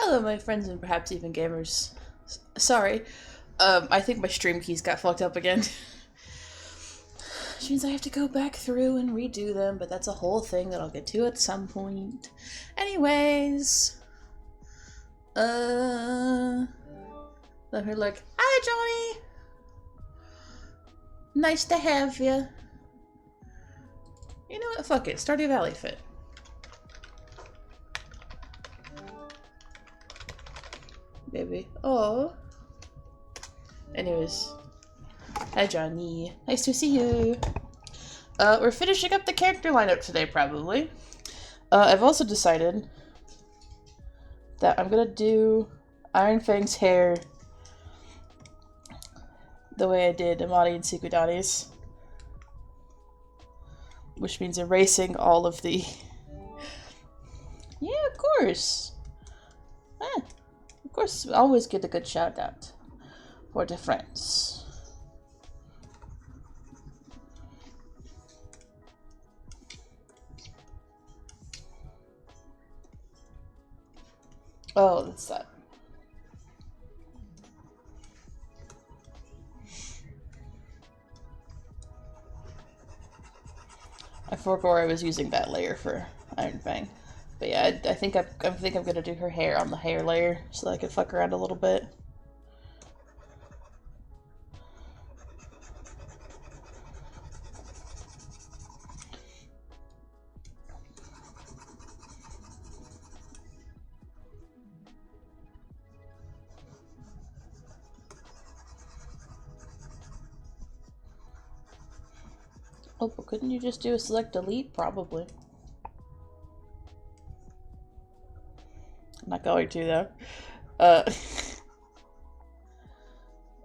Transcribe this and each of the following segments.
Hello, my friends and perhaps even gamers. Sorry, I think my stream keys got fucked up again. Which means I have to go back through and redo them, but that's a whole thing that I'll get to at some point. Anyways, let me look. Hi, Johnny! Nice to have you. You know what? Fuck it. Stardew Valley fit. Baby. Oh. Anyways. Hi, Johnny. Nice to see you. We're finishing up the character lineup today, probably. I've also decided that I'm gonna do Iron Fang's hair the way I did Amadi and Sikudani's. Which means erasing all of the... Yeah, of course. Of course, always get a good shout out for the friends. Oh, that's that. I forgot I was using that layer for Iron Fang. But yeah, I think I'm gonna do her hair on the hair layer so that I can fuck around a little bit. Oh, but couldn't you just do a select delete? Probably. I'm not going to, though. I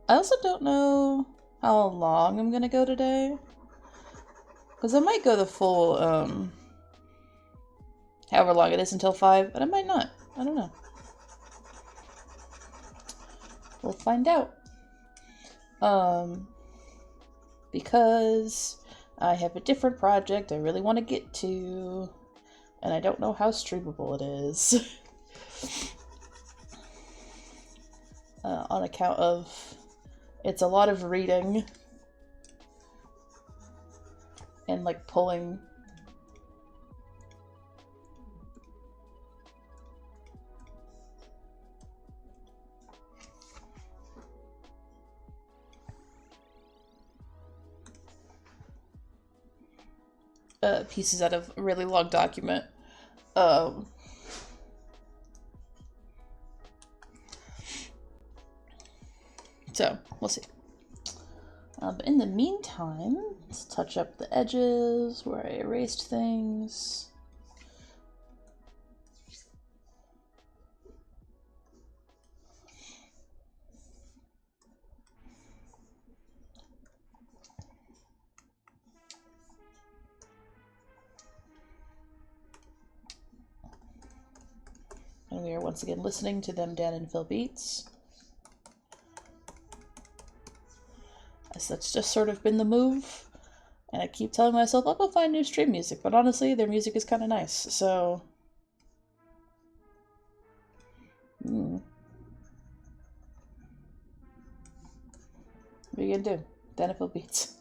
also don't know how long I'm gonna go today. Because I might go the full, however long it is until 5, but I might not. I don't know. We'll find out. Because I have a different project I really want to get to, and I don't know how streamable it is. On account of it's a lot of reading and like pulling pieces out of a really long document. So, we'll see. But in the meantime, let's touch up the edges where I erased things. And we are once again listening to them Dan and Phil beats. As that's just sort of been the move. And I keep telling myself, I'll go find new stream music. But honestly, their music is kind of nice. So... What are you gonna do? Dan and Phil beats.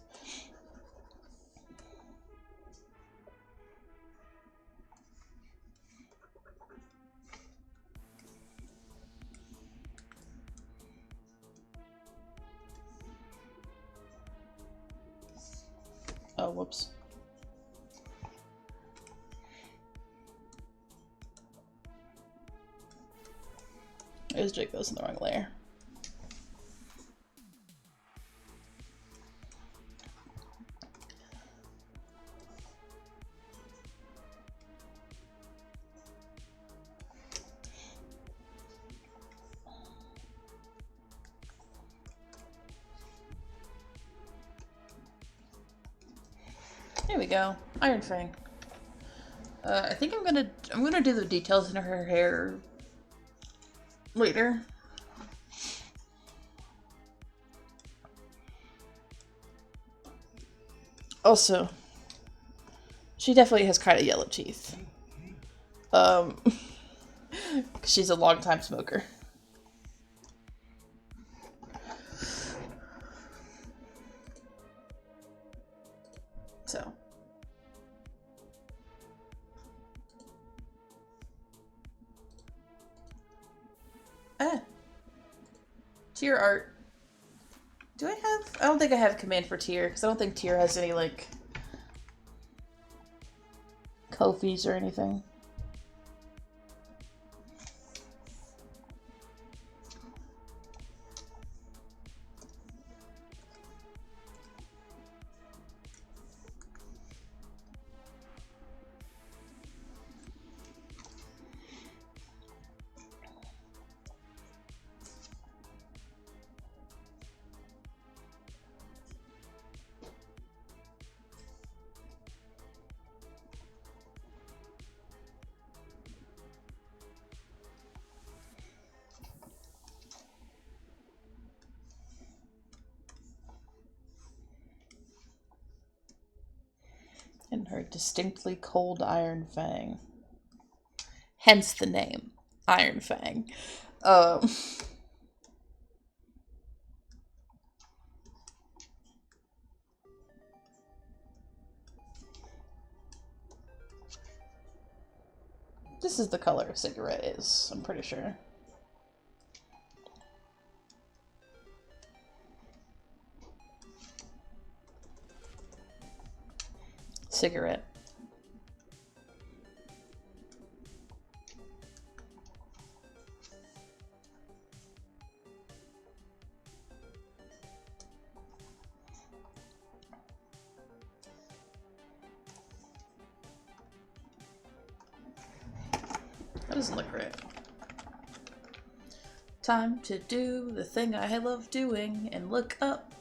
Oh, whoops. There's Jake goes in the wrong layer. There we go. Iron Fang. I think I'm gonna do the details in her hair later. Also, she definitely has kind of yellow teeth. She's a long-time smoker. So. Tier art. Do I have? I don't think I have command for tier, because I don't think tier has any, like, Ko-fis or anything. And her distinctly cold Iron Fang. Hence the name, Iron Fang. This is the color a cigarette is, I'm pretty sure. Cigarette. That doesn't look right. Time to do the thing I love doing and look up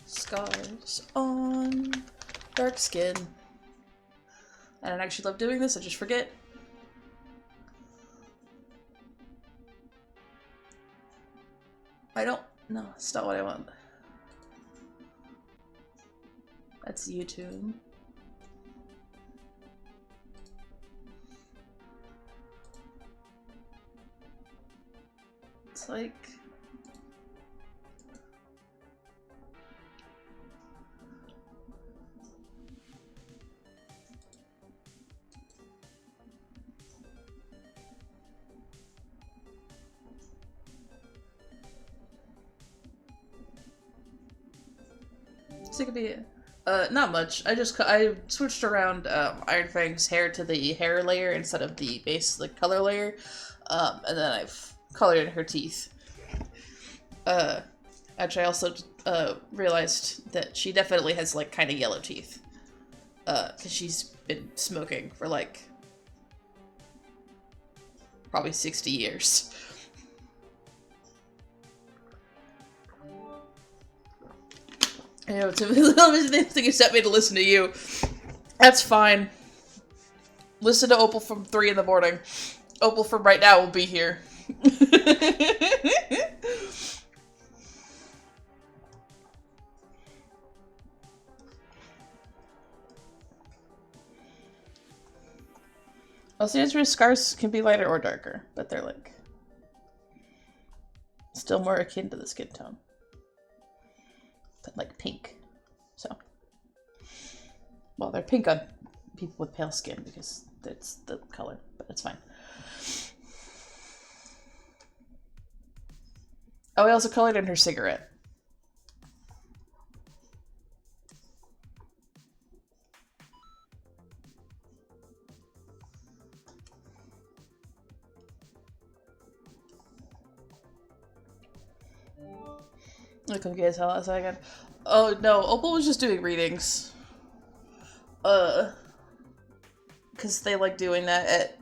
scars on dark skin. I don't actually love doing this, I just forget. I don't, no, that's not what I want. That's YouTube. It's like... So it could be, not much. I switched around Iron Fang's hair to the hair layer instead of the base, like, color layer, and then I've colored in her teeth. Actually, I also realized that she definitely has, like, kind of yellow teeth, because she's been smoking for, like, probably 60 years. You know, the thing you set me to listen to you. That's fine. Listen to Opal from 3 in the morning. Opal from right now will be here. Well, the answer is scars can be lighter or darker, but they're like still more akin to the skin tone. But like pink. So. Well, they're pink on people with pale skin because that's the color, but it's fine. Oh, I also colored in her cigarette. Look okay as hell a second. Oh no, Opal was just doing readings. Because they like doing that at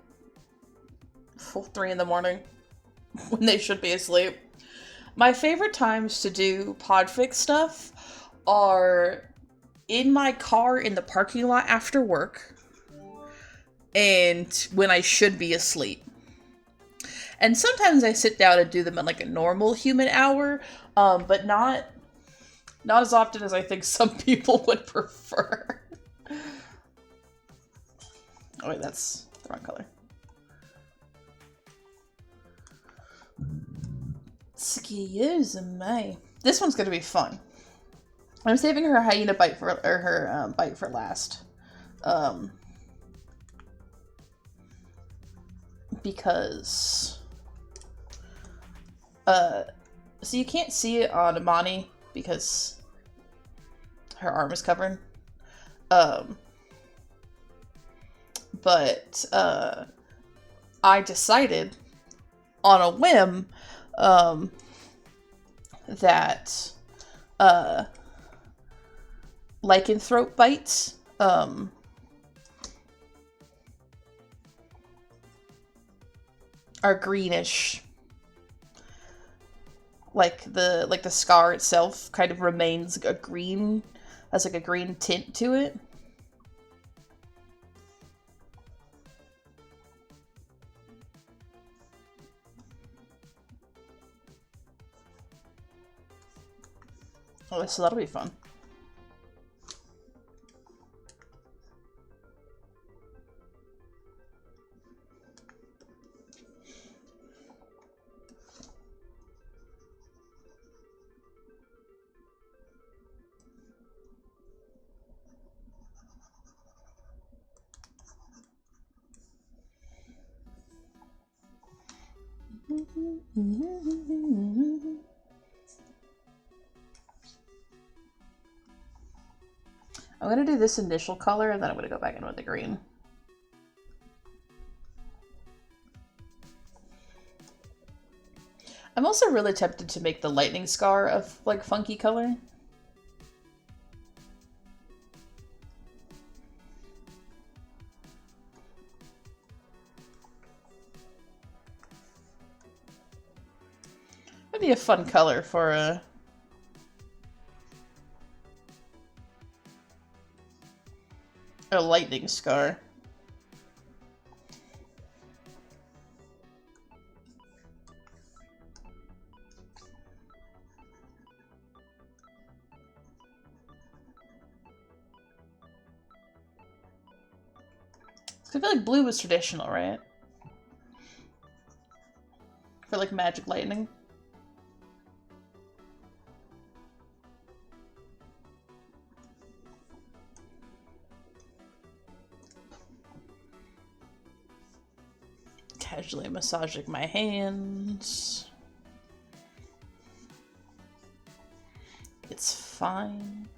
3 in the morning when they should be asleep. My favorite times to do podfic stuff are in my car in the parking lot after work and when I should be asleep. And sometimes I sit down and do them in like a normal human hour, but not as often as I think some people would prefer. Oh wait, that's the wrong color. Excuse me. This one's gonna be fun. I'm saving her hyena bite for her bite for last, because so you can't see it on Amani because her arm is covered. But I decided on a whim that lycanthrope bites are greenish. Like the scar itself kind of remains a green, has like a green tint to it. Oh, so that'll be fun. I'm gonna do this initial color and then I'm gonna go back in with the green. I'm also really tempted to make the lightning scar of like funky color. That'd be a fun color for a lightning scar. I feel like blue was traditional, right? For like magic lightning. Casually massaging my hands. It's fine.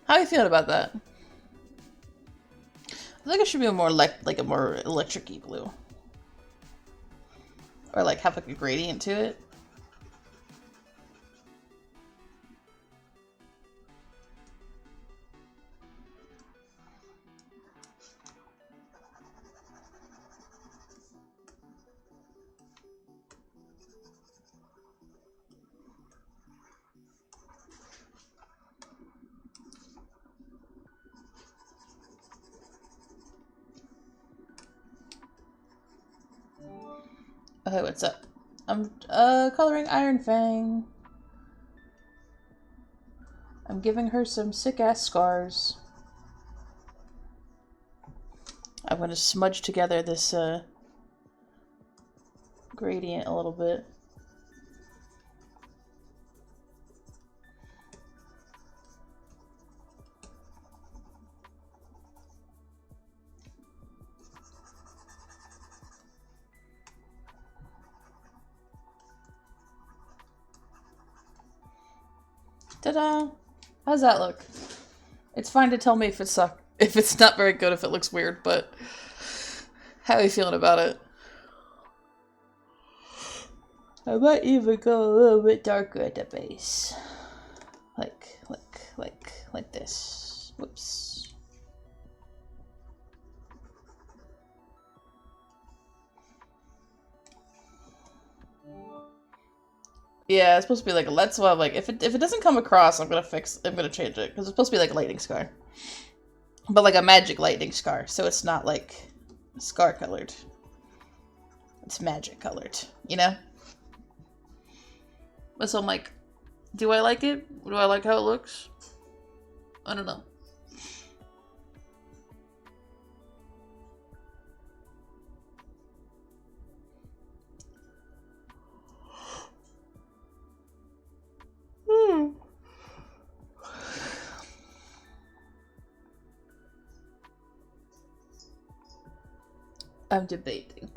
How are you feeling about that? I think it should be a more like a more electric-y blue. Or like have like a gradient to it. Okay, what's up? I'm coloring Iron Fang. I'm giving her some sick-ass scars. I'm gonna smudge together this gradient a little bit. Ta-da! How's that look? It's fine to tell me if it's not very good, if it looks weird, but how are you feeling about it? I might even go a little bit darker at the base. Like this. Whoops. Yeah, it's supposed to be like, let's well, like, if it doesn't come across, I'm gonna change it, because it's supposed to be like a lightning scar. But like a magic lightning scar, so it's not like scar colored. It's magic colored, you know? But so I'm like, do I like it? Do I like how it looks? I don't know. I'm debating.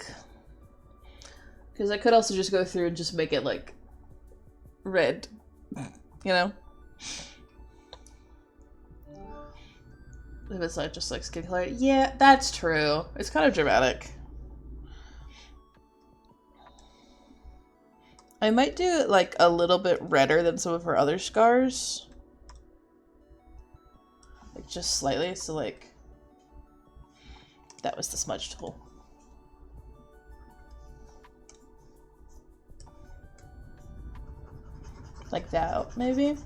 Because I could also just go through and just make it like red, you know? If it's like just like skin color. Yeah, that's true. It's kind of dramatic. I might do it like a little bit redder than some of her other scars. Like just slightly, so like that was the smudge tool. Like that, maybe?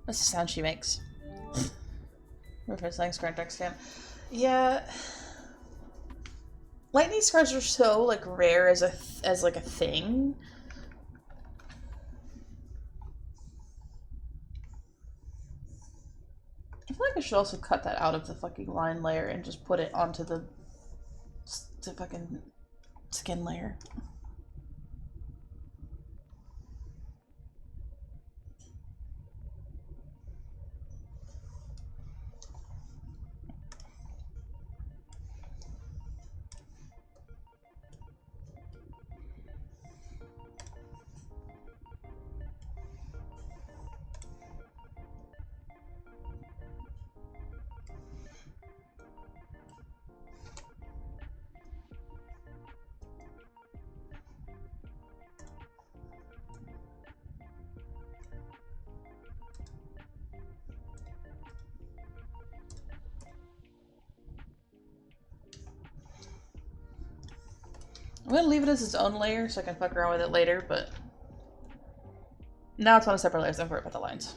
That's the sound she makes. Reference like scar dark skin. Yeah. Lightning scars are so like rare as like a thing. I feel like I should also cut that out of the fucking line layer and just put it onto the fucking skin layer. I'm gonna leave it as its own layer so I can fuck around with it later, but now it's on a separate layer, so don't worry about the lines.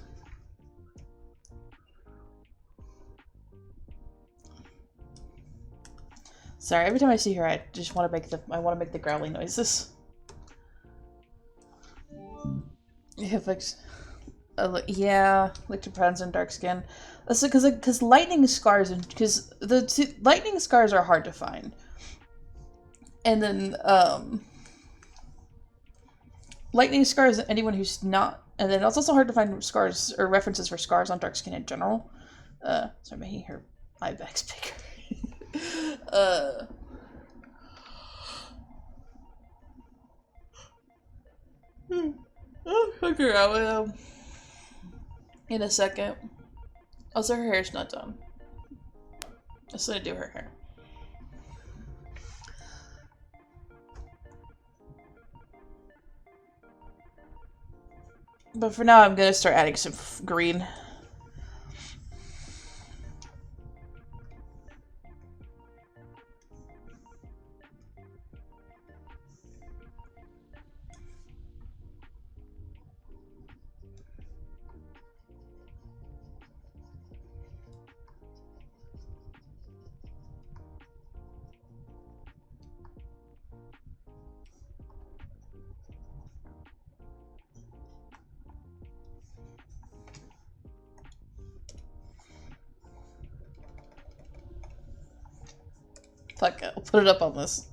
Sorry, every time I see her, I just want to make the growling noises. Yeah, yeah, like Japan's and dark skin. That's because lightning scars and because lightning scars are hard to find. And then, lightning scars, anyone who's not, and then it's also hard to find scars or references for scars on dark skin in general. Sorry, making her eye bags bigger. I'll figure out with him in a second. Also, her hair's not done. I still need to do her hair. But for now, I'm gonna start adding some green. Fuck it, I'll put it up on this.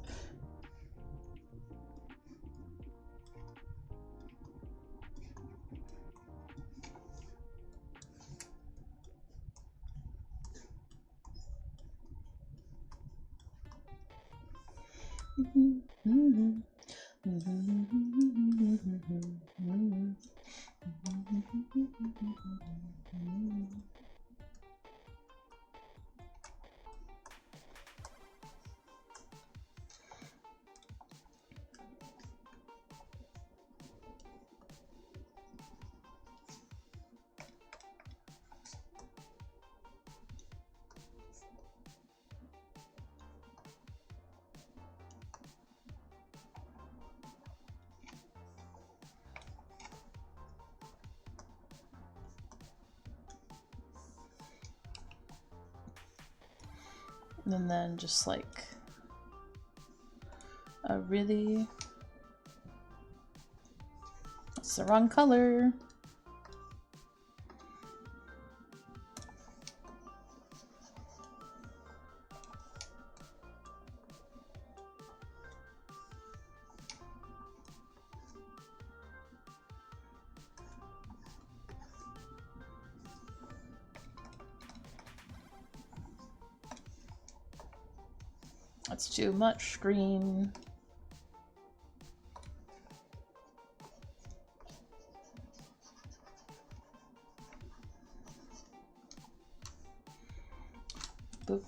And then just like a really... It's the wrong color. That's too much green. Boop,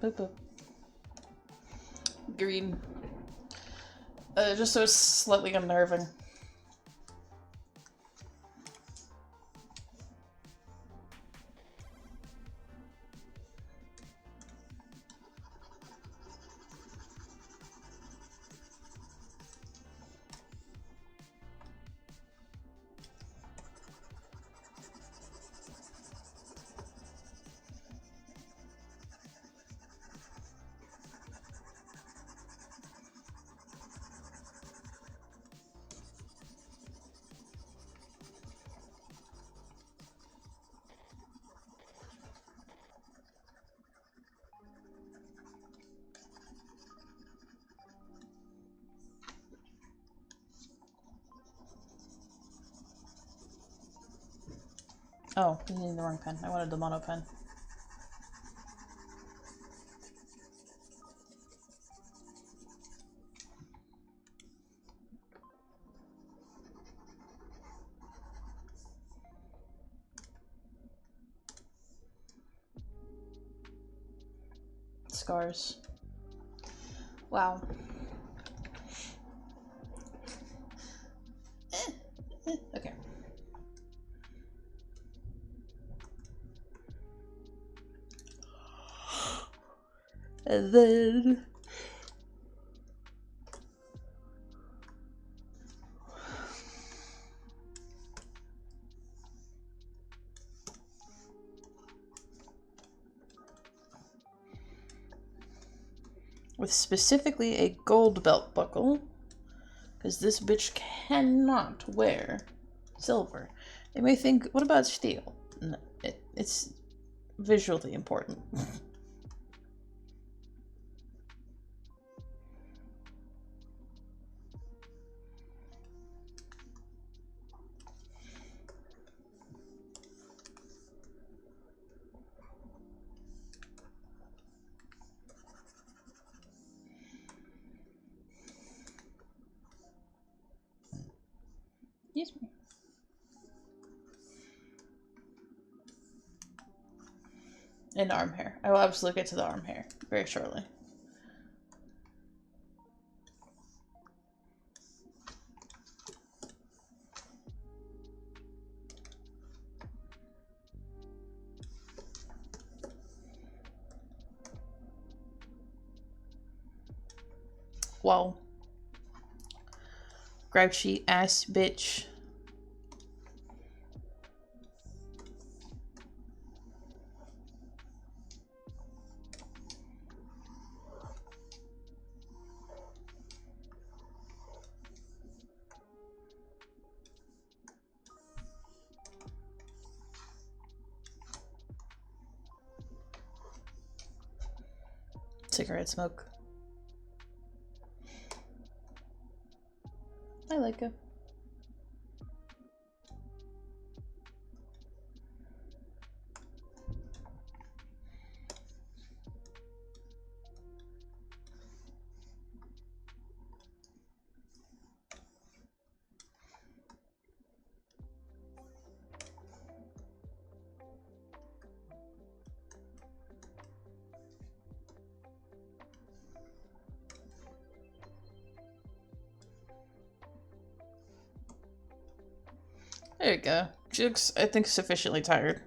boop, boop. Green. Just so it's slightly unnerving. Oh, I'm using the wrong pen. I wanted the mono pen. Scars. Wow. Okay. And then... with specifically a gold belt buckle, because this bitch cannot wear silver. They may think, what about steel? No, it's visually important. Excuse me. And arm hair. I will absolutely get to the arm hair very shortly. Whoa. Grouchy ass bitch. Cigarette smoke. I like it. There you go. She looks, I think, sufficiently tired.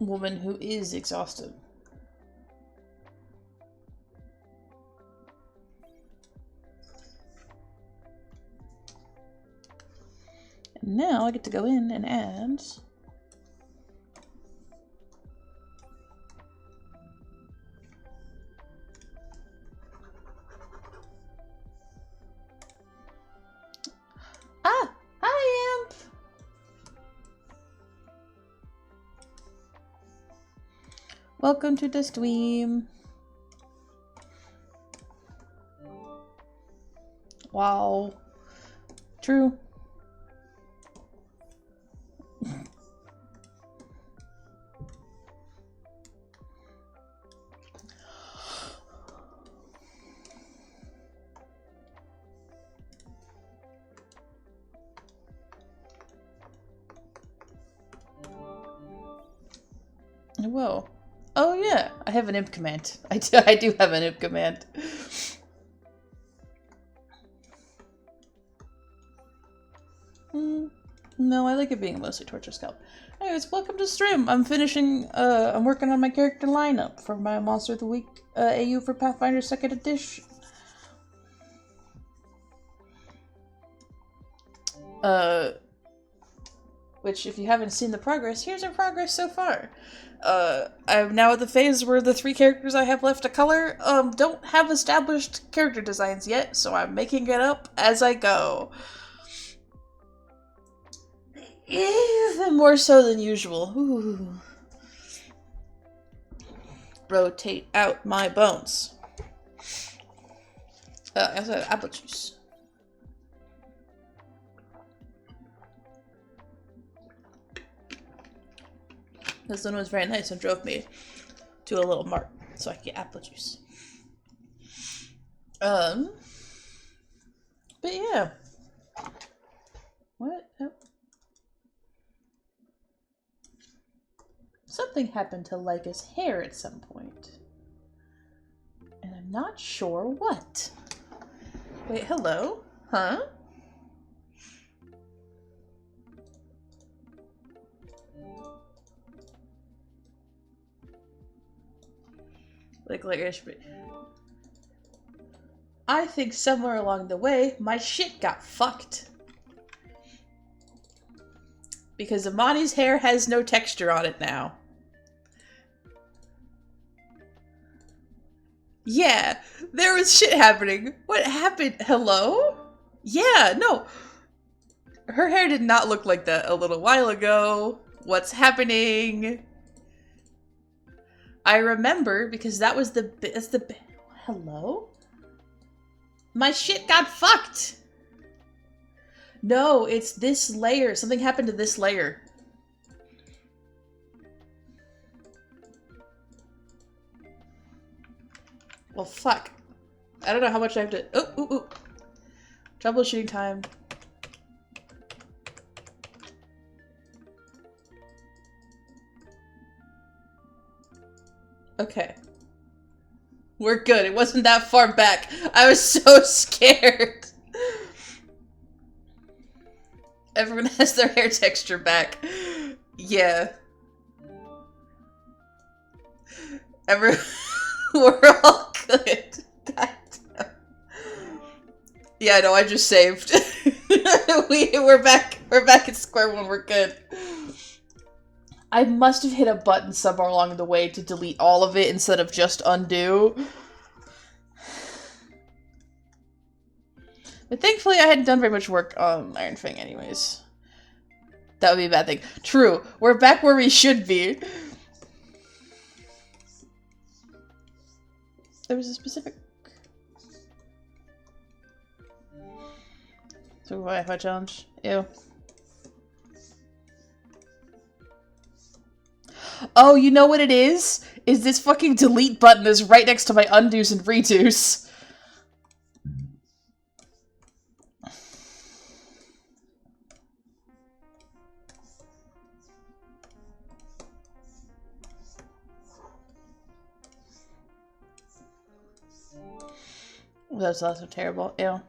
Woman who is exhausted. And now I get to go in and add... Ah! Hi, Imp! Welcome to the stream. Wow. True. Whoa. Oh yeah, I have an imp command. I do have an imp command. No, I like it being mostly torture scalp. Anyways, welcome to stream. I'm finishing, I'm working on my character lineup for my Monster of the Week AU for Pathfinder 2nd Edition. Which, if you haven't seen the progress, here's our progress so far. I'm now at the phase where the 3 characters I have left to color, don't have established character designs yet, so I'm making it up as I go. Even more so than usual. Ooh. Rotate out my bones. I also have apple juice. This one was very nice and drove me to a little mart so I could get apple juice. But yeah. What? Oh. Something happened to Leica's hair at some point. And I'm not sure what. Wait, hello? Huh? Like I think somewhere along the way, my shit got fucked. Because Amani's hair has no texture on it now. Yeah, there was shit happening. What happened? Hello? Yeah, no. Her hair did not look like that a little while ago. What's happening? I remember because that was the hello? My shit got fucked. No, it's this layer. Something happened to this layer. Well, fuck. I don't know how much I have to... Oh, ooh, ooh. Troubleshooting time. Okay. We're good. It wasn't that far back. I was so scared. Everyone has their hair texture back. Yeah. We're all good. God damn. Yeah, no, I just saved. We're back at square one, we're good. I must have hit a button somewhere along the way to delete all of it instead of just undo. But thankfully I hadn't done very much work on Iron Fang anyways. That would be a bad thing. True, we're back where we should be. There was a specific... So Wi-Fi challenge. Ew. Oh, you know what it is? Is this fucking delete button is right next to my undos and redos. That's also terrible. Ew.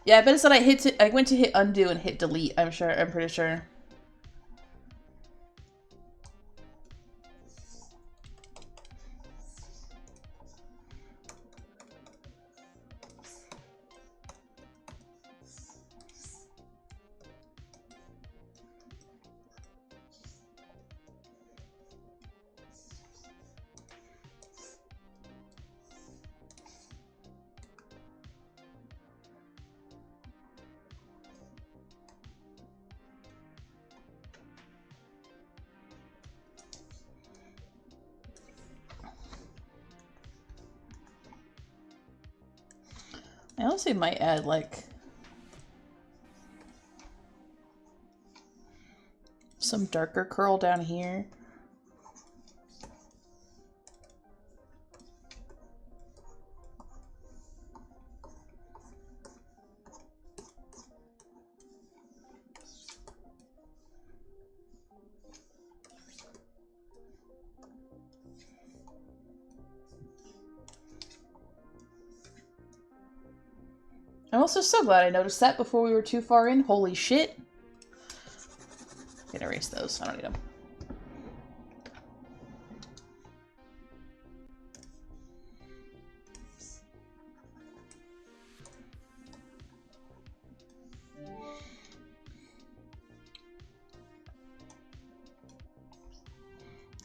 Yeah, I bet it's that I went to hit undo and hit delete, I'm pretty sure. I honestly might add, like, some darker curl down here. I'm also so glad I noticed that before we were too far in. Holy shit. I'm gonna erase those. I don't need them.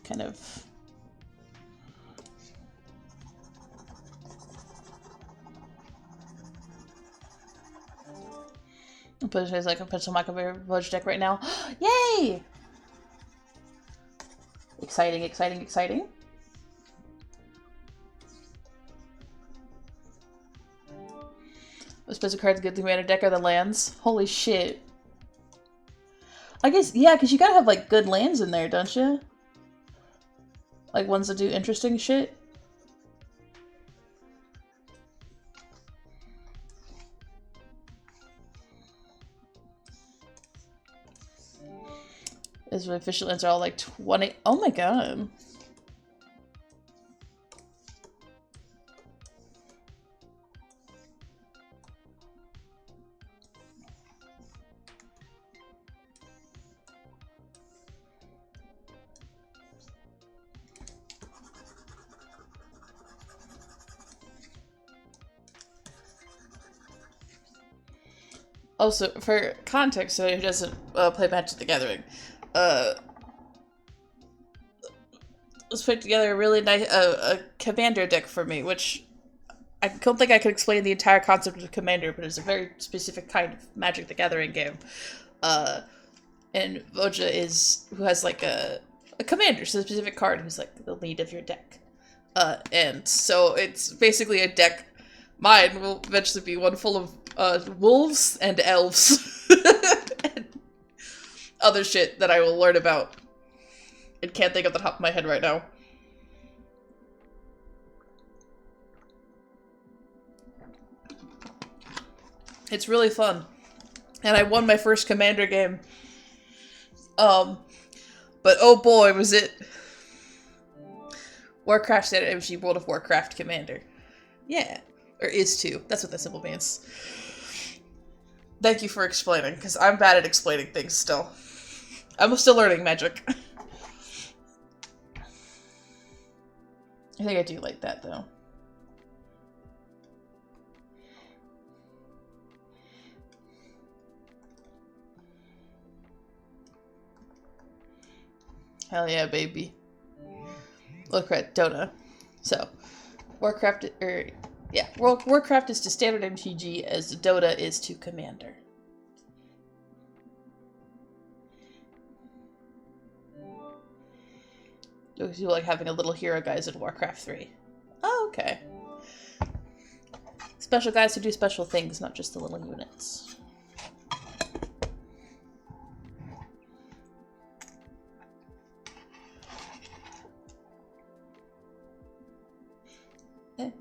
Kind of... But it's like a pencil my village deck right now. Yay! Exciting, exciting, exciting. What special cards get the commander deck are the lands? Holy shit. I guess, yeah, because you gotta have, like, good lands in there, don't you? Like, ones that do interesting shit. His official lands are all like 20. Oh my god. Also, for context, so who doesn't play Magic the Gathering, let's put together a really nice a commander deck for me, which I don't think I could explain the entire concept of commander, but it's a very specific kind of Magic the Gathering game. And Voja who has like a commander, so a specific card who's like the lead of your deck. And so it's basically a deck. Mine will eventually be one full of wolves and elves. And other shit that I will learn about. And can't think of the top of my head right now. It's really fun. And I won my first commander game. But oh boy, was it Warcraft Standard MG World of Warcraft Commander. Yeah. Or is to. That's what that symbol means. Thank you for explaining, because I'm bad at explaining things still. I'm still learning Magic. I think I do like that, though. Hell yeah, baby. Warcraft, Dota. So, Warcraft is to standard MTG as Dota is to Commander. You like having a little hero guys in Warcraft 3. Oh, okay. Special guys who do special things, not just the little units.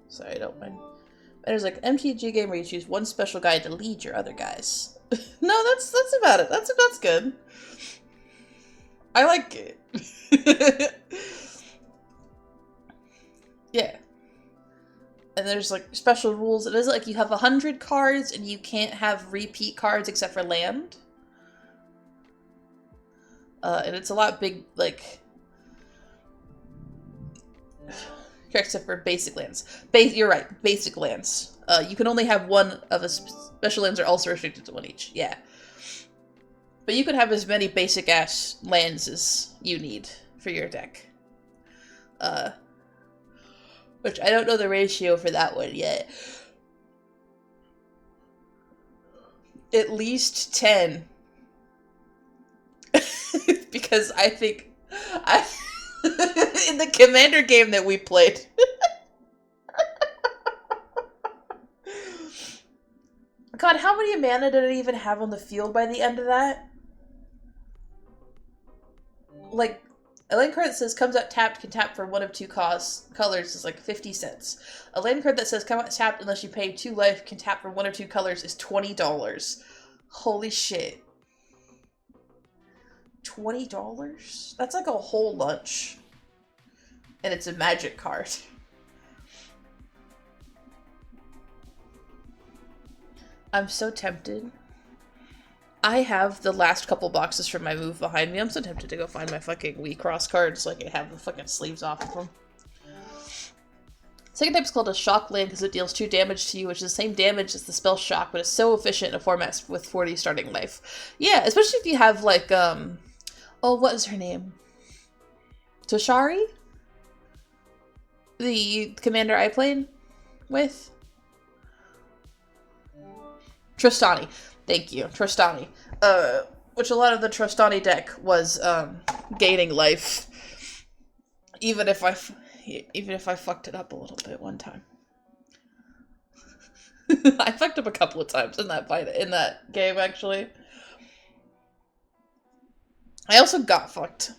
Sorry, I don't mind. There's like an MTG game where you choose one special guy to lead your other guys. No, that's about it. That's good. I like it. Yeah. And there's like special rules. It is like you have 100 cards and you can't have repeat cards except for land. And it's a lot big, like, except for basic lands. You're right, basic lands. You can only have one of a special lands are also restricted to one each. Yeah. But you can have as many basic-ass lands as you need for your deck. Which I don't know the ratio for that one yet. At least 10. Because I think... in the Commander game that we played... God, how many mana did it even have on the field by the end of that? Like, a land card that says comes out tapped can tap for one of two colors is like 50 cents. A land card that says come out tapped unless you pay 2 life can tap for one or two colors is $20. Holy shit. $20? That's like a whole lunch. And it's a magic card. I'm so tempted. I have the last couple boxes from my move behind me. I'm so tempted to go find my fucking Wii Cross cards so I can have the fucking sleeves off of them. Second type is called a shock land because it deals 2 damage to you, which is the same damage as the spell shock, but it's so efficient in a format with 40 starting life. Yeah, especially if you have like, oh, what is her name? Toshari? The commander I played with? Tristani. Thank you, Tristani. Which a lot of the Tristani deck was gaining life, even if I fucked it up a little bit one time. I fucked up a couple of times in that game actually. I also got fucked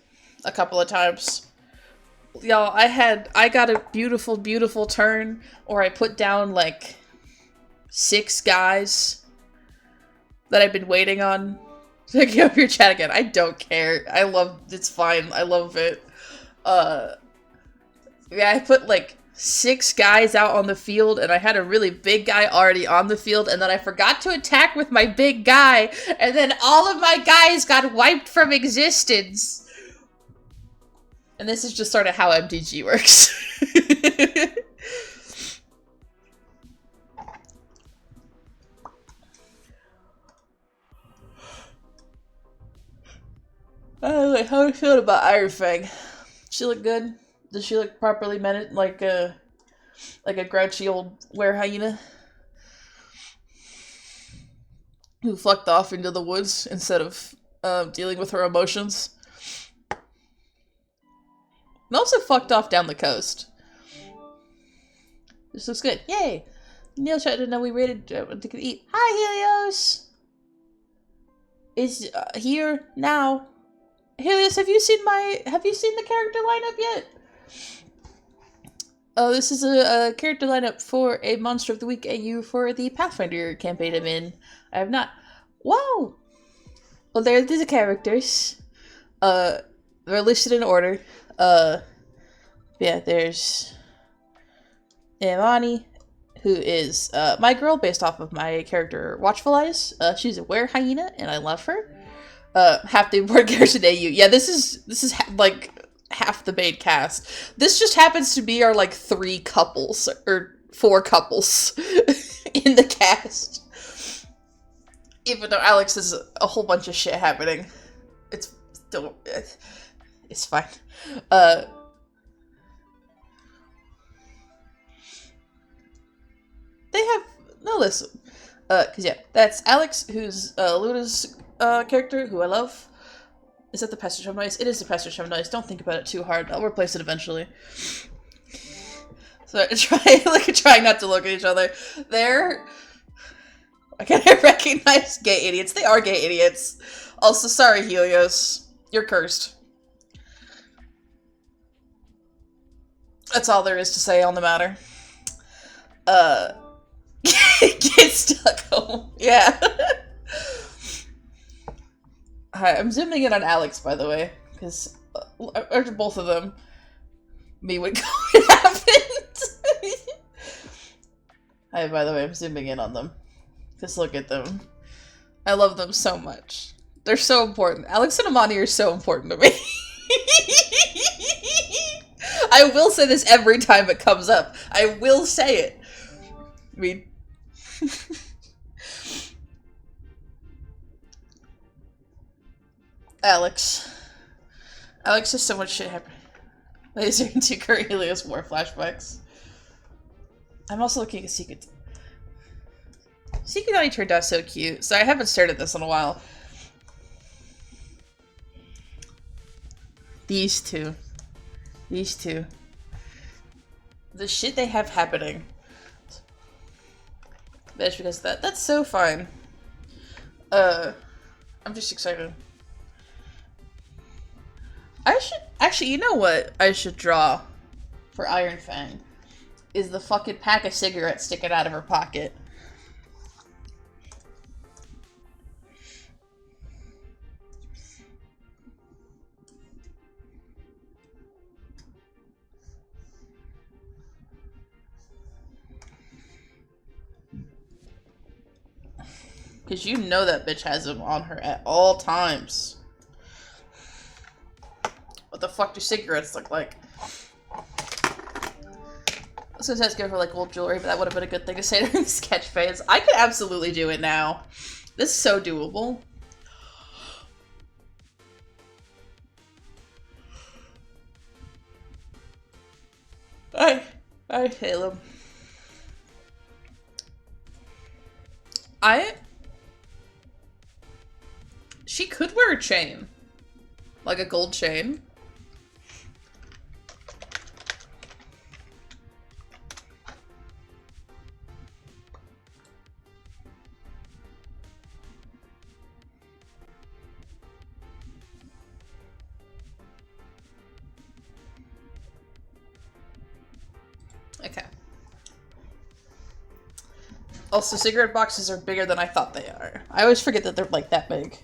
a couple of times. Y'all, I got a beautiful, beautiful turn, or I put down like 6 guys that I've been waiting on. Get up your chat again. I don't care. It's fine. I love it. Yeah, I put like 6 guys out on the field, and I had a really big guy already on the field, and then I forgot to attack with my big guy, and then all of my guys got wiped from existence. And this is just sort of how MTG works. How are you feeling about Iron Fang? She look good? Does she look properly managed, like a grouchy old were hyena who fucked off into the woods instead of dealing with her emotions? And also fucked off down the coast. This looks good. Yay! Neil tried to know we rated to eat. Hi, Helios! Is here now. Helios, have you seen the character lineup yet? Oh, this is a character lineup for a Monster of the Week AU for the Pathfinder campaign I'm in. I have not. Whoa! Well, there's the characters. They're listed in order. Yeah, there's Imani, who is my girl based off of my character Watchful Eyes. She's a were hyena, and I love her. Half the important characters in AU. Yeah, this is like half the main cast. This just happens to be our like 3 couples or 4 couples in the cast. Even though Alex has a whole bunch of shit happening, it's fine. They have no listen. Cause yeah, that's Alex, who's Luna's character, who I love. Is that the Passage of Noise? It is the Passage of Noise. Don't think about it too hard. I'll replace it eventually. So trying not to look at each other. I can't recognize gay idiots. They are gay idiots. Also, sorry, Helios. You're cursed. That's all there is to say on the matter. Get stuck home. Yeah. Hi, I'm zooming in on Alex, by the way, because or both of them, me would go what happened. Hi, by the way, I'm zooming in on them. Just look at them. I love them so much. They're so important. Alex and Amani are so important to me. I will say this every time it comes up. I will say it. I mean... Alex. Alex has so much shit happening. Laser into Cornelius War flashbacks. I'm also looking at Secret. Secret Daddy turned out so cute. So I haven't started this in a while. These two. These two. The shit they have happening. That's because that's so fine. I'm just excited. I should actually, you know what I should draw for Iron Fang is the fucking pack of cigarettes sticking out of her pocket. Because you know that bitch has them on her at all times. What the fuck do cigarettes look like? I was gonna ask her for like old jewelry, but that would have been a good thing to say during the sketch phase. I could absolutely do it now. This is so doable. Alright, Caleb. She could wear a chain. Like a gold chain. Okay. Also, cigarette boxes are bigger than I thought they are. I always forget that they're like that big.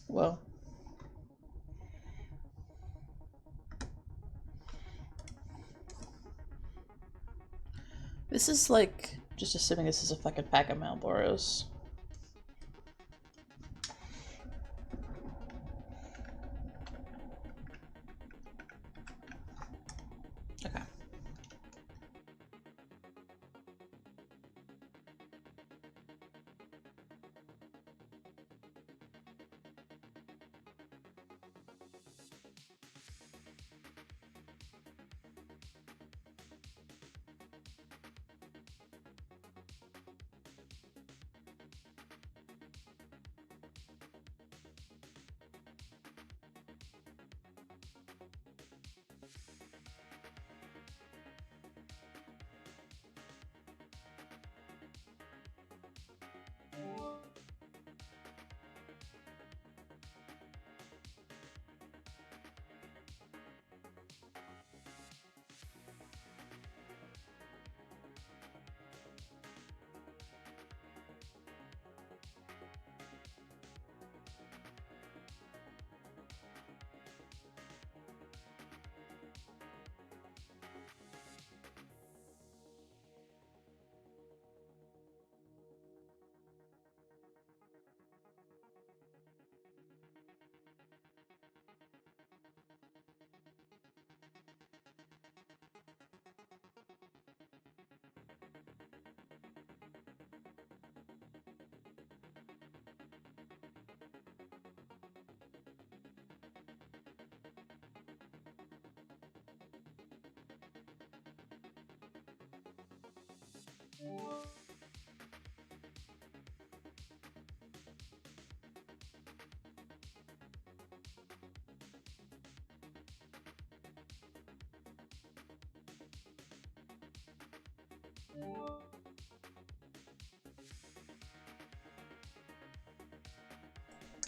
Well. This is like, just assuming this is a fucking pack of Marlboros. Okay.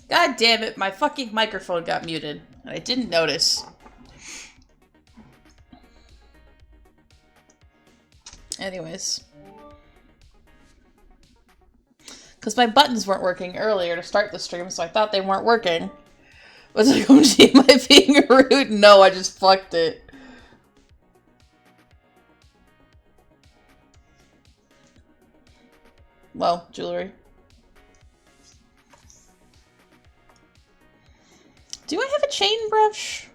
God damn it, my fucking microphone got muted, and I didn't notice. Anyways. Because my buttons weren't working earlier to start the stream, so I thought they weren't working. Was like, oh gee, am I being rude? No, I just fucked it. Well, jewelry. Do I have a chain brush?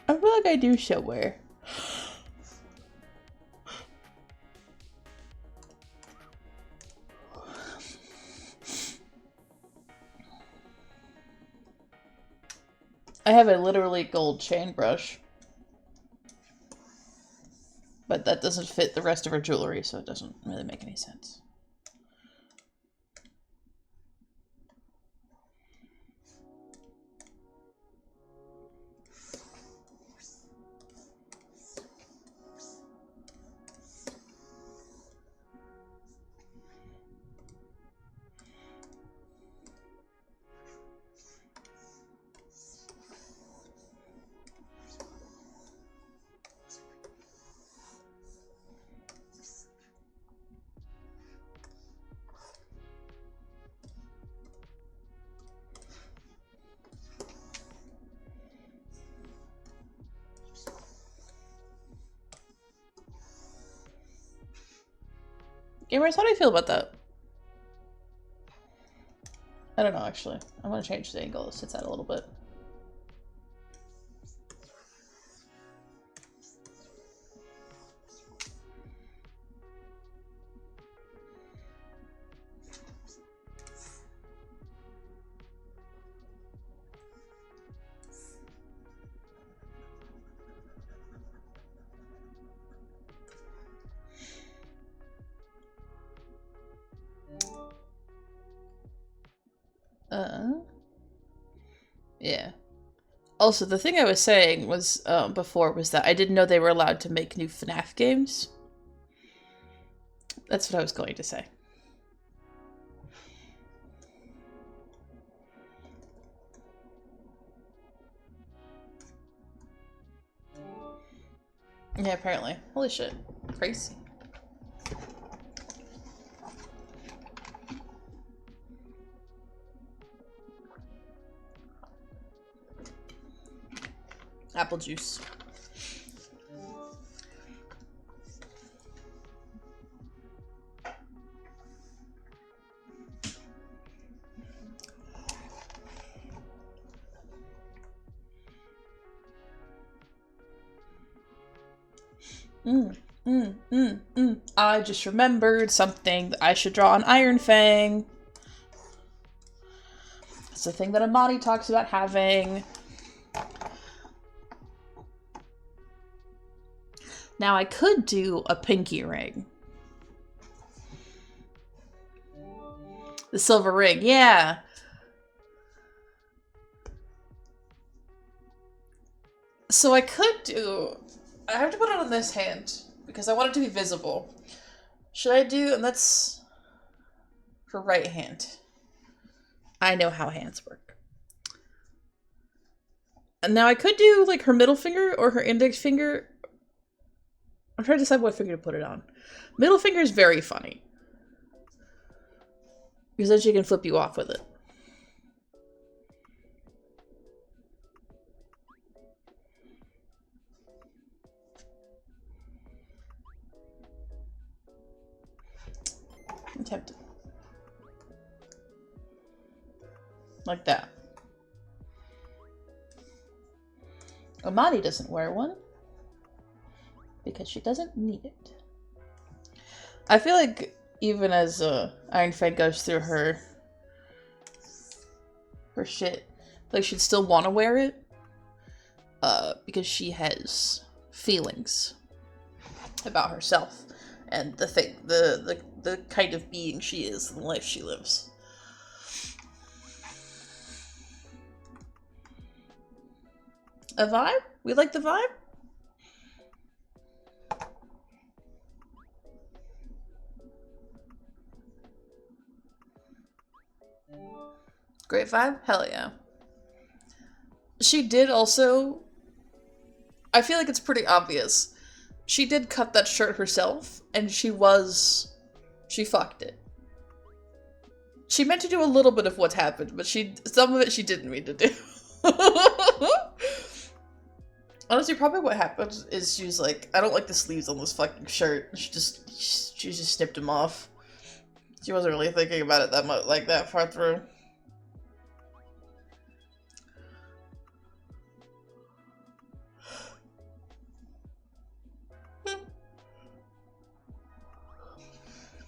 I feel like I do somewhere. I have a literally gold chain brush. But that doesn't fit the rest of her jewelry, so it doesn't really make any sense. Gamers, how do you feel about that? I don't know, actually. I'm gonna change the angle. It sits out a little bit. Yeah. Also, the thing I was saying was, before was that I didn't know they were allowed to make new FNAF games. That's what I was going to say. Yeah, apparently. Holy shit. Crazy. Apple juice. I just remembered something that I should draw an Iron Fang. It's the thing that Amani talks about having. Now I could do a pinky ring. The silver ring, yeah. So I could do... I have to put it on this hand, because I want it to be visible. Should I do... And that's... for right hand. I know how hands work. And now I could do, like, her middle finger or her index finger. I'm trying to decide what finger to put it on. Middle finger is very funny. Because then she can flip you off with it. I'm tempted. Like that. Amani doesn't wear one. Because she doesn't need it. I feel like even as Iron Fang goes through her shit, like she'd still want to wear it. Because she has feelings about herself and the kind of being she is and the life she lives. A vibe? We like the vibe? Great vibe? Hell yeah. She did also... I feel like it's pretty obvious she did cut that shirt herself, and she fucked it. She meant to do a little bit of what happened, but some of it she didn't mean to do. Honestly, probably what happened is she was like, I don't like the sleeves on this fucking shirt. She just snipped them off. She wasn't really thinking about it that much, like that far through.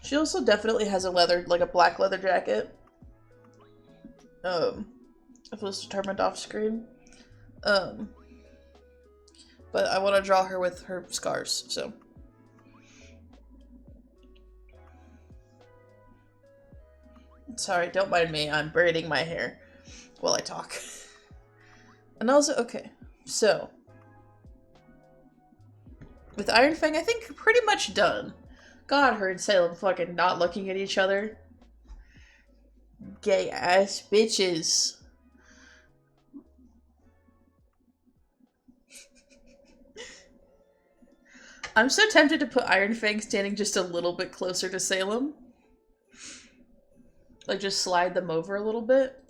She also definitely has a like a black leather jacket. If it was determined off screen. But I want to draw her with her scars, so. Sorry, don't mind me. I'm braiding my hair while I talk. And also, okay, so. With Iron Fang, I think pretty much done. God, her and Salem fucking not looking at each other. Gay ass bitches. I'm so tempted to put Iron Fang standing just a little bit closer to Salem. Like, just slide them over a little bit.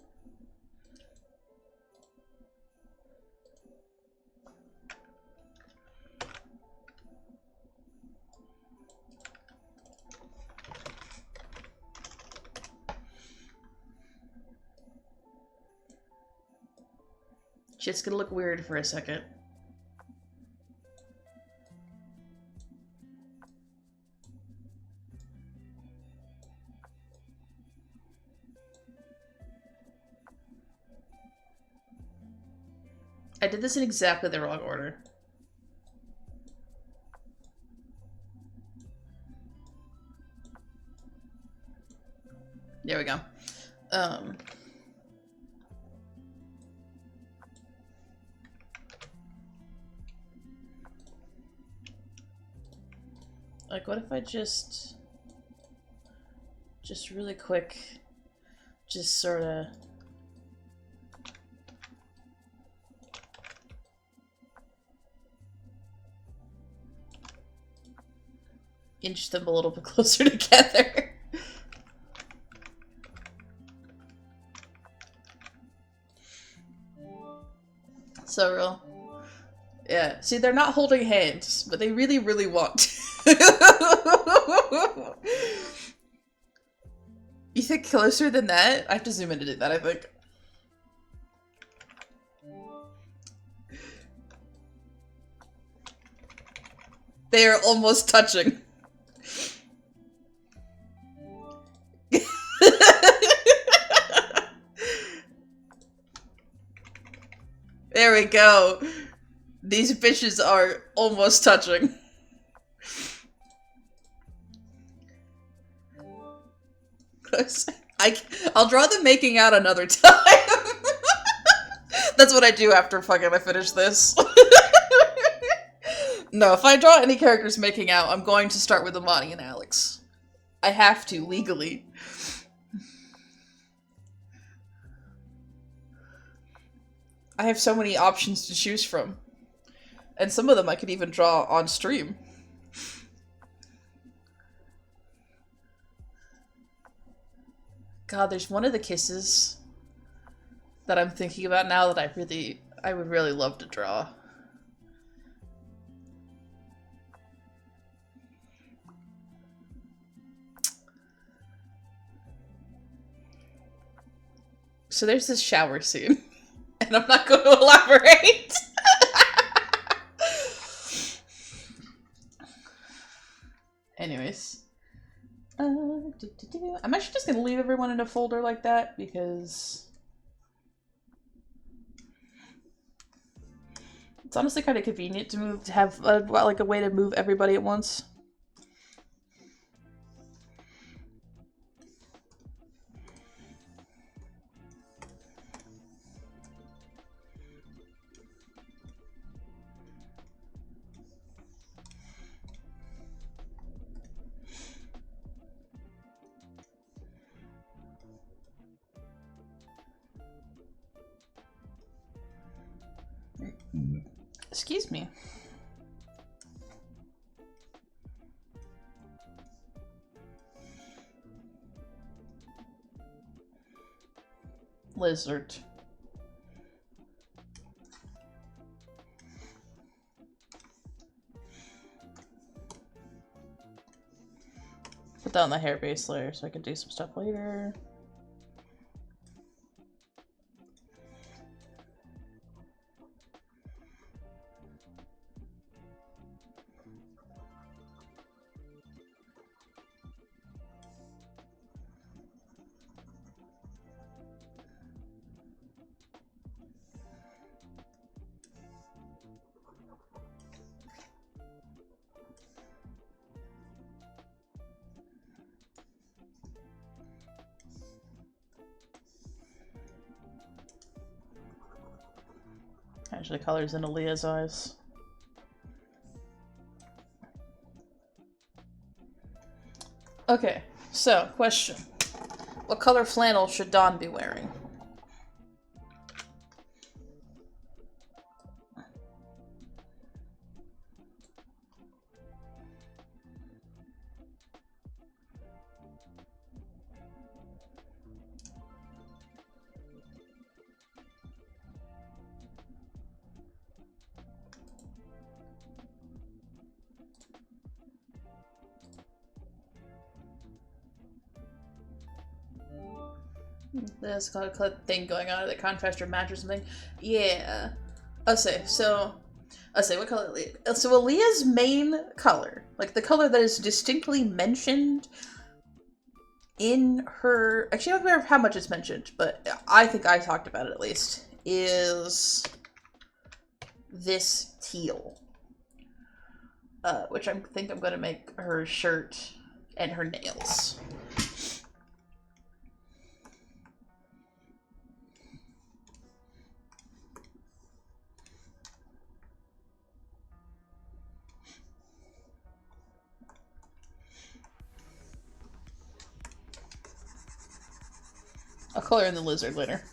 Shit's gonna look weird for a second. I did this in exactly the wrong order. There we go. Like, what if I just really quick, just sort of inch them a little bit closer together. So real. Yeah, see, they're not holding hands, but they really, really want. You think closer than that? I have to zoom in to do that, I think. They are almost touching. There we go. These bitches are almost touching. I'll draw them making out another time. That's what I do after fucking I finish this. No, if I draw any characters making out, I'm going to start with Amani and Alex. I have to, legally. I have so many options to choose from. And some of them I could even draw on stream. God, there's one of the kisses that I'm thinking about now that I would really love to draw. So there's this shower scene, and I'm not going to elaborate. Anyways. I'm actually just gonna leave everyone in a folder like that because it's honestly kind of convenient to have like a way to move everybody at once. Excuse me. lizard. Put that on the hair base layer so I can do some stuff later. Actually, colors in Aaliyah's eyes. Okay, so, question. What color flannel should Dawn be wearing? There's a thing going on, the contrast or match or something. Yeah. What color? So Aaliyah's main color, like the color that is distinctly mentioned in her. Actually, I don't remember how much it's mentioned, but I think I talked about it at least. Is this teal, which I think I'm going to make her shirt and her nails. I'll color in the lizard later.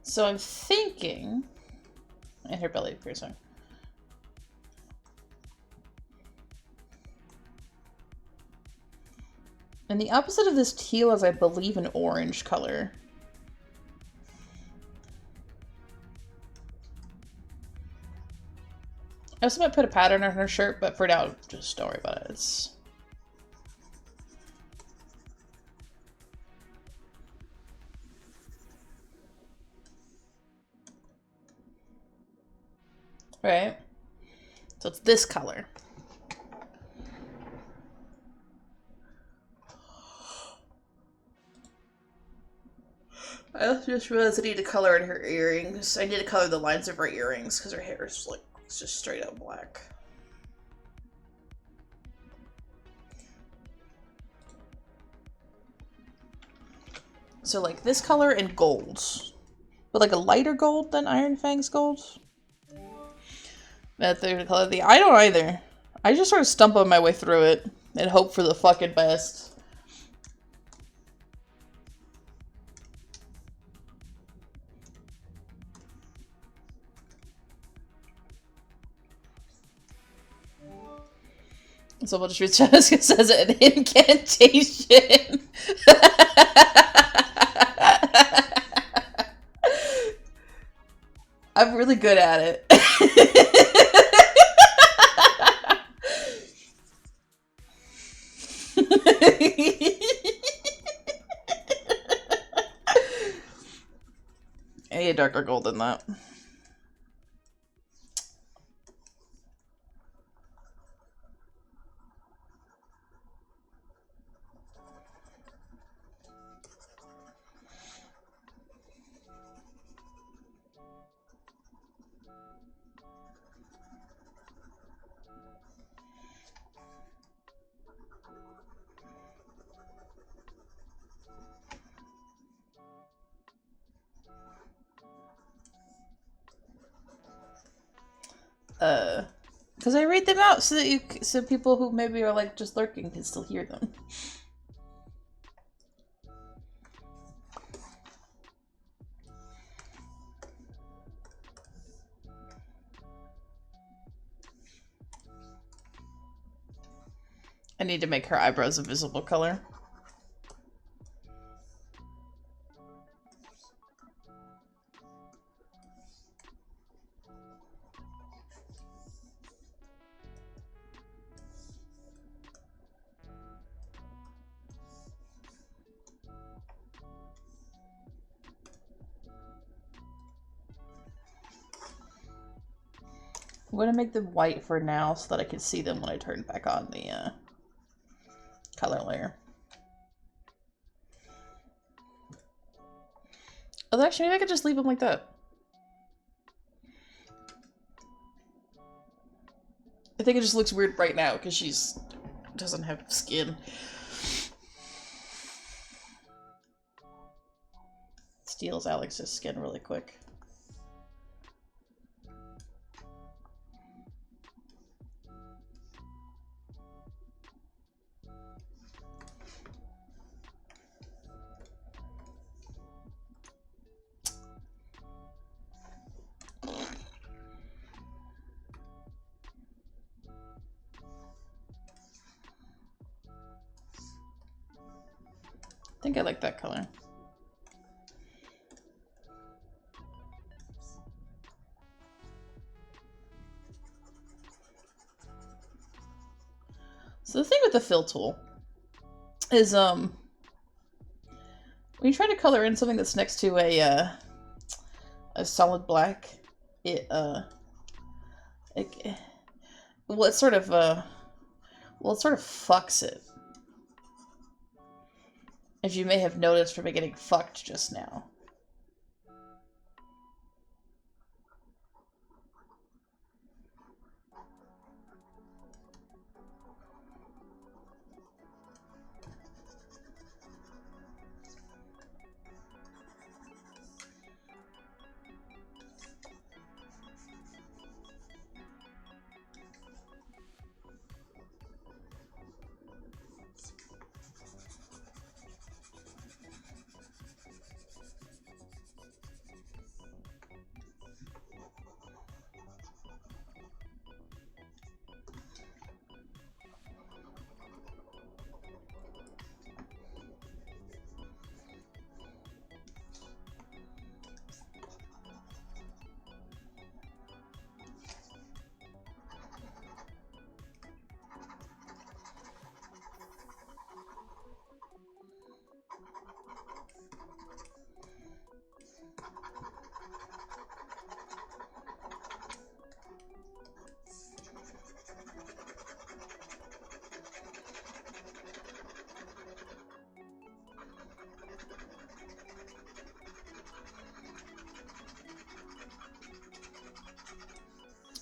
So I'm thinking, and her belly piercing. And the opposite of this teal is, I believe, an orange color. I also might put a pattern on her shirt, but for now, just don't worry about it. It's... Right? So it's this color. I also just realized I need to color in her earrings. I need to color the lines of her earrings because her hair is like it's just straight up black. So like this color and gold, but like a lighter gold than Iron Fang's gold. That's the color of the. I don't either. I just sort of stumble my way through it and hope for the fucking best. Someone just reached out and says an incantation. I'm really good at it. I need a darker gold than that. Because I read them out so that so people who maybe are like just lurking can still hear them. I need to make her eyebrows a visible color. I'm going to make them white for now so that I can see them when I turn back on the color layer. Oh, actually, maybe I could just leave them like that. I think it just looks weird right now because she's doesn't have skin. Steals Alex's skin really quick. I think I like that color. So the thing with the fill tool is, when you try to color in something that's next to a solid black, it sort of fucks it. As you may have noticed from it getting fucked just now.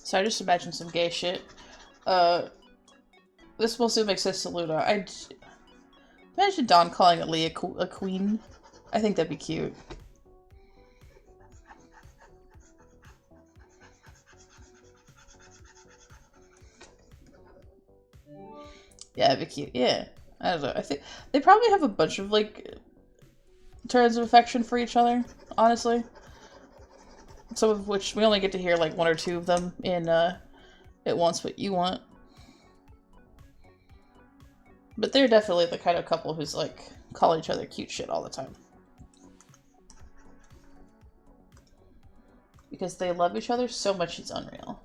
So I just imagined some gay shit. This mostly makes sense to Luna. I imagine Dawn calling Lee a queen. I think that'd be cute. Yeah, it'd be cute. Yeah. I don't know. I think they probably have a bunch of, like, terms of affection for each other, honestly. Some of which we only get to hear, like, one or two of them in, It Wants What You Want. But they're definitely the kind of couple who's, like, call each other cute shit all the time. Because they love each other so much it's unreal.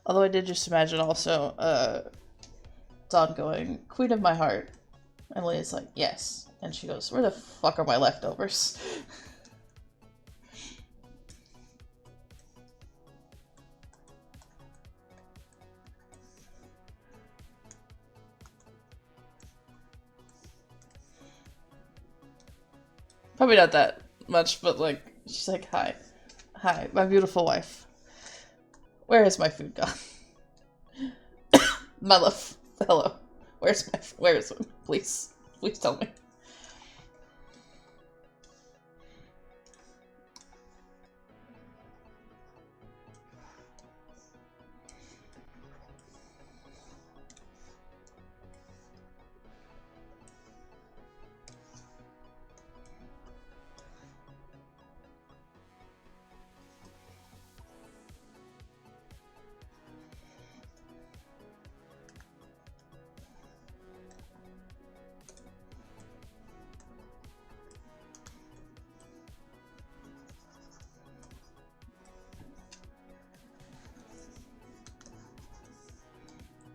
Although I did just imagine also, Dawn going, Queen of my heart. And Leah's like, yes. And she goes, where the fuck are my leftovers? Probably not that much, but like, she's like, hi. Hi, my beautiful wife. Where is my food gone? My love. Hello. Where is it? Please. Please tell me.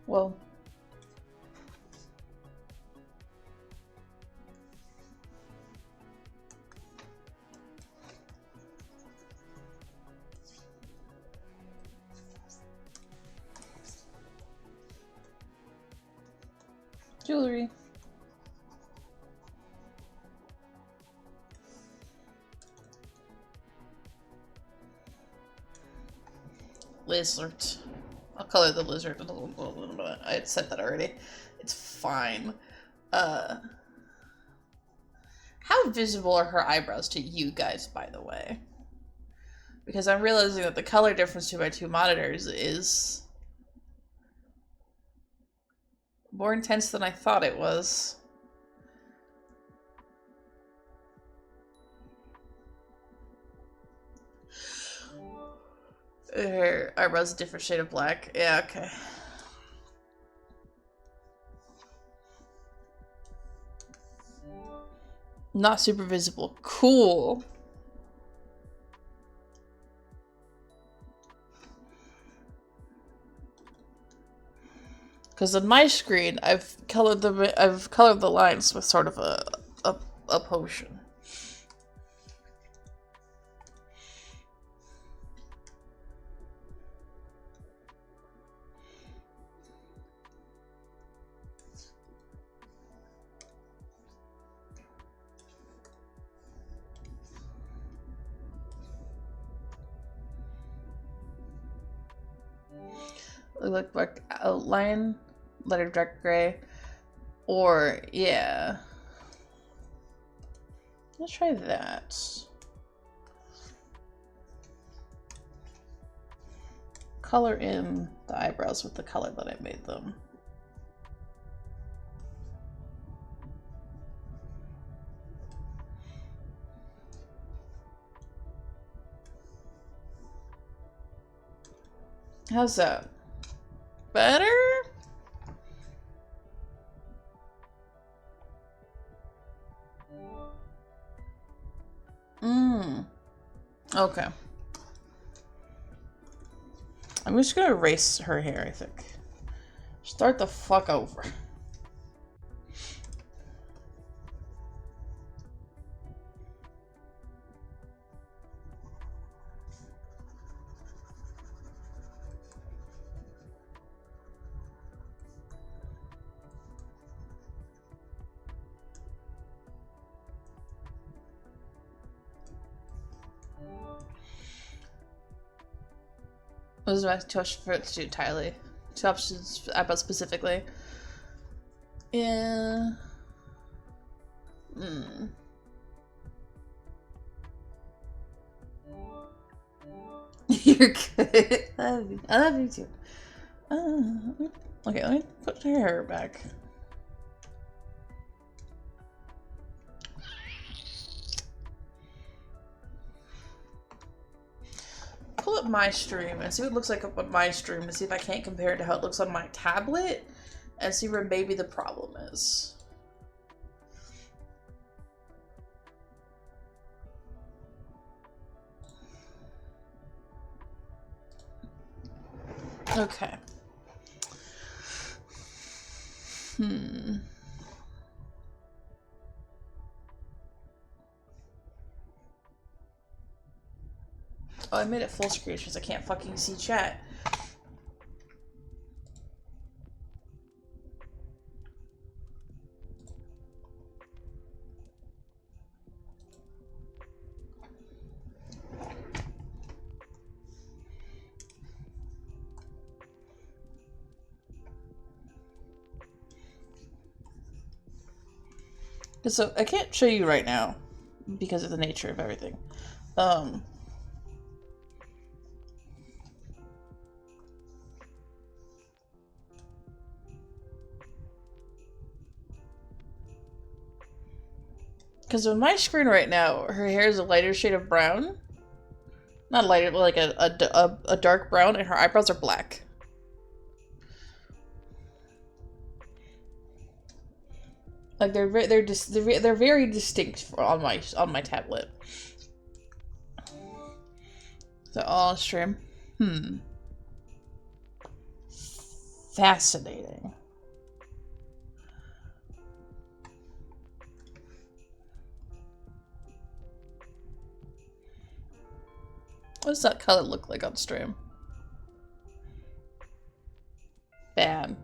Well, jewelry. Lizard. I'll color the lizard a little bit. I had said that already. It's fine. How visible are her eyebrows to you guys, by the way? Because I'm realizing that the color difference between my two monitors is more intense than I thought it was. Her eyebrows a different shade of black. Yeah, okay. Not super visible. Cool. Because on my screen, I've colored the lines with sort of a potion. Look like outline, letter dark gray, or yeah. Let's try that. Color in the eyebrows with the color that I made them. How's that? Better? Okay. I'm just gonna erase her hair, I think. Start the fuck over. What was my touch for it to do entirely? Two options about specifically. Yeah. You're good. I love you too. Okay, let me put her hair back. Pull up my stream and see what it looks like up on my stream and see if I can't compare it to how it looks on my tablet and see where maybe the problem is. Okay. Oh, I made it full screen because I can't fucking see chat. So I can't show you right now because of the nature of everything. Because on my screen right now, her hair is a lighter shade of brown. Not lighter, but like a dark brown, and her eyebrows are black. Like they're very distinct on my tablet. So all stream. Fascinating. What does that color look like on stream? Bad.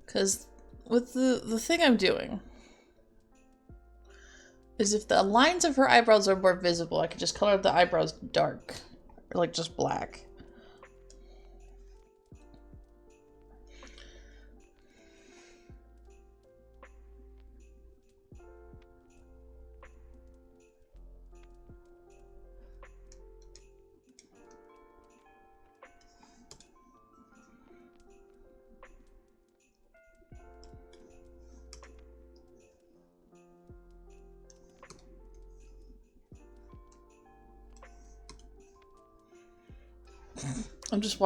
Because with the thing I'm doing is if the lines of her eyebrows are more visible, I could just color the eyebrows dark. Or like just black. I'm just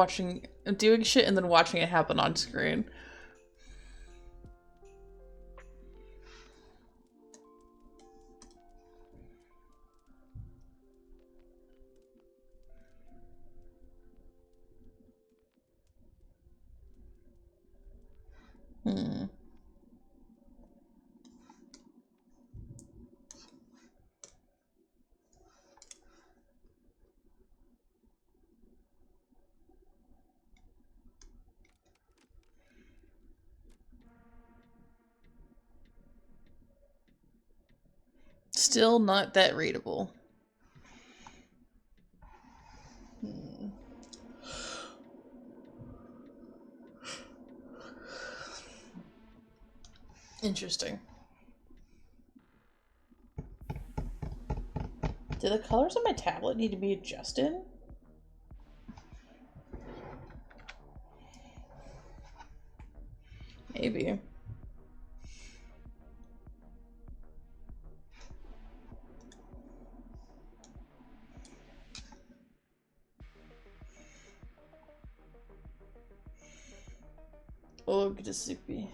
doing shit and then watching it happen on screen. Still not that readable. Interesting. Do the colors on my tablet need to be adjusted? Maybe. Oh, get a sleepy.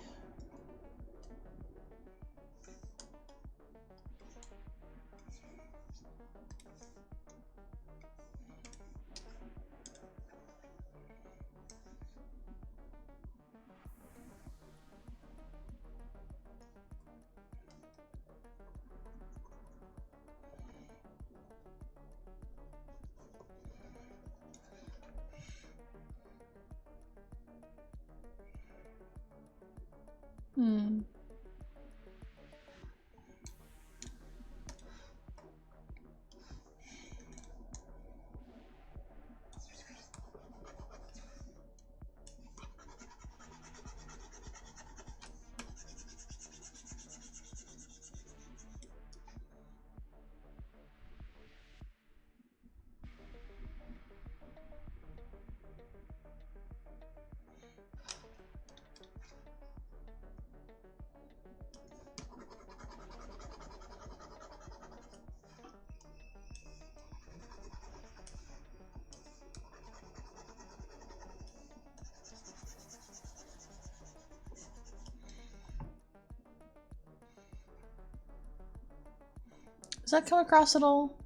Does that come across at all?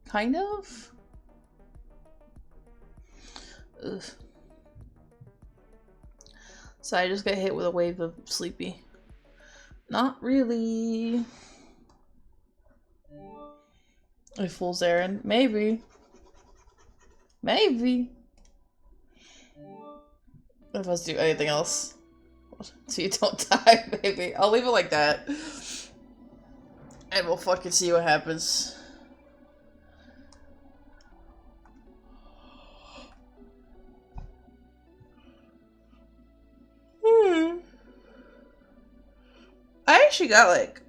Kind of? Ugh. So I just got hit with a wave of sleepy. Not really. A fool's errand? Maybe. Maybe. If let's do anything else. So you don't die, maybe. I'll leave it like that. And we'll fucking see what happens. I actually got like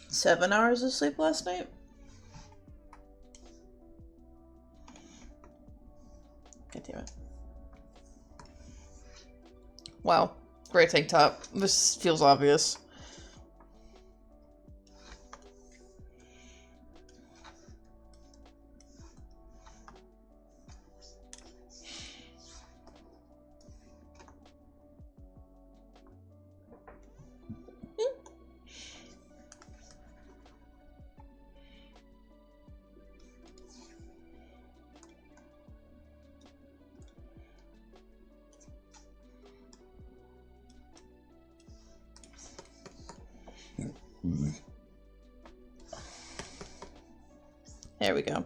7 hours of sleep last night. God damn it. Wow. Great tank top. This feels obvious. There we go.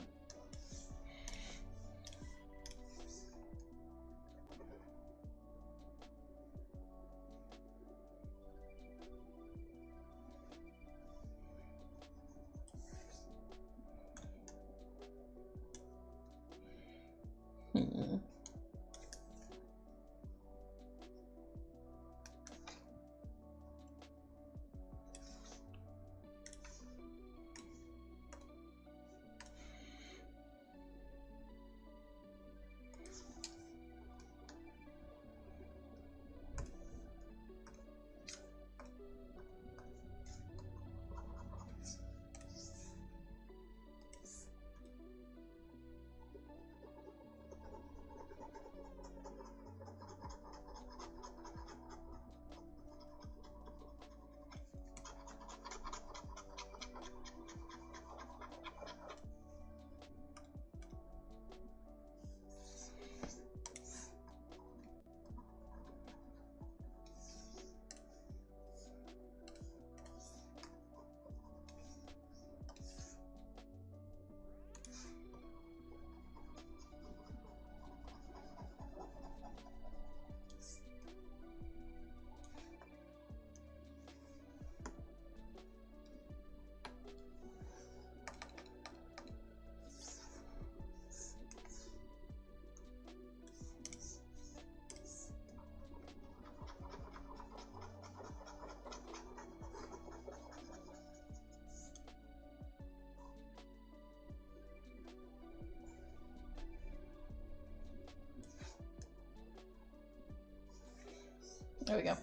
There we go.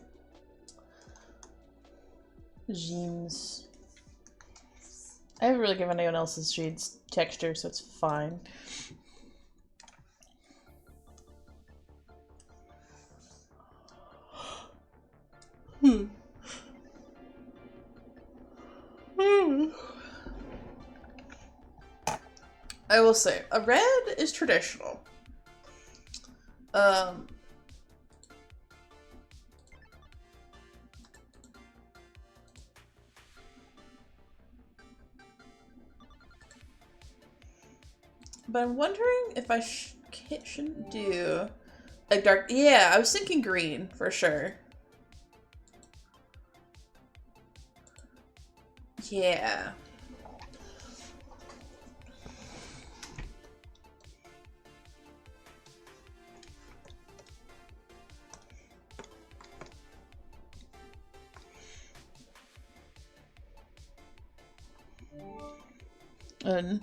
Jeans. I haven't really given anyone else's shades texture, so it's fine. I will say, a red is traditional. But I'm wondering if I shouldn't do a dark... Yeah, I was thinking green, for sure. Yeah. And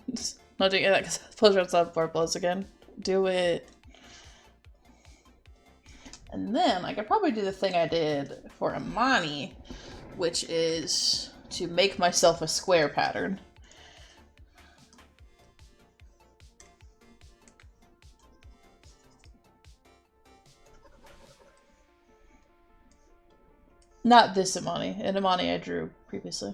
not doing that because pleasure outside bar blows again. Do it. And then I could probably do the thing I did for Imani, which is to make myself a square pattern. Not this Imani. An Imani I drew previously.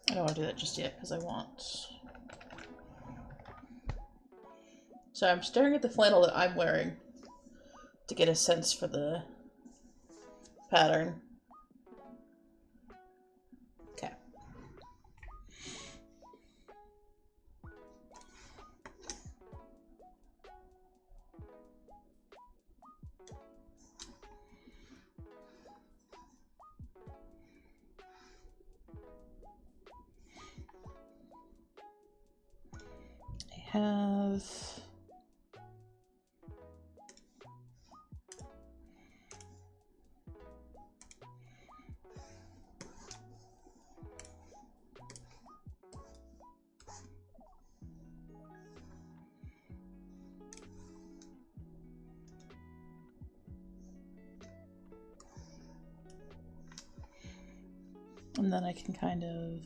I don't want to do that just yet because I want... So I'm staring at the flannel that I'm wearing to get a sense for the pattern. Okay. I have... And then I can kind of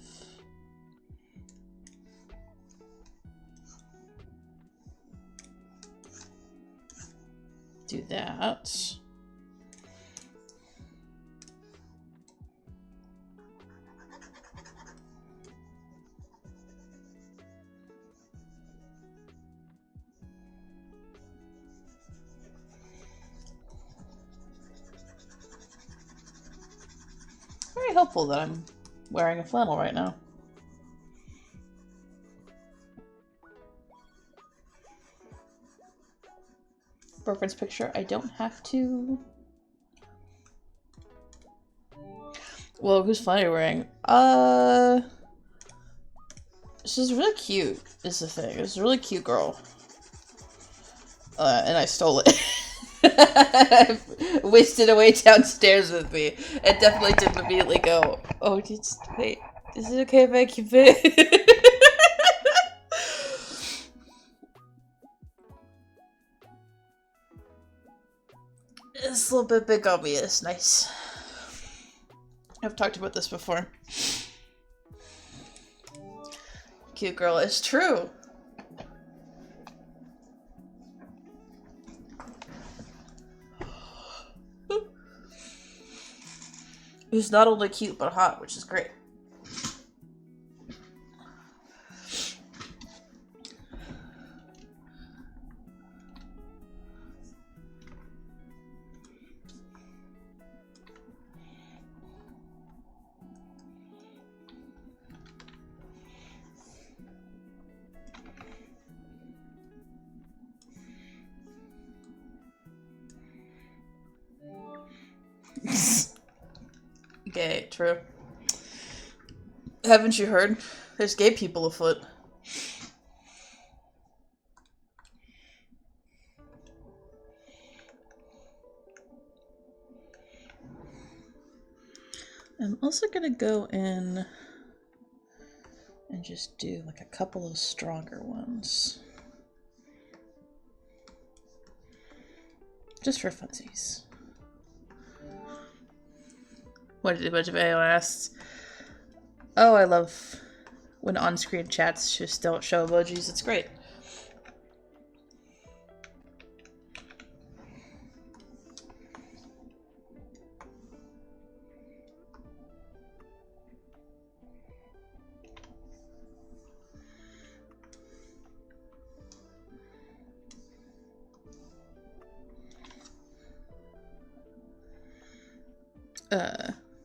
do that. Very helpful that I'm wearing a flannel right now. Reference picture, I don't have to. Well, whose flannel are you wearing? She's really cute, is the thing. It's a really cute girl. And I stole it. Whisked it away downstairs with me. It definitely didn't immediately go, oh, just wait. Is it okay if I keep it? It's a little bit big on me. It's nice. I've talked about this before. Cute girl. It's true. Who's not only cute but hot, which is great. Gay, true. Haven't you heard? There's gay people afoot. I'm also gonna go in and just do like a couple of stronger ones. Just for funsies. What did a bunch of AO asks? Oh, I love when on-screen chats just don't show emojis. It's great.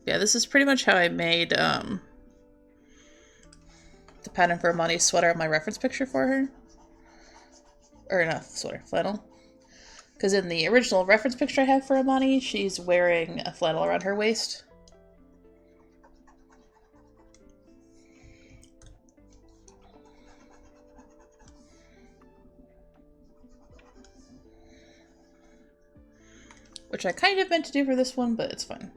Yeah, this is pretty much how I made, the pattern for Amani's sweater on my reference picture for her. Or not sweater, flannel. Because in the original reference picture I have for Amani, she's wearing a flannel around her waist. Which I kind of meant to do for this one, but it's fine.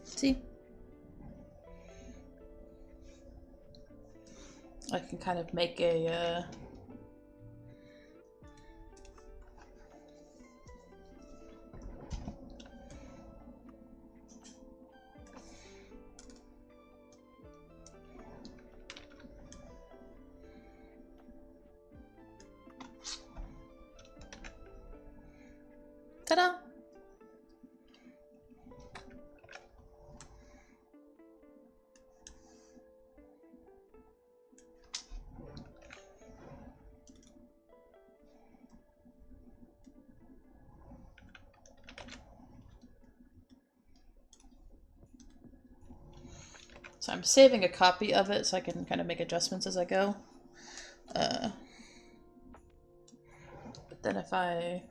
See? I can kind of make a, ta-da! So I'm saving a copy of it so I can kind of make adjustments as I go. But then if I...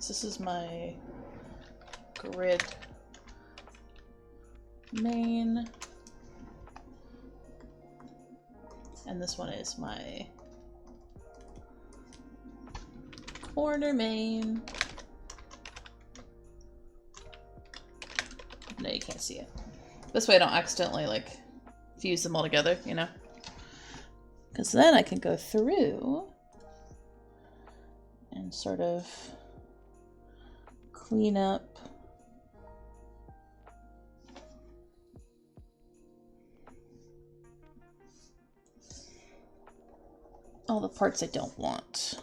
This is my grid main, and this one is my corner main. No, you can't see it. This way I don't accidentally, like, fuse them all together, you know? Because then I can go through and sort of clean up all the parts I don't want.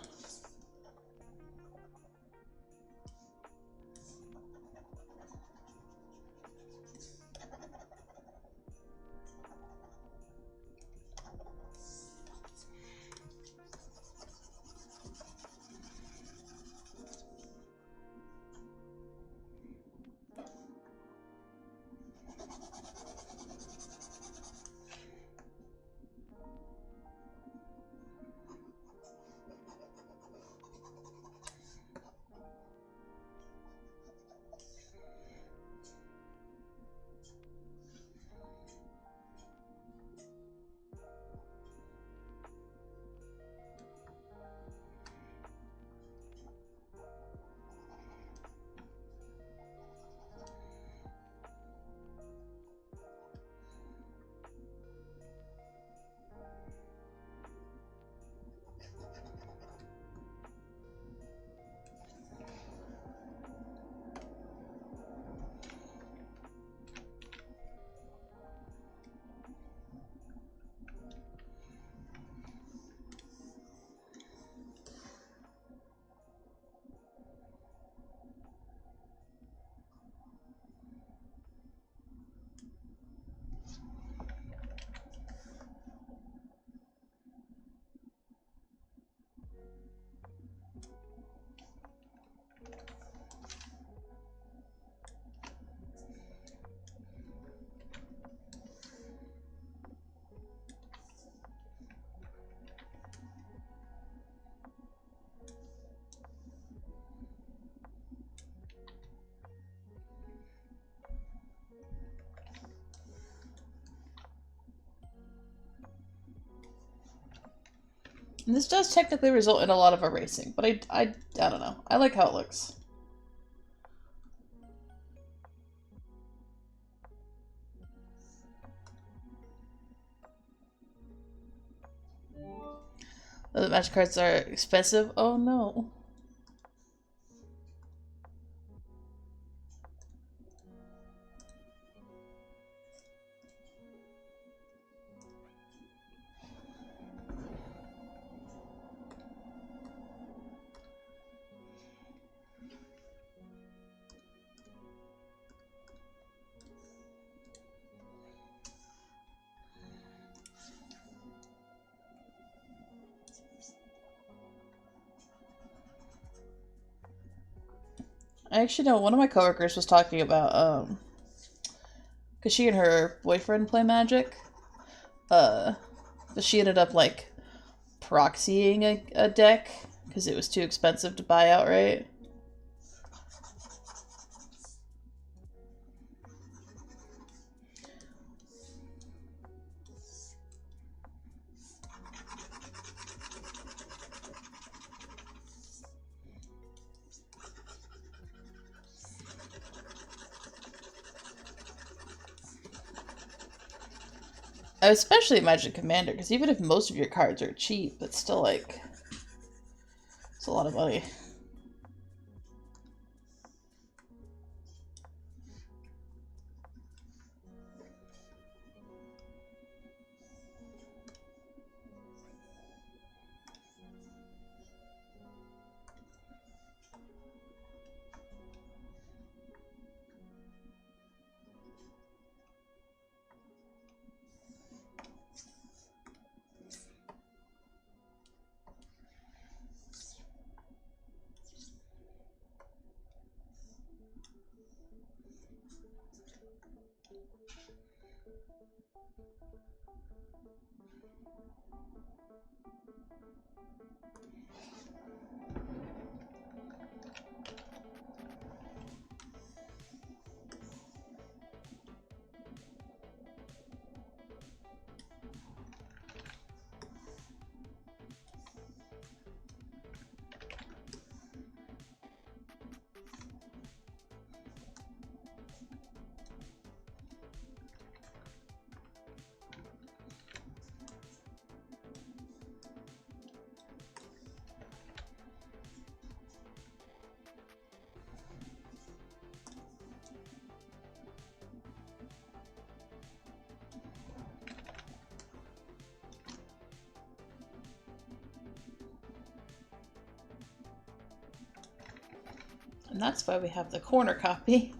And this does technically result in a lot of erasing, but I don't know. I like how it looks. The magic cards are expensive. Oh no. I actually know one of my coworkers was talking about, because she and her boyfriend play Magic, but she ended up, like, proxying a deck, because it was too expensive to buy outright. Especially Magic Commander, because even if most of your cards are cheap, it's still like, it's a lot of money. And that's why we have the corner copy.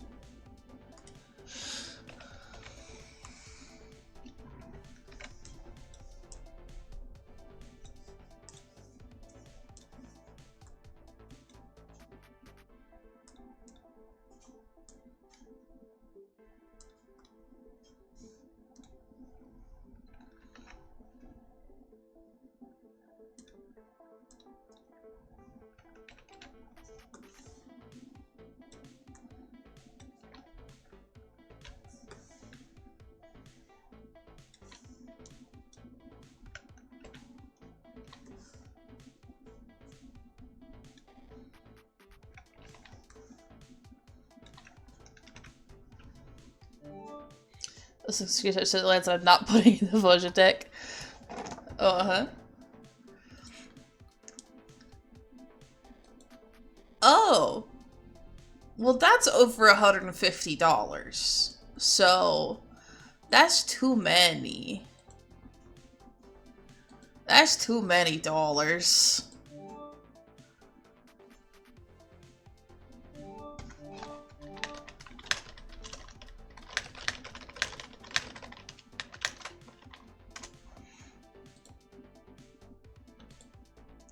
This excuse so lands I'm not putting in the Voja deck. Oh, uh-huh. Oh. Well, that's over $150. So, that's too many. That's too many dollars.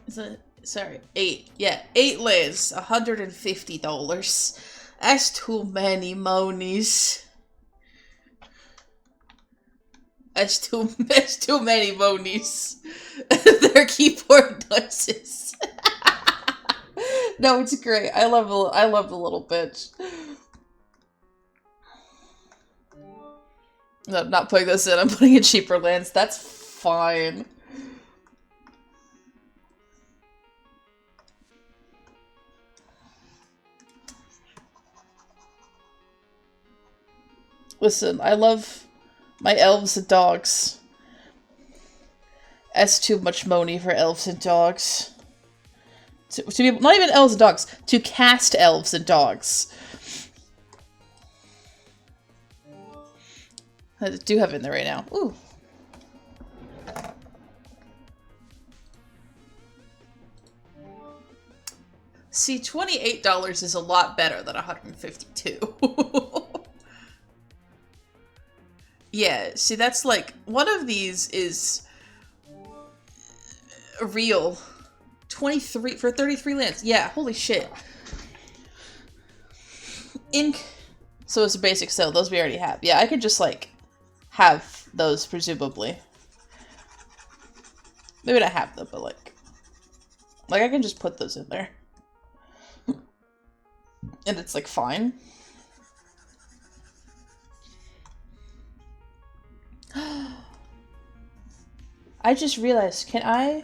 Is it? Sorry, 8. Yeah, 8 lands, $150. That's too many monies. That's too many monies. They're keyboard noises. No, it's great. I love the little bitch. No, I'm not putting this in. I'm putting in cheaper lands. That's fine. Listen, I love my elves and dogs. That's too much money for elves and dogs. To be, not even elves and dogs, to cast elves and dogs. I do have it in there right now. Ooh. See, $28 is a lot better than $152. Yeah, see, that's like, one of these is real. 23 for 33 lands. Yeah, holy shit. So it's a basic sell. Those we already have. Yeah, I could just like have those presumably. Maybe not have them, but like I can just put those in there. And it's like fine. I just realized, can I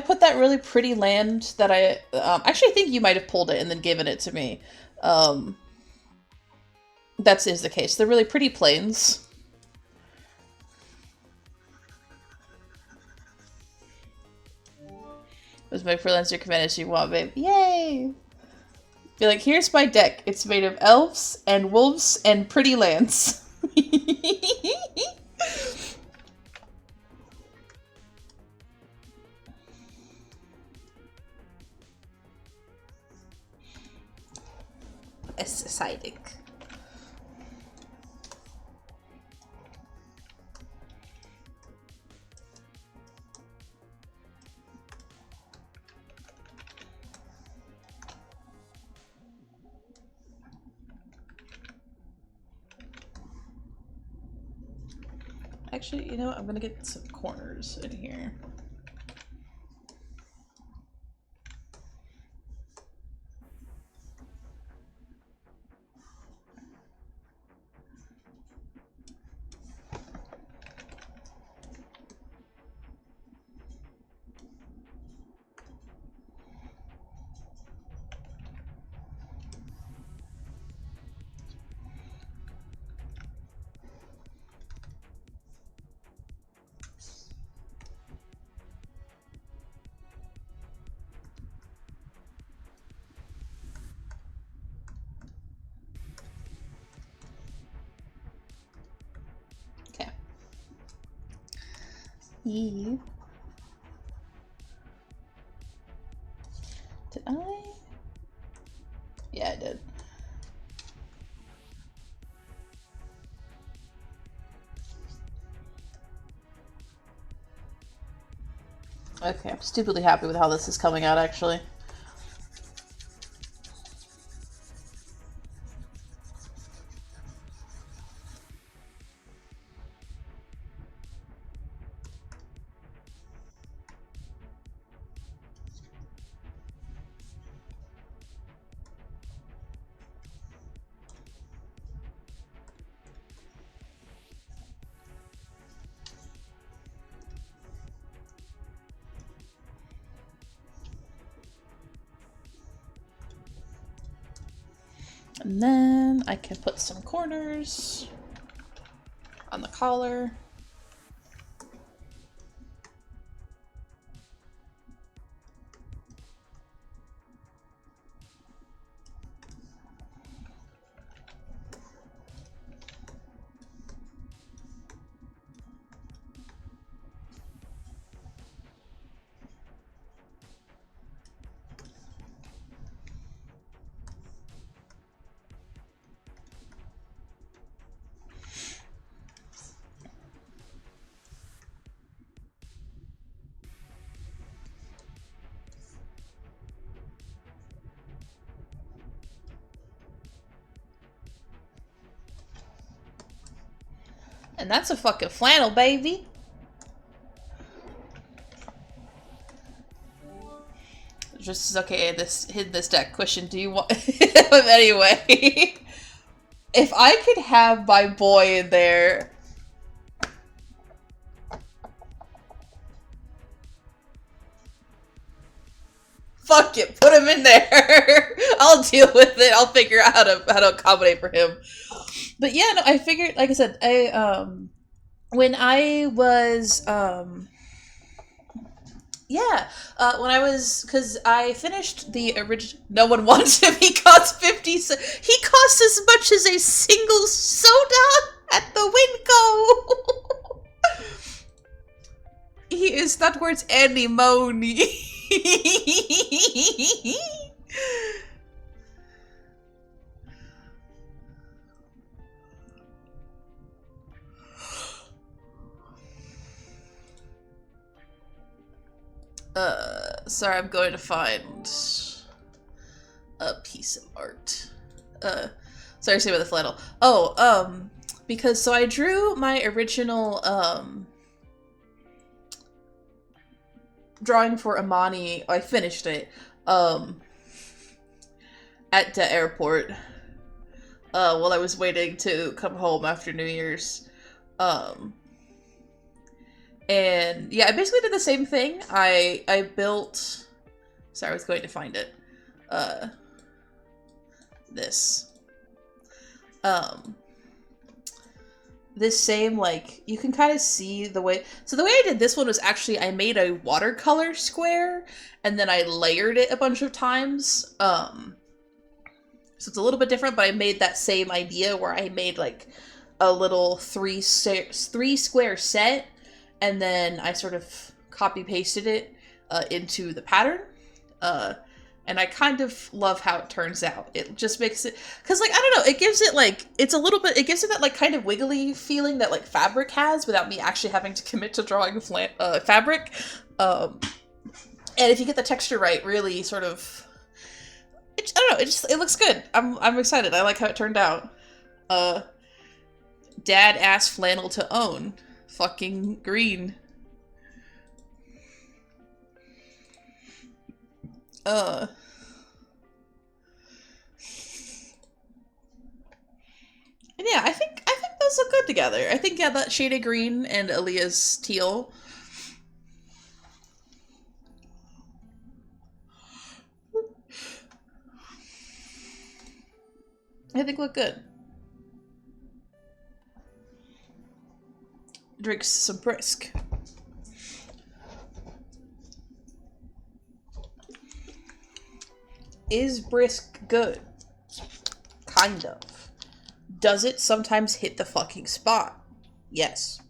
put that really pretty land that I, actually I think you might have pulled it and then given it to me. That is the case. They're really pretty plains. As my freelancer command as you want, babe. Yay! Be like, here's my deck. It's made of elves and wolves and pretty lands. It's exciting. Actually, you know what? I'm gonna get some corners in here. Yeah. Did I? Yeah, I did. Okay, I'm stupidly happy with how this is coming out, actually. And then I can put some corners on the collar. And that's a fucking flannel, baby. Just okay. Hid this deck. Question: do you want him anyway? If I could have my boy in there. Fuck it, put him in there. I'll deal with it. I'll figure out how to accommodate for him. But yeah, no, I figured, like I said, when I was, yeah, when I was, because I finished the original, no one wants him, he cost 50 cents, he costs as much as a single soda at the Winco! He is not worth any money. Sorry, I'm going to find a piece of art. Sorry, say about the flannel. Oh, because so I drew my original, drawing for Amani. I finished it, at the airport, while I was waiting to come home after New Year's. And yeah, I basically did the same thing. I built, sorry, I was going to find it. This. This same, like, you can kind of see the way, so the way I did this one was actually I made a watercolor square and then I layered it a bunch of times. So it's a little bit different, but I made that same idea where I made like a little three square set, and then I sort of copy pasted it into the pattern. And I kind of love how it turns out. It just makes it, because, like, I don't know, it gives it, like, it's a little bit, it gives it that, like, kind of wiggly feeling that, like, fabric has without me actually having to commit to drawing fabric. And if you get the texture right, really sort of, I don't know, it looks good. I'm excited. I like how it turned out. Dad-ass flannel to own. Fucking green. And yeah, I think those look good together. I think, yeah, that shaded green and Aaliyah's teal. I think look good. Drinks some brisk. Is brisk good? Kind of. Does it sometimes hit the fucking spot? Yes.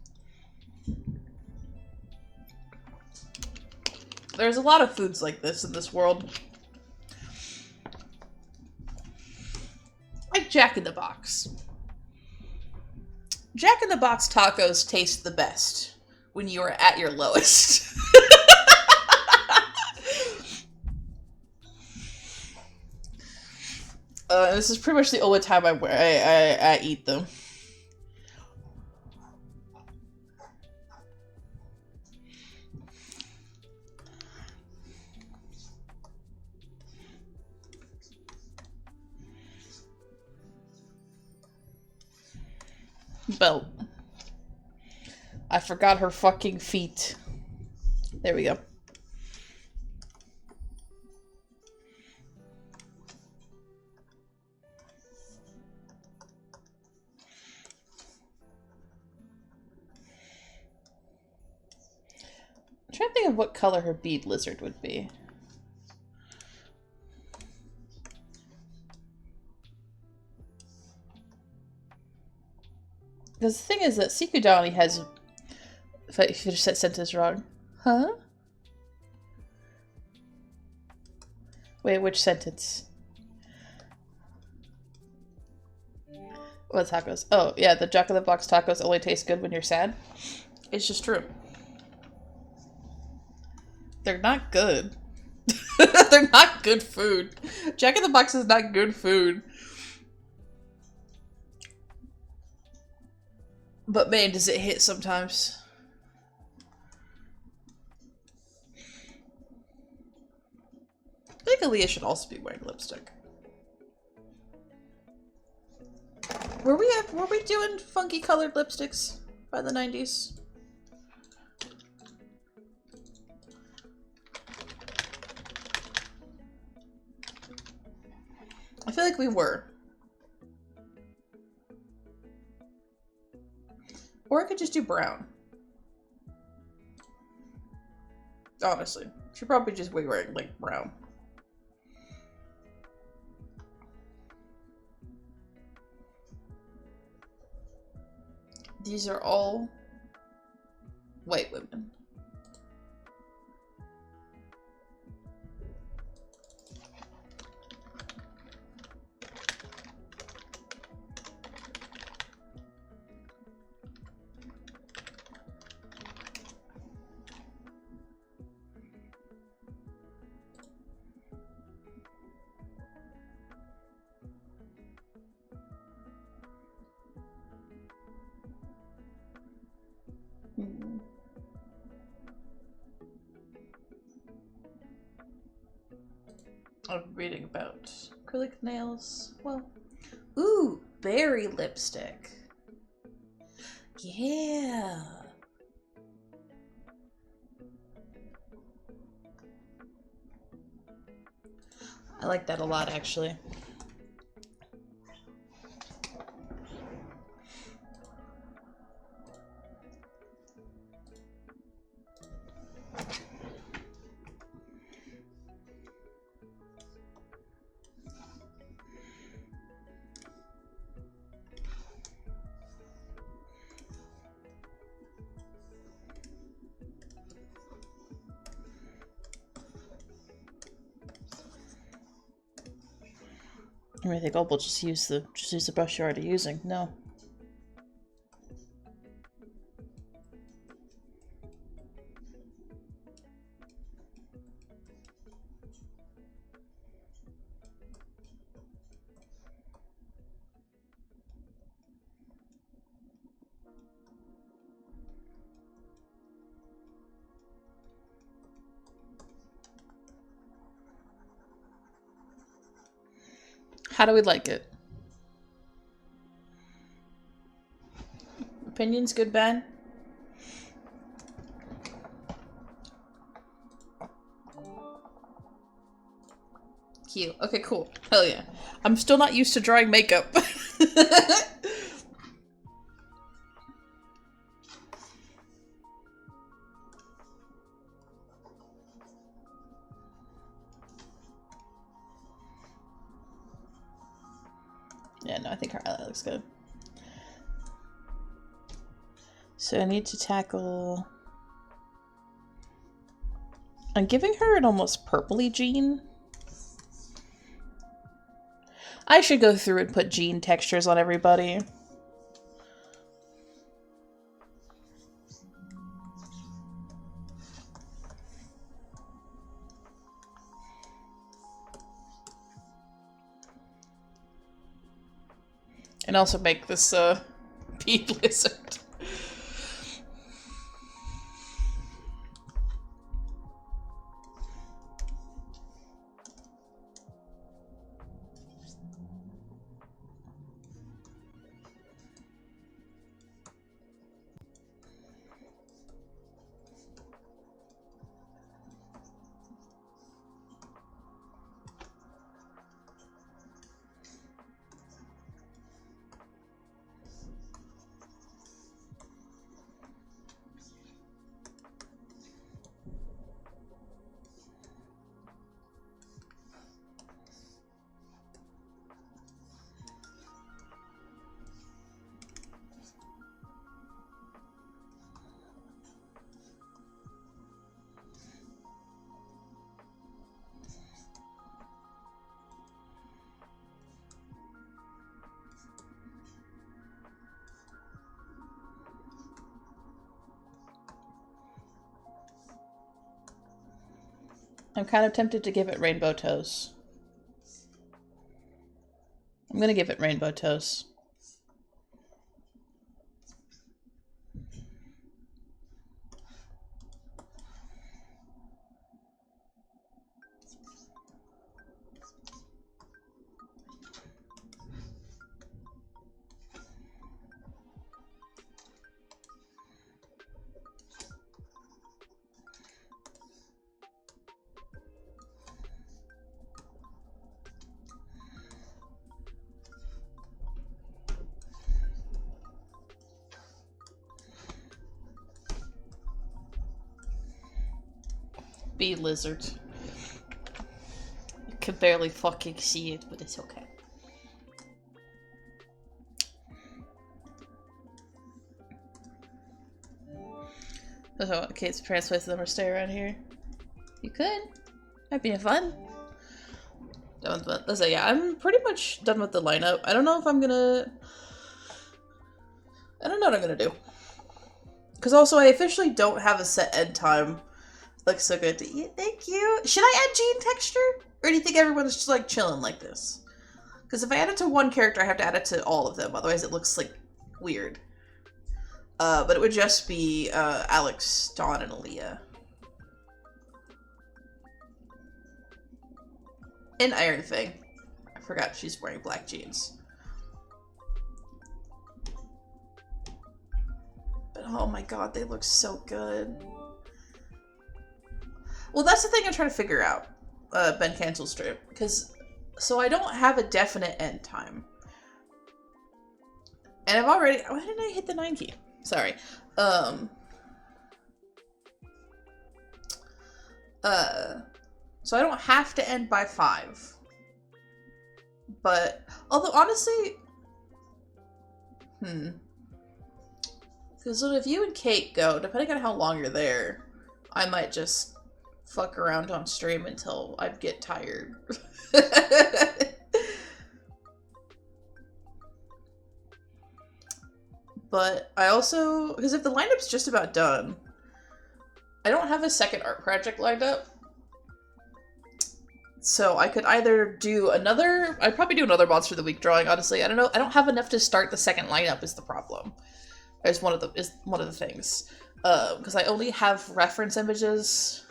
There's a lot of foods like this in this world. Like Jack in the Box. Jack in the Box tacos taste the best when you are at your lowest. This is pretty much the only time I eat them. Belt. I forgot her fucking feet. There we go. I'm trying to think of what color her bead lizard would be. Because the thing is that Sikudani has... If I finished that sentence wrong. Huh? Wait, which sentence? What tacos? Oh, yeah, the Jack in the Box tacos only taste good when you're sad. It's just true. They're not good. They're not good food. Jack in the Box is not good food. But man, does it hit sometimes. I think Aaliyah should also be wearing lipstick. Were we doing funky colored lipsticks by the 90s? I feel like we were. Or I could just do brown. Honestly. Should probably just be wearing, like, brown. These are all white women. I'm reading about acrylic nails. Well, ooh, berry lipstick. Yeah. I like that a lot, actually. I mean, I think, oh, we'll just use the brush you're already using. No. How do we like it? Opinions, good, bad? Cute. Okay, cool. Hell yeah. I'm still not used to drawing makeup. Yeah, no, I think her eyeliner looks good. So I need to tackle... I'm giving her an almost purpley jean. I should go through and put jean textures on everybody. And also make this, pea lizard. I'm kind of tempted to give it rainbow toes. I'm gonna give it rainbow toes. Bee lizard. I can barely fucking see it, but it's okay. So, okay, so translate them or stay around here. You could. Might be fun. Done with that. So yeah, I'm pretty much done with the lineup. I don't know if I'm gonna... I don't know what I'm gonna do. Because also, I officially don't have a set end time. Looks so good to eat. Thank you. Should I add gene texture? Or do you think everyone's just like chilling like this? Because if I add it to one character, I have to add it to all of them. Otherwise, it looks like weird. But it would just be Alex, Dawn, and Aaliyah. And Iron Fang. I forgot she's wearing black jeans. But oh my god, they look so good. Well, that's the thing I'm trying to figure out. Ben cancel strip. Because, so I don't have a definite end time. And I've already, why didn't I hit the 9 key? Sorry. So I don't have to end by 5. But, although honestly, because if you and Kate go, depending on how long you're there, I might just fuck around on stream until I get tired. But I also, because if the lineup's just about done, I don't have a second art project lined up. So I could either do another, I'd probably do another Monster of the Week drawing, honestly. I don't know, I don't have enough to start the second lineup is the problem. Is one of the things. Because I only have reference images.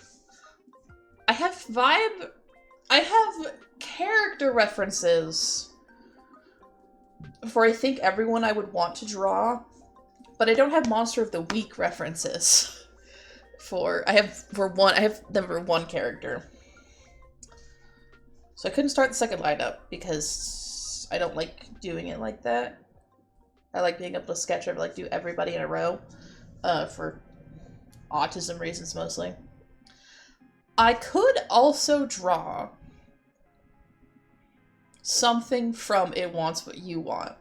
I have vibe, I have character references for I think everyone I would want to draw, but I don't have Monster of the Week references I have them for one character. So I couldn't start the second lineup because I don't like doing it like that. I like being able to sketch or like do everybody in a row, for autism reasons mostly. I could also draw something from It Wants What You Want.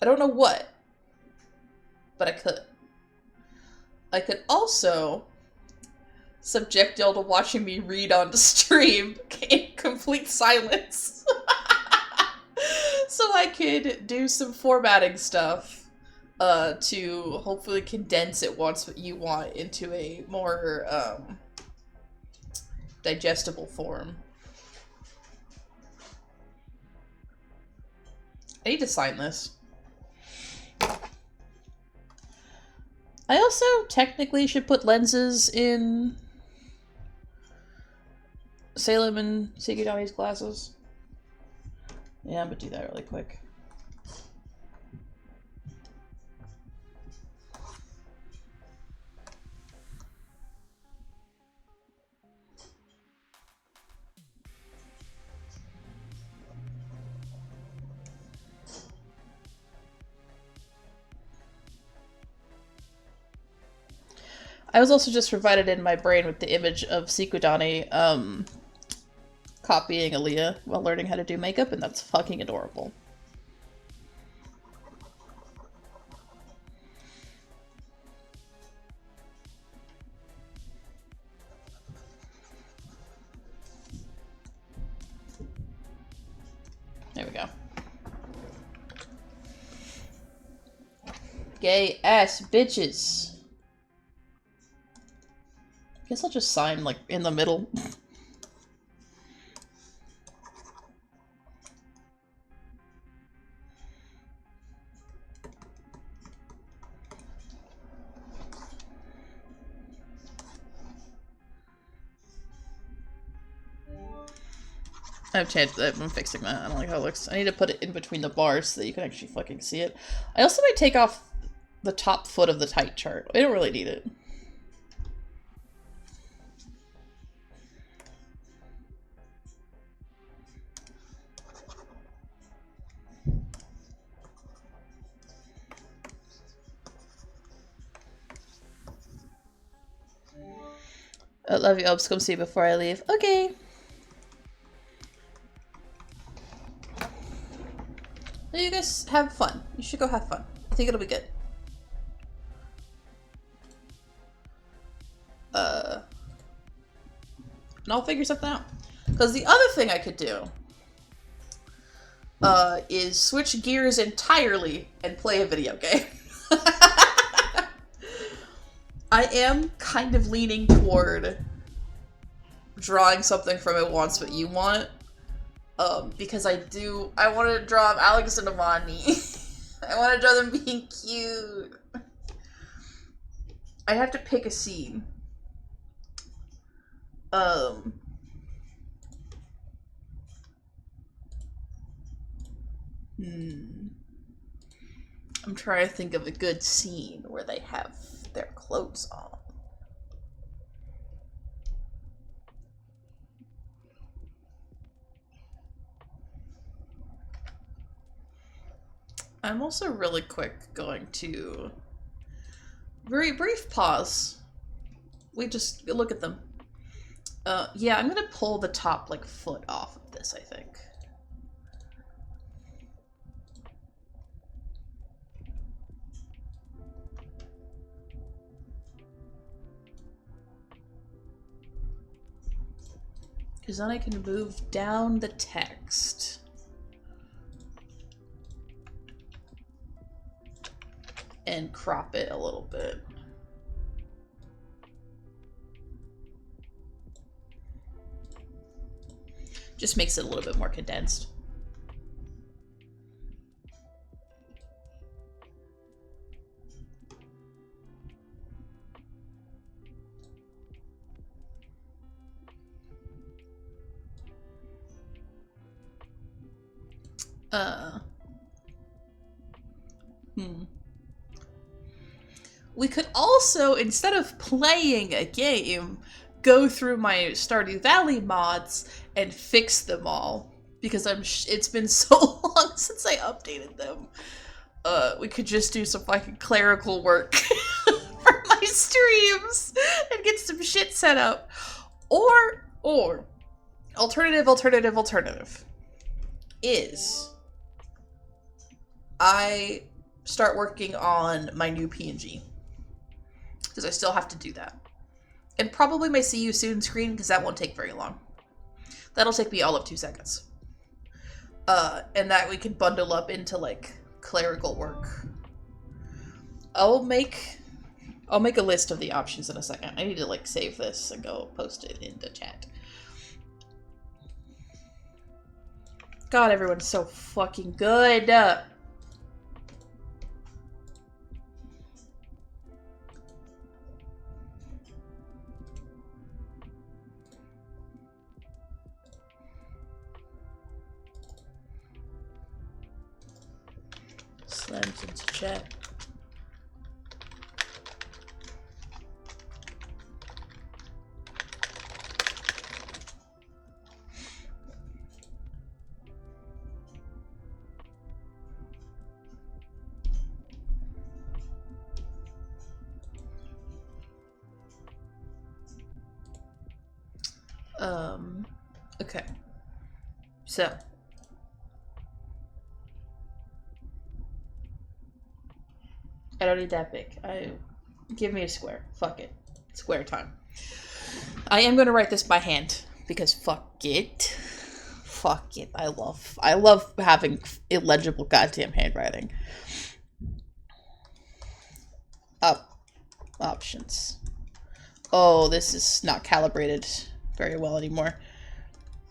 I don't know what, but I could. I could also subject y'all to watching me read on the stream in complete silence. So I could do some formatting stuff to hopefully condense It Wants What You Want into a more digestible form. I need to sign this. I also technically should put lenses in Salem and Sigidami's glasses. Yeah, I'm gonna do that really quick. I was also just provided in my brain with the image of Sikudani copying Aaliyah while learning how to do makeup, and that's fucking adorable. There we go. Gay ass bitches. Guess I'll just sign, like, in the middle. I've changed that. I'm fixing that. I don't like how it looks. I need to put it in between the bars so that you can actually fucking see it. I also might take off the top foot of the tight chart. I don't really need it. I love you, Obs. Come see you before I leave. Okay. You guys have fun. You should go have fun. I think it'll be good. And I'll figure something out. Because the other thing I could do is switch gears entirely and play a video game. I am kind of leaning toward drawing something from It Wants What You Want. Because I want to draw Alex and Amani. I want to draw them being cute. I have to pick a scene. I'm trying to think of a good scene where they have their clothes on. I'm also really quick going to very brief pause. We just look at them. Yeah, I'm gonna pull the top like foot off of this, I think. Because then I can move down the text. And crop it a little bit. Just makes it a little bit more condensed. We could also, instead of playing a game, go through my Stardew Valley mods and fix them all. Because it's been so long since I updated them. We could just do some fucking clerical work for my streams and get some shit set up. Or, alternative is I start working on my new PNG. Because I still have to do that. And probably my see you soon screen, because that won't take very long. That'll take me all of 2 seconds. And that we can bundle up into, like, clerical work. I'll make a list of the options in a second. I need to, like, save this and go post it into chat. God, everyone's so fucking good. Slams into chat. Okay. So. I don't need that big. Give me a square. Fuck it. Square time. I am going to write this by hand because fuck it. Fuck it. I love having illegible goddamn handwriting. Options. Oh, this is not calibrated very well anymore.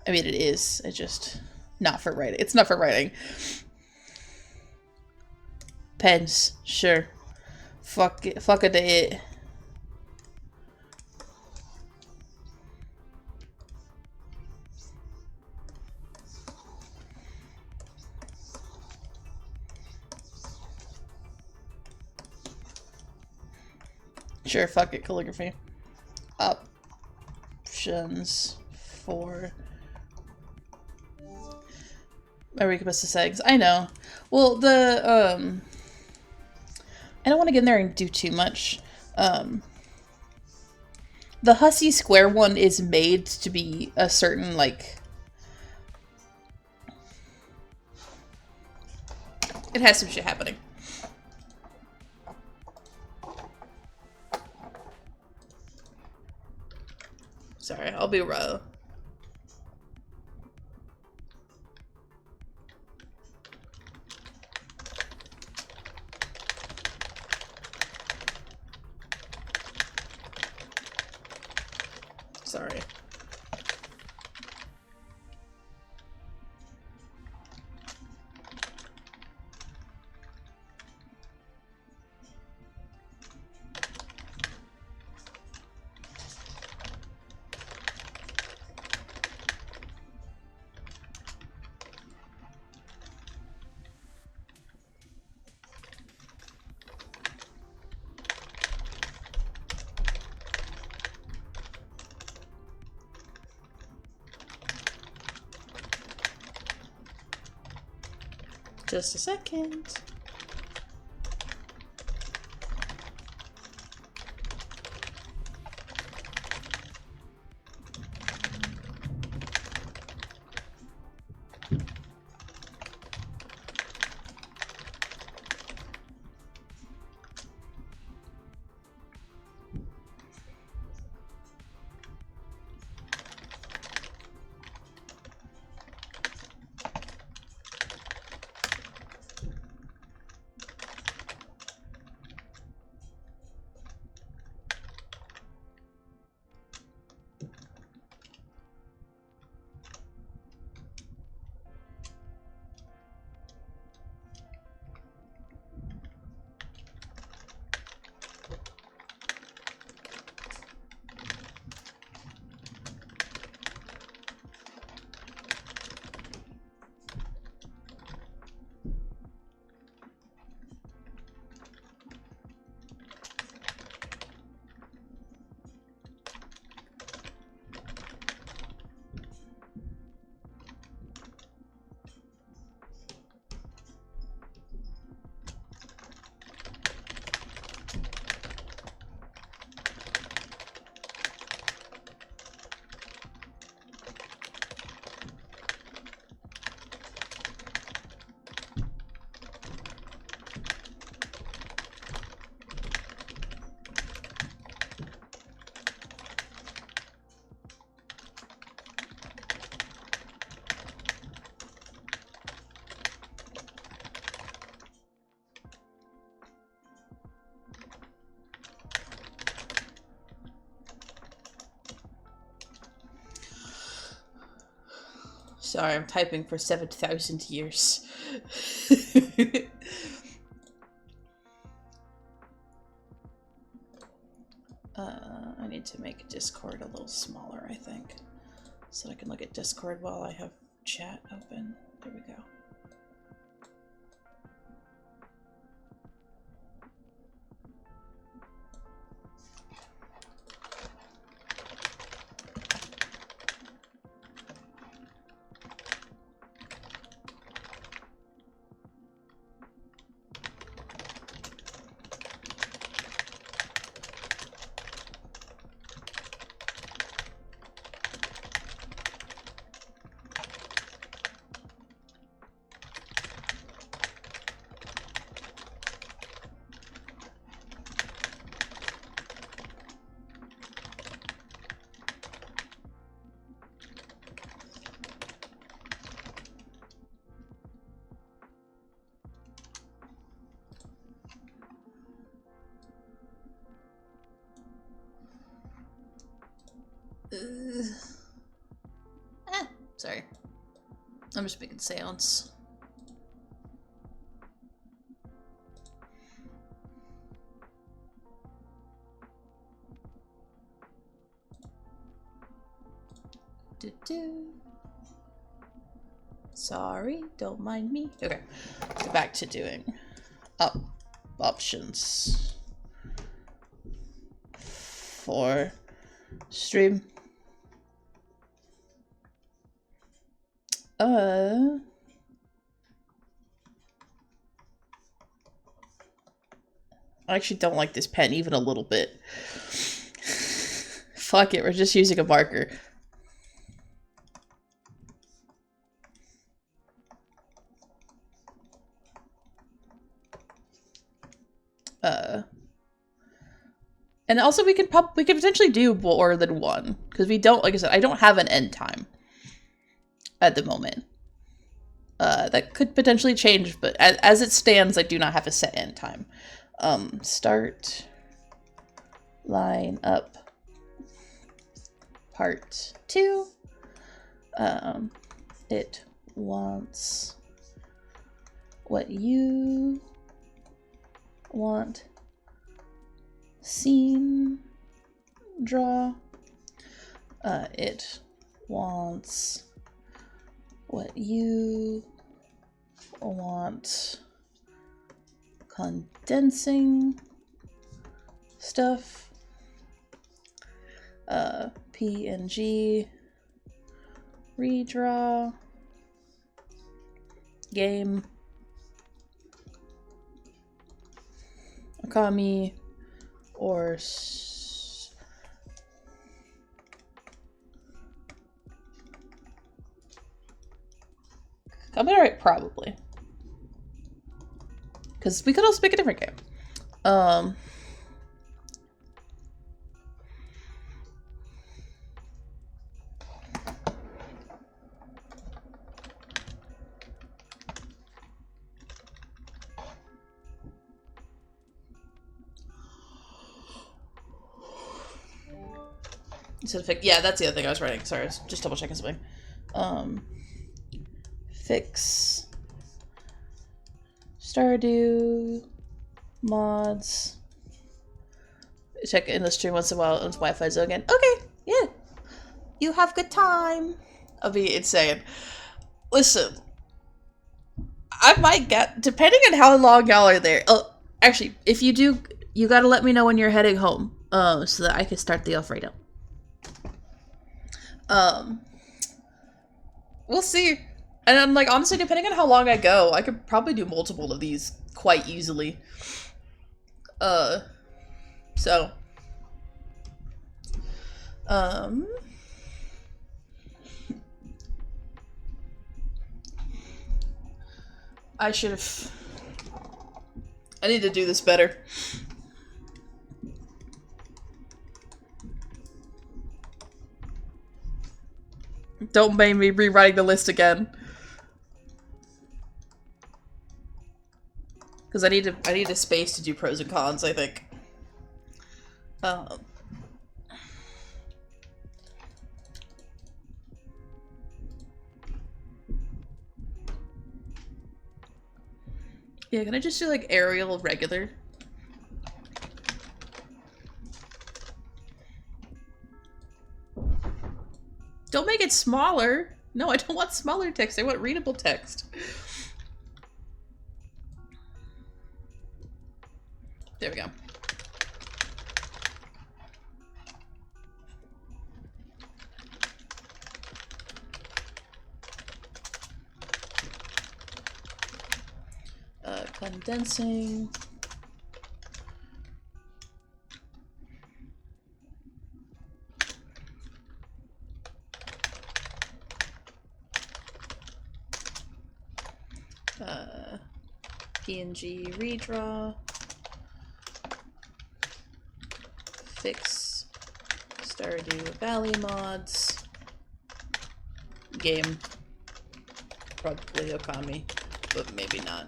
I mean, it is. It's just not for writing. It's not for writing. Pens, sure. Fuck it. Fuck it. Sure, fuck it. Calligraphy. Options for my Recompensa settings. I know. Well, the I don't want to get in there and do too much. The Hussy Square one is made to be a certain, like... It has some shit happening. Sorry, I'll be raw. Sorry. Just a second. Sorry, I'm typing for 7,000 years. I need to make Discord a little smaller, I think. So I can look at Discord while I have chat open. There we go. Sorry. I'm just making sounds. Sorry, don't mind me. Okay, let's go back to doing options for stream. I actually don't like this pen even a little bit. Fuck it, we're just using a marker. And also we could potentially do more than one, because we don't, like I said, I don't have an end time at the moment. That could potentially change, but as it stands, I do not have a set end time. Start line up part 2. It wants what you want. Scene draw. It wants what you want. Condensing stuff. PNG redraw. Game. Akami. Or I'm gonna write probably, because we could also make a different game. Yeah, that's the other thing I was writing. Sorry, I was just double checking something. Fix stardew mods. Check in the stream once in a while once Wi-Fi's again. Okay, yeah. You have good time. I'll be insane. Listen, I might get, depending on how long y'all are there. Oh, actually, if you do, you gotta let me know when you're heading home, so that I can start the Alfredo. We'll see. And I'm like, honestly, depending on how long I go, I could probably do multiple of these quite easily. So. I need to do this better. Don't make me rewriting the list again. Because I need a space to do pros and cons, I think. Yeah, can I just do like Arial regular? Don't make it smaller. No, I don't want smaller text. I want readable text. There we go. Condensing. PNG redraw. Fix Stardew Valley mods. Game. Probably Okami, but maybe not.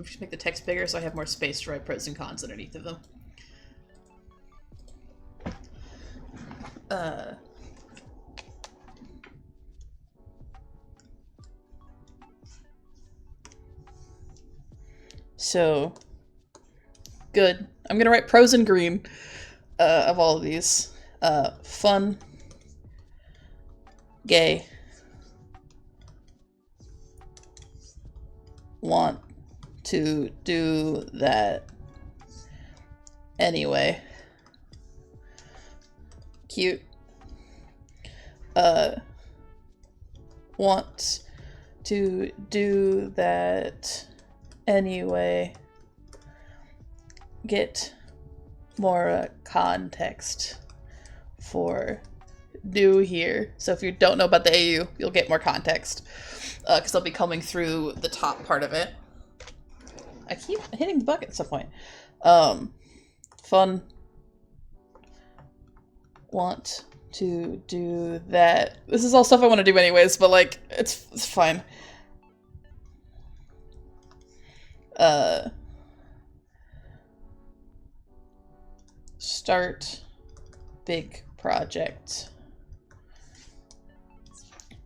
Just make the text bigger so I have more space to write pros and cons underneath of them. So good. I'm gonna write pros in green of all of these. Fun, gay, want to do that anyway. Cute. Want to do that anyway. Get more context for new here. So if you don't know about the AU, you'll get more context. Because they'll be coming through the top part of it. I keep hitting the bucket at some point. Fun. Want to do that. This is all stuff I want to do anyways, but like, it's fine. Start big project.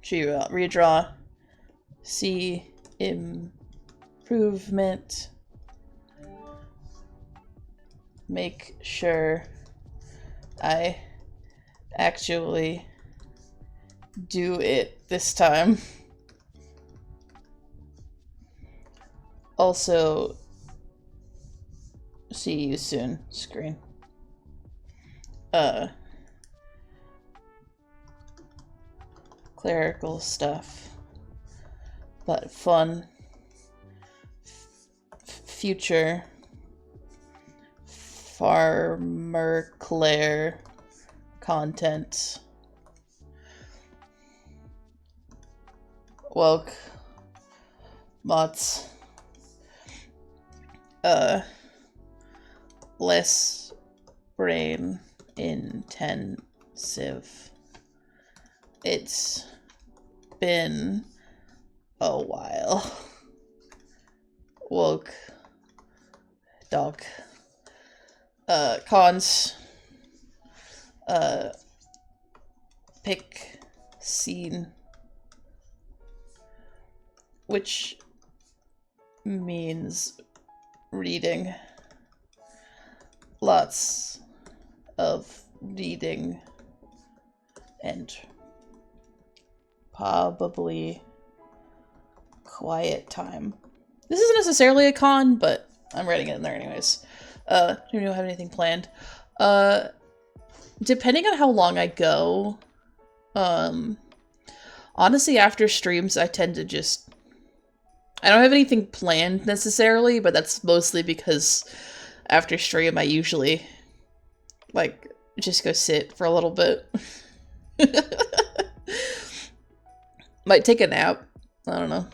Redraw. See improvement. Make sure I actually do it this time. Also, see you soon, screen. Clerical stuff, but fun. Future Farmer Claire content. Welk mods. Less brain intensive. It's been a while. Woke dog. Cons. Pick scene. Which means reading. Lots of reading and probably quiet time. This isn't necessarily a con, but I'm writing it in there anyways. Do you have anything planned? Depending on how long I go, honestly, after streams, I tend to just... I don't have anything planned necessarily, but that's mostly because after stream, I usually, like, just go sit for a little bit. Might take a nap. I don't know.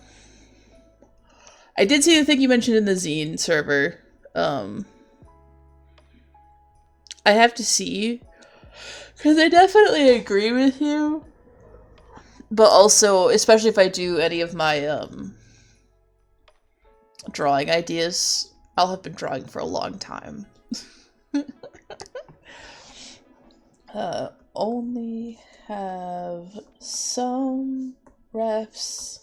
I did see the thing you mentioned in the Zine server. I have to see, because I definitely agree with you. But also, especially if I do any of my drawing ideas, I'll have been drawing for a long time. Only have some refs.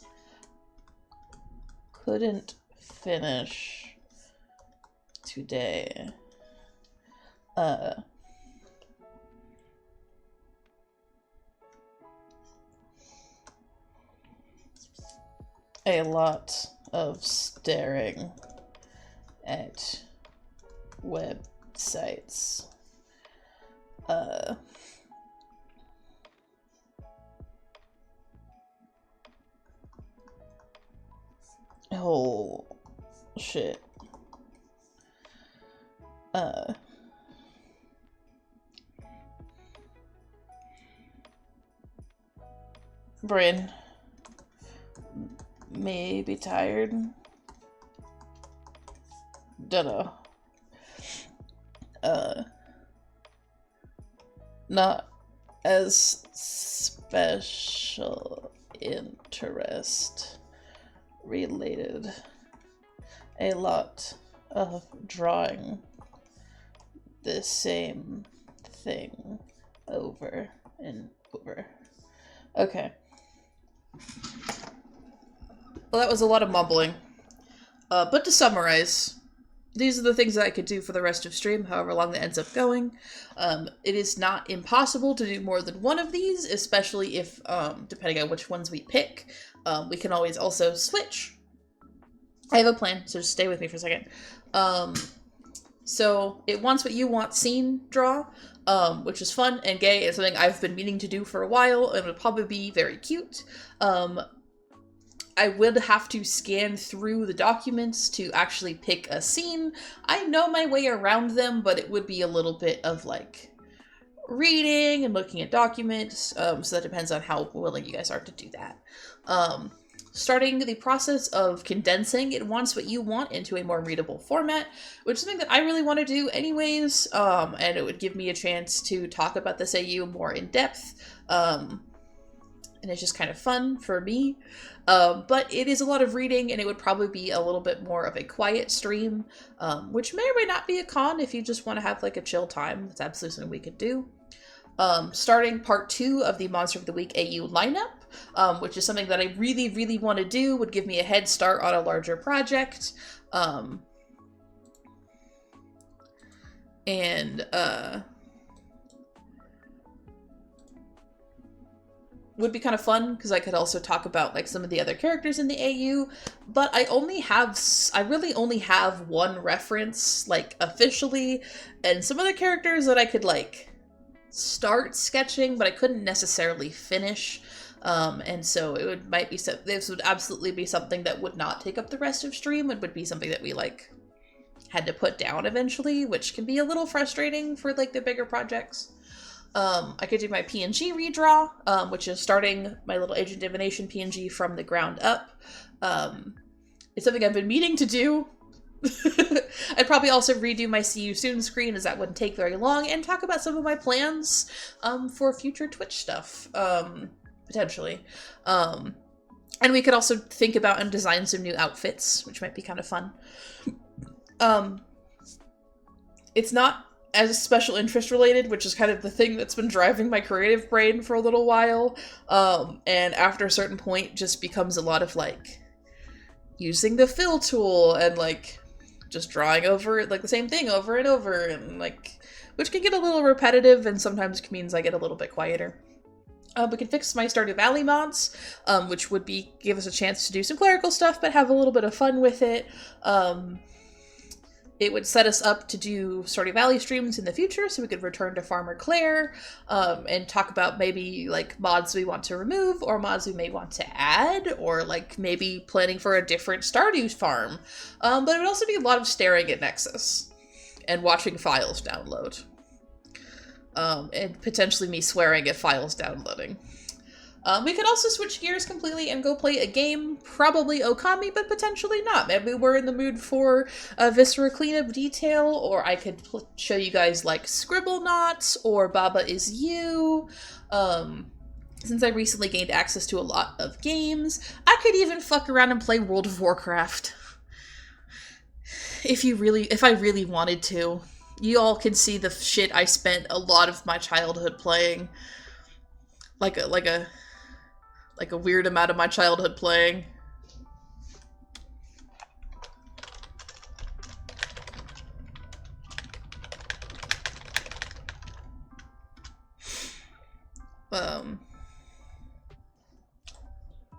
Couldn't finish today. A lot of staring at websites. Oh, shit. Brain may be tired. Dunno. Not as special interest related. A lot of drawing the same thing over and over. Okay. Well, that was a lot of mumbling. But to summarize, these are the things that I could do for the rest of stream, however long that ends up going. It is not impossible to do more than one of these, especially if, depending on which ones we pick, we can always also switch. I have a plan, so just stay with me for a second. So it wants what you want scene draw, which is fun and gay and something I've been meaning to do for a while and would probably be very cute. I would have to scan through the documents to actually pick a scene. I know my way around them, but it would be a little bit of like reading and looking at documents, so that depends on how willing you guys are to do that. Starting the process of condensing, it wants what you want into a more readable format, which is something that I really want to do anyways, and it would give me a chance to talk about this AU more in depth, and it's just kind of fun for me. But it is a lot of reading, and it would probably be a little bit more of a quiet stream, which may or may not be a con if you just want to have like a chill time. It's absolutely something we could do. Starting part 2 of the Monster of the Week AU lineup, which is something that I really, really want to do, would give me a head start on a larger project. Would be kind of fun because I could also talk about like some of the other characters in the AU, but I really only have one reference like officially, and some other characters that I could like start sketching, but I couldn't necessarily finish. And so this would absolutely be something that would not take up the rest of stream. It would be something that we like had to put down eventually, which can be a little frustrating for like the bigger projects. I could do my PNG redraw, which is starting my little Agent Divination PNG from the ground up. It's something I've been meaning to do. I'd probably also redo my See You Soon screen, as that wouldn't take very long, and talk about some of my plans for future Twitch stuff, potentially. And we could also think about and design some new outfits, which might be kind of fun. It's not as special interest related, which is kind of the thing that's been driving my creative brain for a little while, and after a certain point just becomes a lot of like using the fill tool and like just drawing over like the same thing over and over, and like, which can get a little repetitive and sometimes means I get a little bit quieter. We can fix my Stardew Valley mods, which would give us a chance to do some clerical stuff but have a little bit of fun with it. It would set us up to do Stardew Valley streams in the future, so we could return to Farmer Claire, and talk about maybe like mods we want to remove, or mods we may want to add, or like maybe planning for a different Stardew farm. But it would also be a lot of staring at Nexus and watching files download. And potentially me swearing at files downloading. We could also switch gears completely and go play a game, probably Okami, but potentially not. Maybe we're in the mood for a Viscera cleanup detail, or I could show you guys like Scribble Knots or Baba Is You. Since I recently gained access to a lot of games, I could even fuck around and play World of Warcraft. If I really wanted to. You all can see the shit I spent a lot of my childhood playing. Like a weird amount of my childhood playing.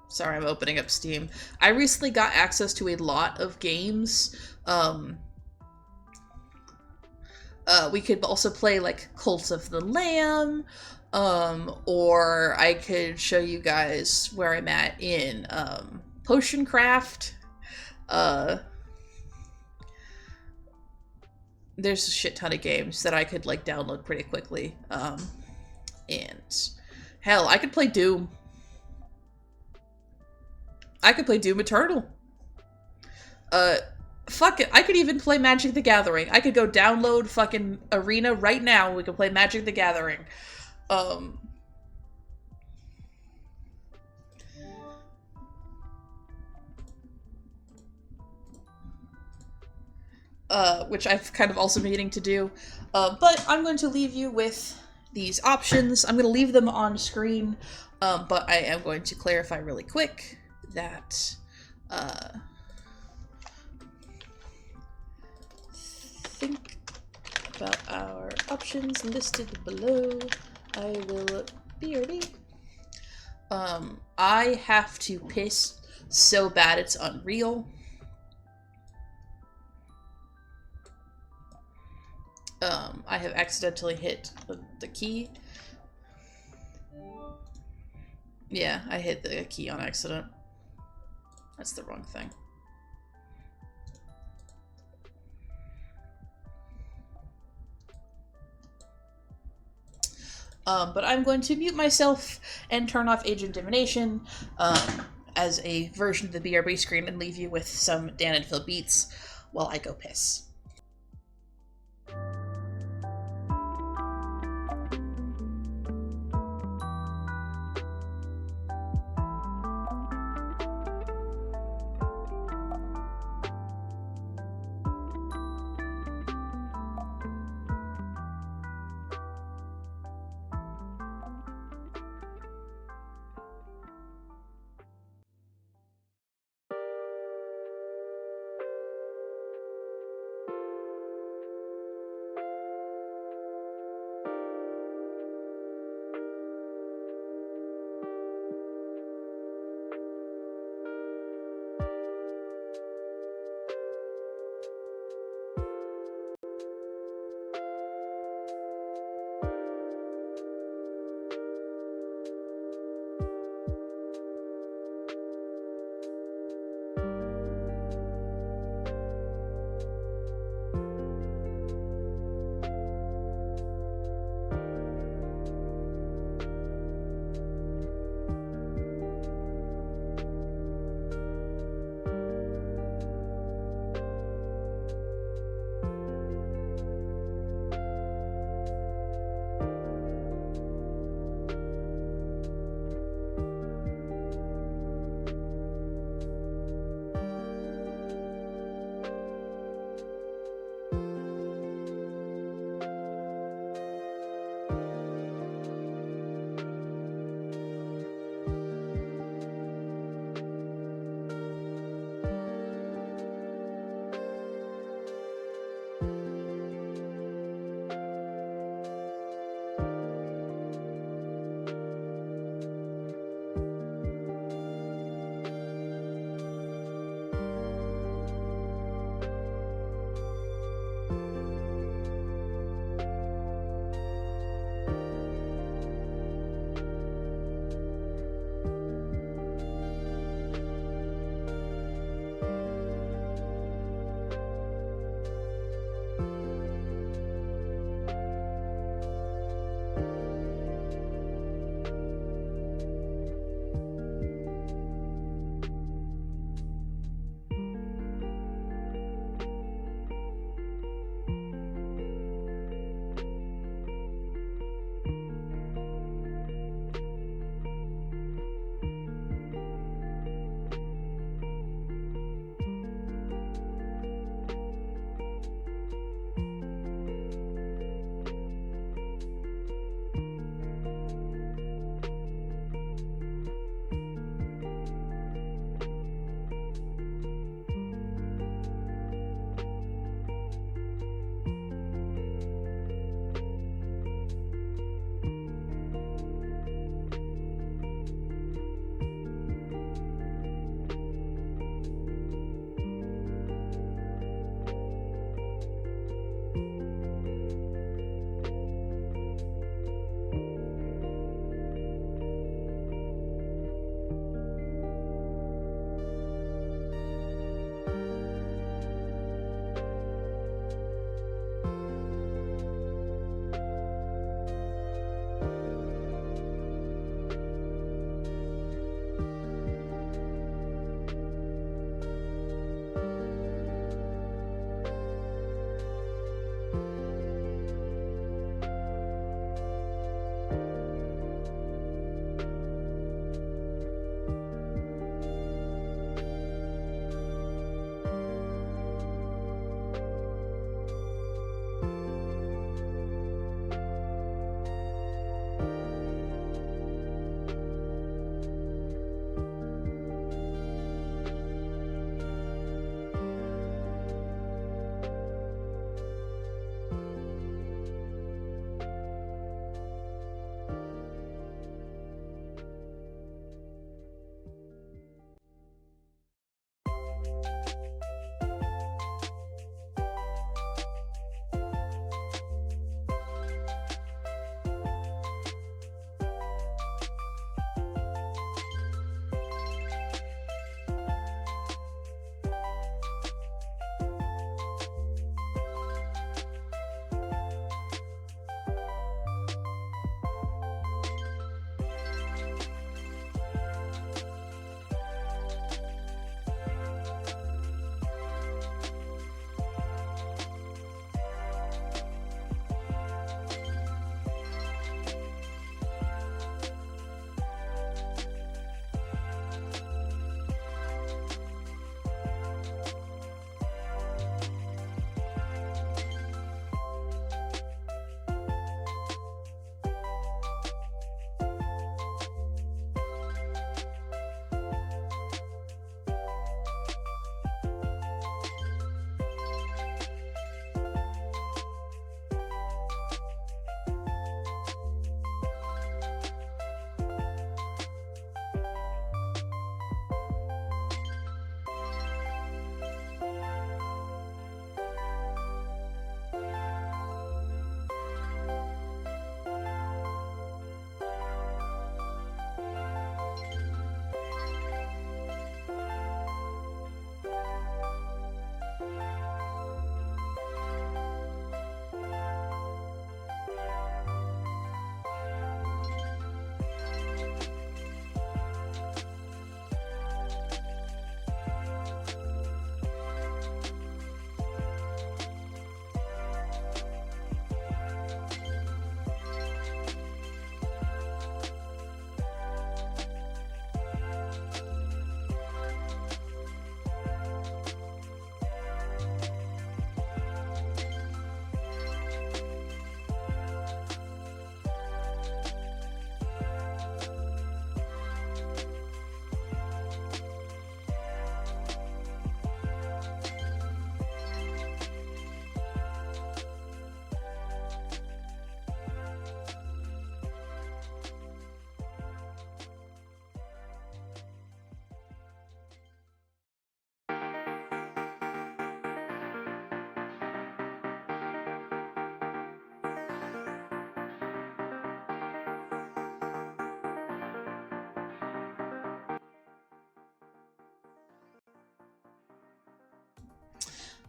Sorry, I'm opening up Steam. I recently got access to a lot of games. We could also play like Cult of the Lamb, or I could show you guys where I'm at in Potion Craft. There's a shit ton of games that I could like download pretty quickly. And hell, I could play Doom. I could play Doom Eternal. Fuck it, I could even play Magic the Gathering. I could go download fucking Arena right now. We could play Magic the Gathering. Which I've kind of also been meaning to do. But I'm going to leave you with these options. I'm going to leave them on screen, but I am going to clarify really quick that, think about our options listed below. I will BRB. I have to piss so bad it's unreal. I have accidentally hit the key. Yeah, I hit the key on accident. That's the wrong thing. But I'm going to mute myself and turn off Agent Divination as a version of the BRB screen and leave you with some Dan and Phil beats while I go piss.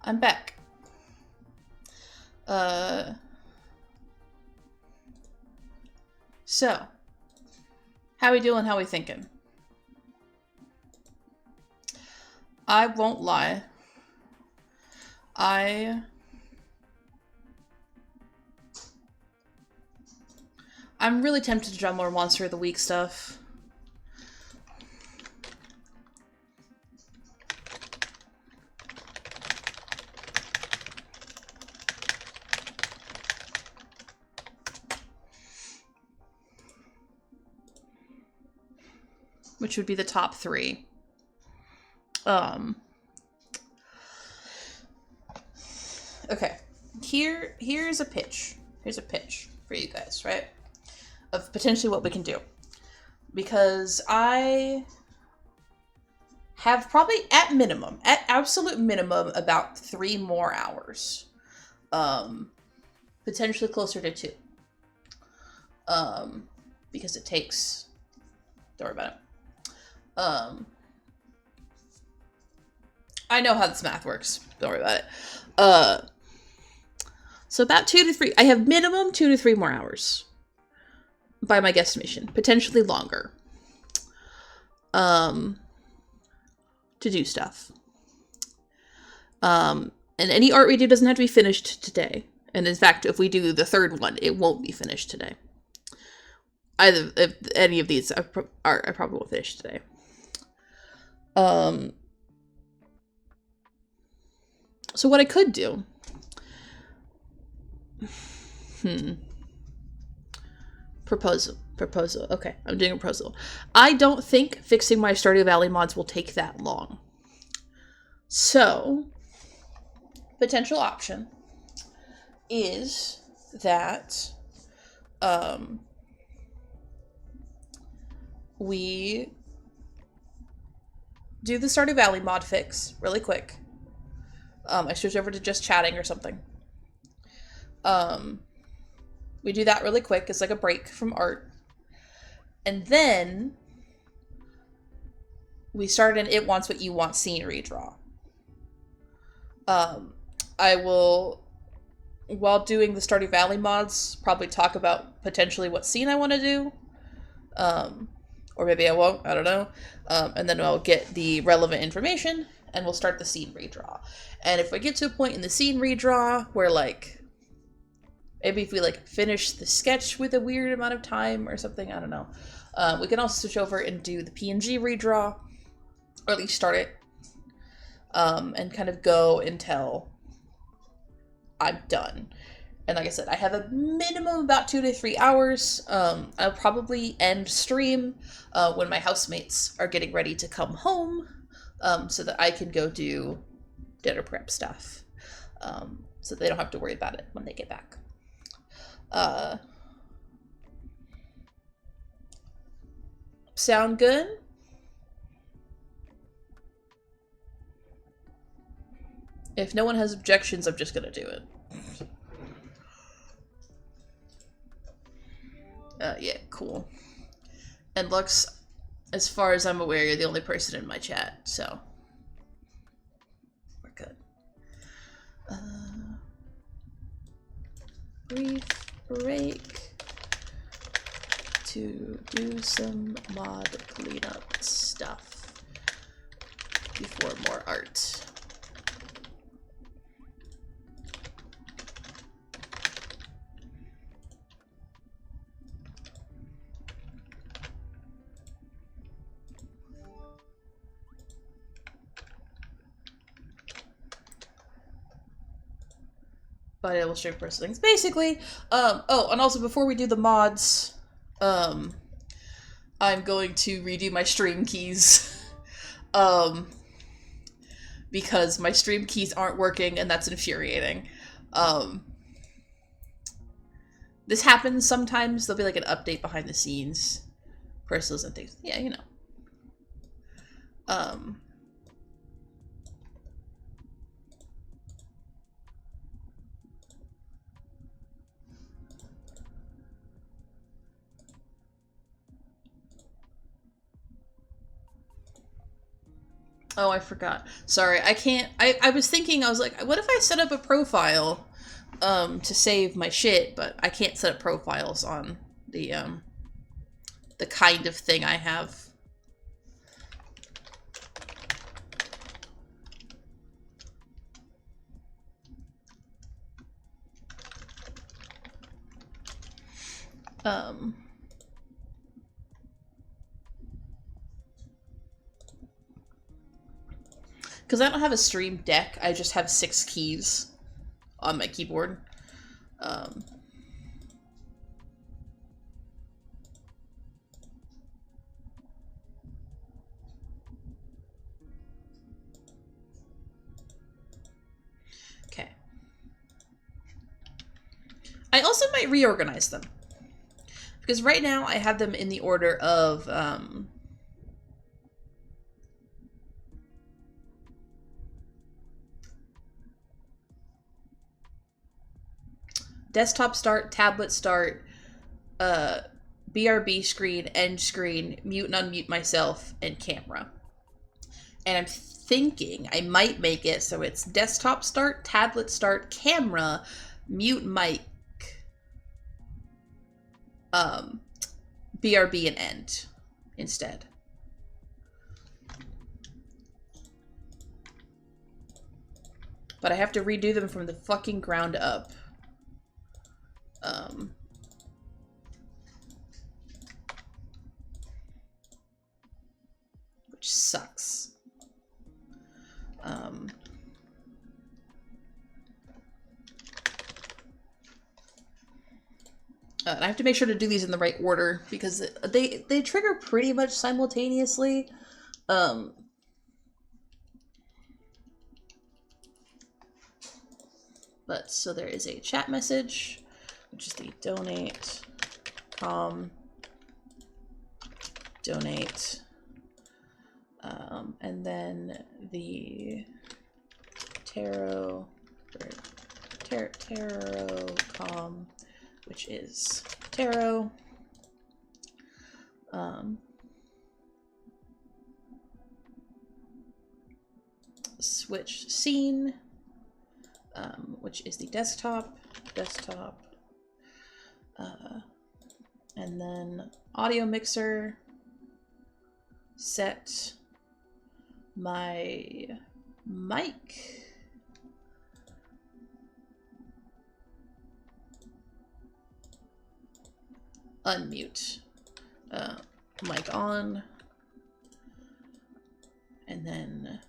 I'm back. So, how we doing? How we thinking? I won't lie. I'm really tempted to draw more Monster of the Week stuff. Which would be the top 3. Okay. Here's a pitch. Here's a pitch for you guys, right? Of potentially what we can do. Because I have probably at absolute minimum, about 3 more hours. Potentially closer to 2. Because it takes, don't worry about it. I know how this math works. Don't worry about it. So about 2 to 3. I have minimum 2 to 3 more hours. By my guesstimation. Potentially longer. To do stuff. And any art we do doesn't have to be finished today. And in fact, if we do the 3rd one, it won't be finished today. Either if any of these art I probably won't finish today. So what I could do. Proposal. Okay, I'm doing a proposal. I don't think fixing my Stardew Valley mods will take that long. So, potential option is that we do the Stardew Valley mod fix really quick. I switch over to just chatting or something. We do that really quick. It's like a break from art. And then we start an It Wants What You Want scene redraw. I will, while doing the Stardew Valley mods, probably talk about potentially what scene I want to do. Or maybe I won't, I don't know. And then I'll get the relevant information and we'll start the scene redraw. And if I get to a point in the scene redraw where, like, maybe if we, like, finish the sketch with a weird amount of time or something, I don't know. We can also switch over and do the PNG redraw, or at least start it, and kind of go until I'm done. And like I said, I have a minimum about 2 to 3 hours. I'll probably end stream when my housemates are getting ready to come home, so that I can go do dinner prep stuff, so they don't have to worry about it when they get back. Sound good? If no one has objections, I'm just gonna do it. Yeah, cool. And Lux, as far as I'm aware, you're the only person in my chat, so we're good. Brief break to do some mod cleanup stuff before more art. By illustrate personal things. Basically, oh, and also before we do the mods, I'm going to redo my stream keys. Because my stream keys aren't working and that's infuriating. This happens sometimes. There'll be like an update behind the scenes. Personals and things. Yeah, you know. Oh, I forgot. Sorry, I can't. I was thinking, I was like, what if I set up a profile to save my shit, but I can't set up profiles on the kind of thing I have. Because I don't have a stream deck, I just have 6 keys on my keyboard. Okay. I also might reorganize them. Because right now I have them in the order of, desktop start, tablet start, BRB screen, end screen, mute and unmute myself, and camera. And I'm thinking I might make it so it's desktop start, tablet start, camera, mute mic, BRB and end instead. But I have to redo them from the fucking ground up. Which sucks. And I have to make sure to do these in the right order because they trigger pretty much simultaneously. But so there is a chat message, which is the donate, donate, and then the tarot, tarot, which is tarot. Switch scene, which is the desktop, and then audio mixer, set my mic, unmute, mic on, and then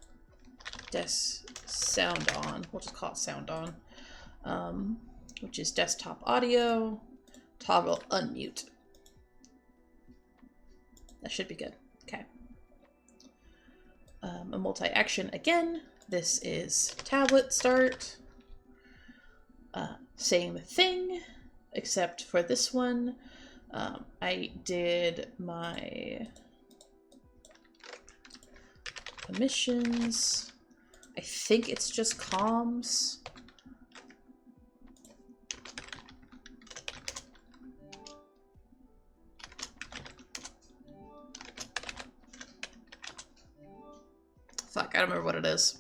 sound on, we'll just call it sound on, which is desktop audio, toggle unmute. That should be good. Okay. A multi-action again. This is tablet start. Same thing, except for this one, I did my permissions. I think it's just comms. Fuck, I don't remember what it is.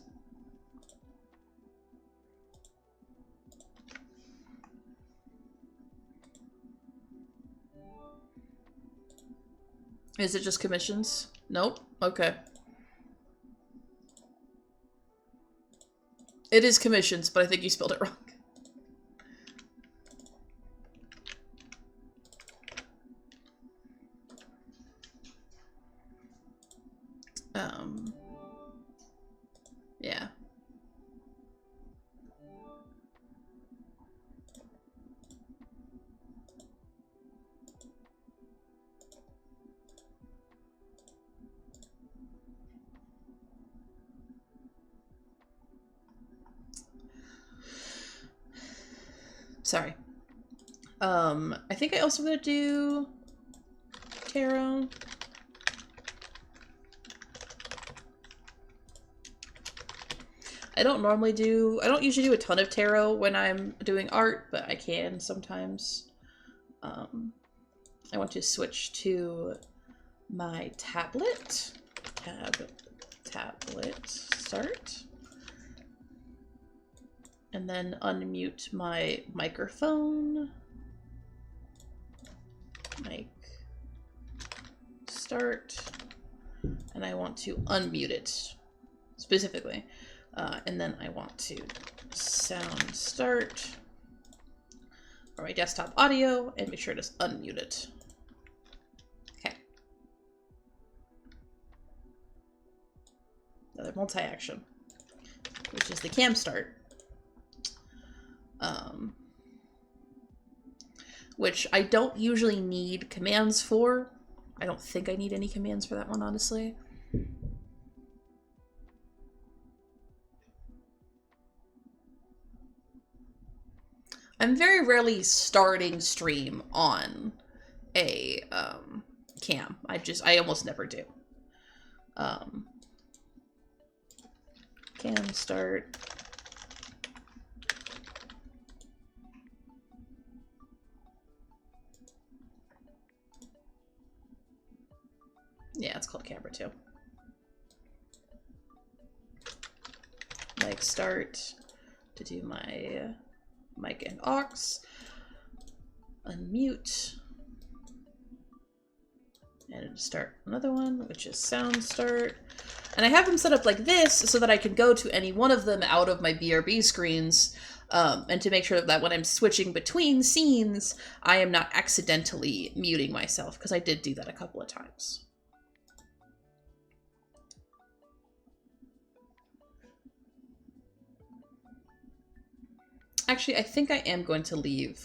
Is it just commissions? Nope. Okay. It is commissions, but I think you spelled it wrong. Yeah. Sorry. I think I also gonna do tarot. I don't usually do a ton of tarot when I'm doing art, but I can sometimes. I want to switch to my tablet. tablet start. And then unmute my microphone. Mic start. And I want to unmute it specifically. And then I want to sound start for my desktop audio and make sure to unmute it. Okay. Another multi-action, which is the cam start. Which I don't usually need commands for. I don't think I need any commands for that one, honestly. I'm very rarely starting stream on a cam. I almost never do. Cam start. Yeah, it's called camera too. Mic start to do my mic and aux. Unmute. And start another one, which is sound start. And I have them set up like this so that I can go to any one of them out of my BRB screens, and to make sure that when I'm switching between scenes, I am not accidentally muting myself, because I did do that a couple of times. Actually, I think I am going to leave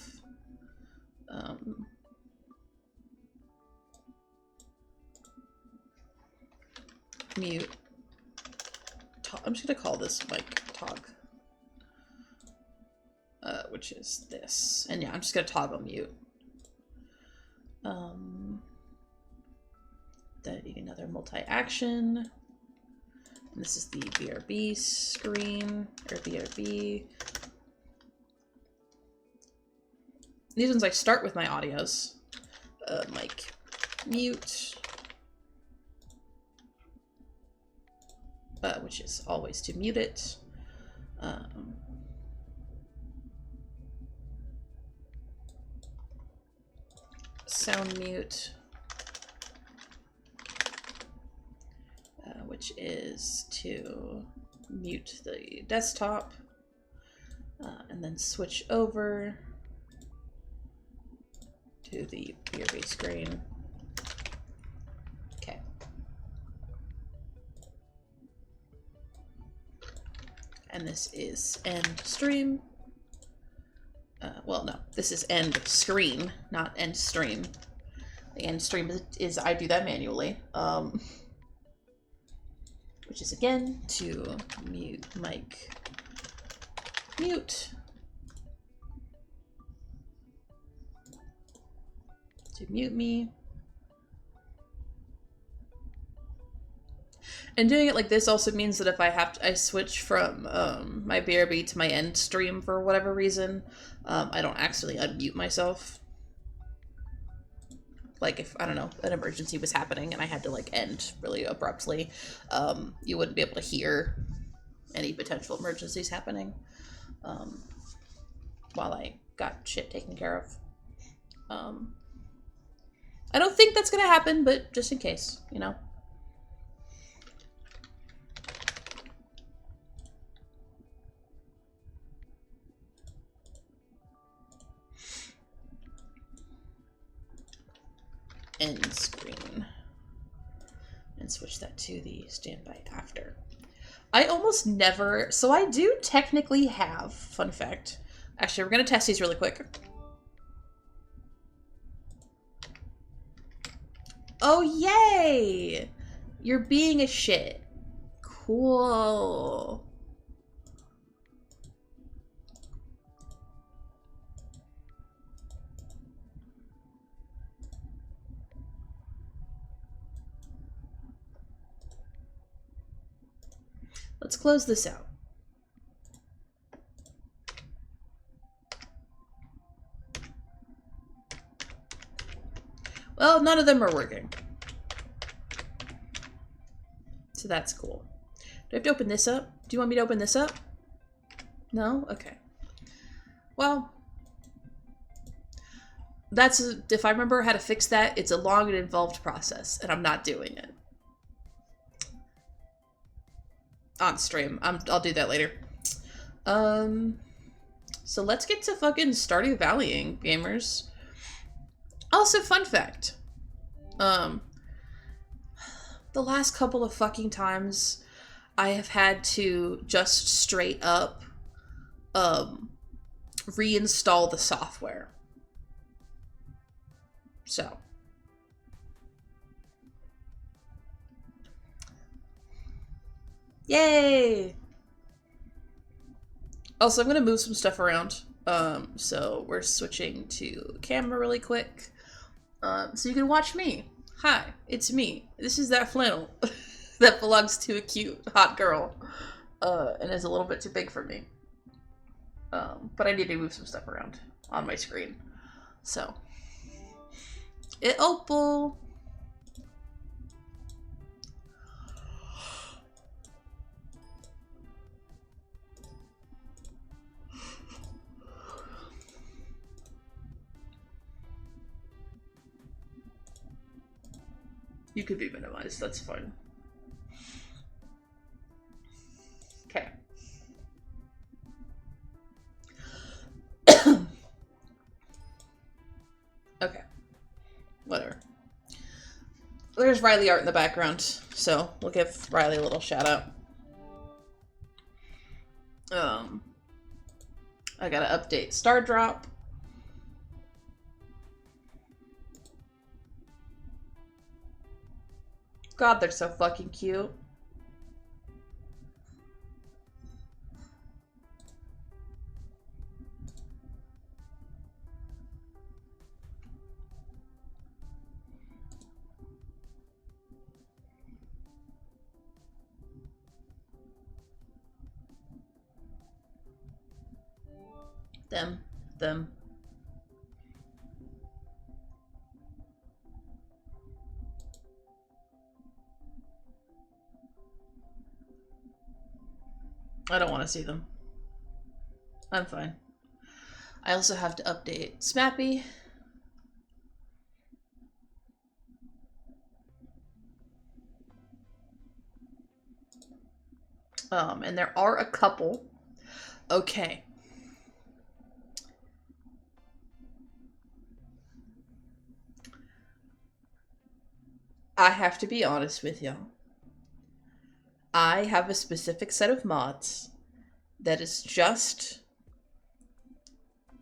mute. I'm just going to call this mic tog, which is this. And yeah, I'm just going to toggle mute. Then another multi-action. And this is the BRB screen, or BRB. These ones I start with my audios. Mic mute. Which is always to mute it. Sound mute. Which is to mute the desktop. And then switch over to the BRB screen. Okay. And this is end stream. Well, no, this is end screen, not end stream. The end stream is I do that manually. Which is again to mute mic mute. To mute me. And doing it like this also means that if I switch from my BRB to my end stream for whatever reason, I don't accidentally unmute myself. Like if, I don't know, an emergency was happening and I had to like end really abruptly, you wouldn't be able to hear any potential emergencies happening while I got shit taken care of. I don't think that's gonna happen, but just in case, you know. End screen. And switch that to the standby after. I almost never, so I do technically have, fun fact. Actually, we're gonna test these really quick. Oh, yay! You're being a shit. Cool. Let's close this out. Well, none of them are working. So that's cool. I have to open this up? Do you want me to open this up? No? Okay. Well, if I remember how to fix that, it's a long and involved process, and I'm not doing it. On stream. I'll do that later. So let's get to fucking Stardew Valleying, gamers. Also, fun fact. The last couple of fucking times I have had to just straight up, reinstall the software. So. Yay! Also, I'm gonna move some stuff around. So we're switching to camera really quick. So you can watch me. Hi, it's me. This is that flannel that belongs to a cute, hot girl. And is a little bit too big for me. But I need to move some stuff around on my screen. So. Opal. You could be minimized, that's fine. Okay. Okay. Whatever. There's Riley art in the background, so we'll give Riley a little shout out. I gotta update Star Drop. God, they're so fucking cute. Them. I don't want to see them. I'm fine. I also have to update Smappy. And there are a couple. Okay. I have to be honest with y'all. I have a specific set of mods that is just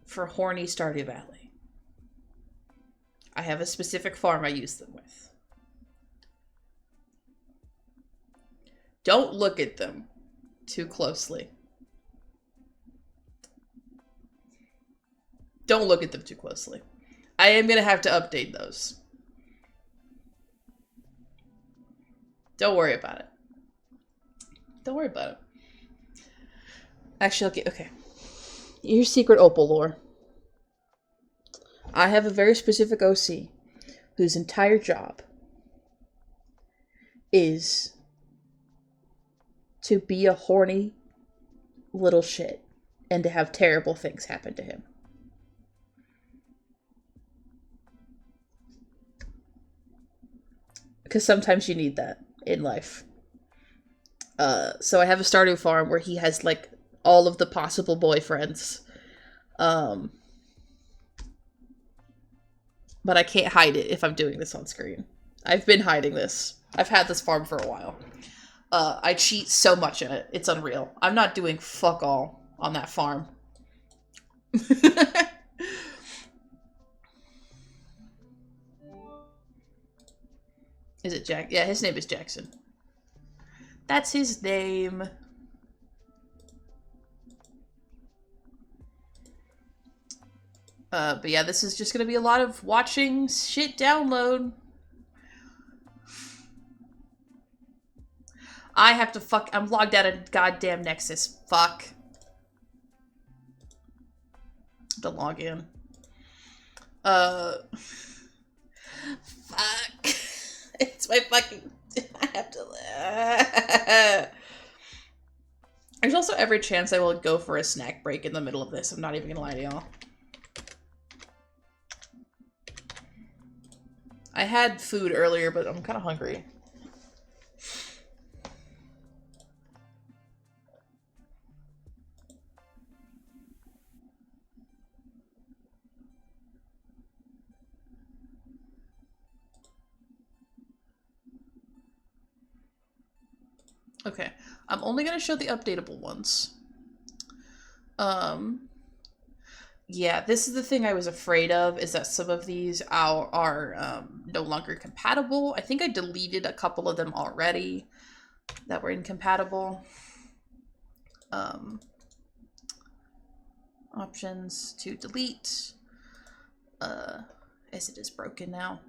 for horny Stardew Valley. I have a specific farm I use them with. Don't look at them too closely. Don't look at them too closely. I am going to have to update those. Don't worry about it. Don't worry about it. Actually, okay. Here's secret Opal lore. I have a very specific OC whose entire job is to be a horny little shit and to have terrible things happen to him. Because sometimes you need that in life. So I have a Stardew farm where he has, like, all of the possible boyfriends. But I can't hide it if I'm doing this on screen. I've been hiding this. I've had this farm for a while. I cheat so much in it. It's unreal. I'm not doing fuck all on that farm. Is it Jack? Yeah, his name is Jackson. That's his name. But yeah, this is just gonna be a lot of watching shit download. I have to I'm logged out of goddamn Nexus. Fuck. To log in. Fuck. It's my fucking... I have to... There's also every chance I will go for a snack break in the middle of this. I'm not even gonna lie to y'all. I had food earlier, but I'm kind of hungry. Okay, I'm only gonna show the updatable ones. Yeah, this is the thing I was afraid of, is that some of these are no longer compatible. I think I deleted a couple of them already that were incompatible. Options to delete, as it is broken now.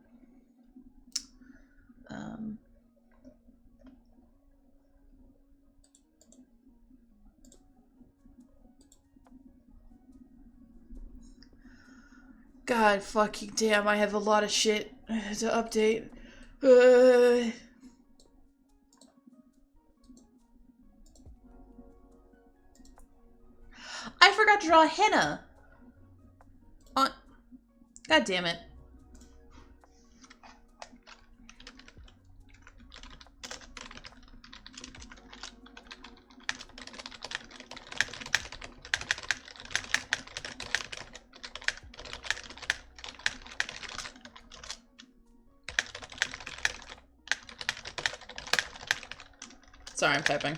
God fucking damn, I have a lot of shit to update. I forgot to draw henna. On. God damn it. Sorry, I'm typing.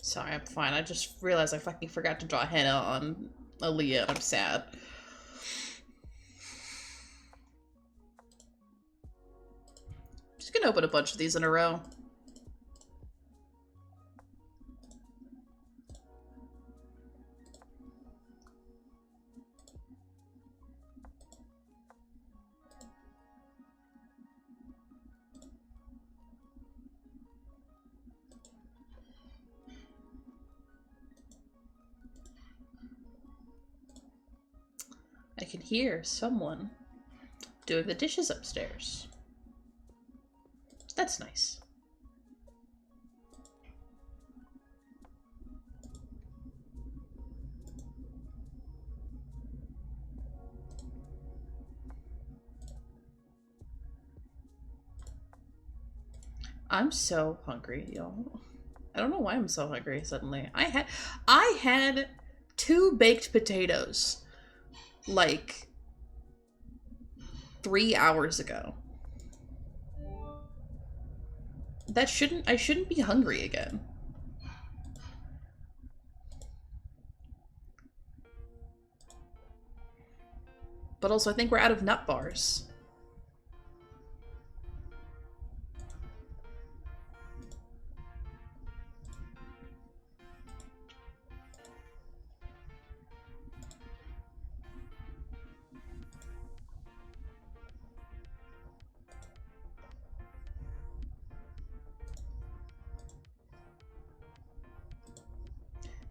Sorry, I'm fine. I just realized I fucking forgot to draw henna on Aaliyah, and I'm sad. Just gonna open a bunch of these in a row. I can hear someone doing the dishes upstairs. That's nice. I'm so hungry, y'all. I don't know why I'm so hungry suddenly. I had 2 baked potatoes like 3 hours ago. I shouldn't be hungry again. But also I think we're out of nut bars.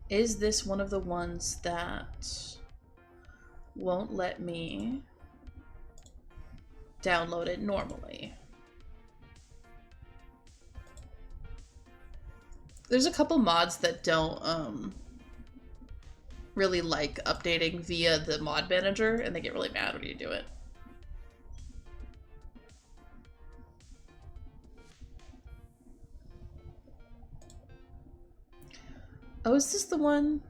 Is this one of the ones that won't let me download it normally? There's a couple mods that don't really like updating via the mod manager, and they get really mad when you do it. Oh, is this the one?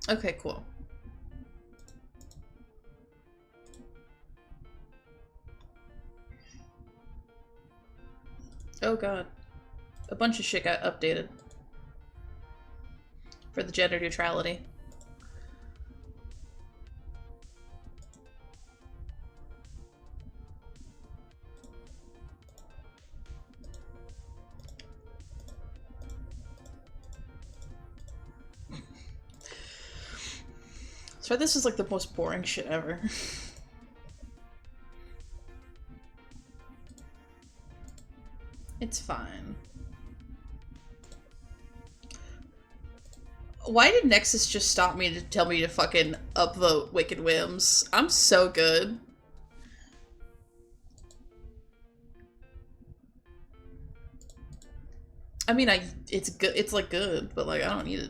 Okay, cool. Oh god. A bunch of shit got updated. for the gender neutrality. So this is like the most boring shit ever. It's fine. Why did Nexus just stop me to tell me to fucking upvote Wicked Whims? I'm so good. I mean, it's good. It's like good, but like I don't need it.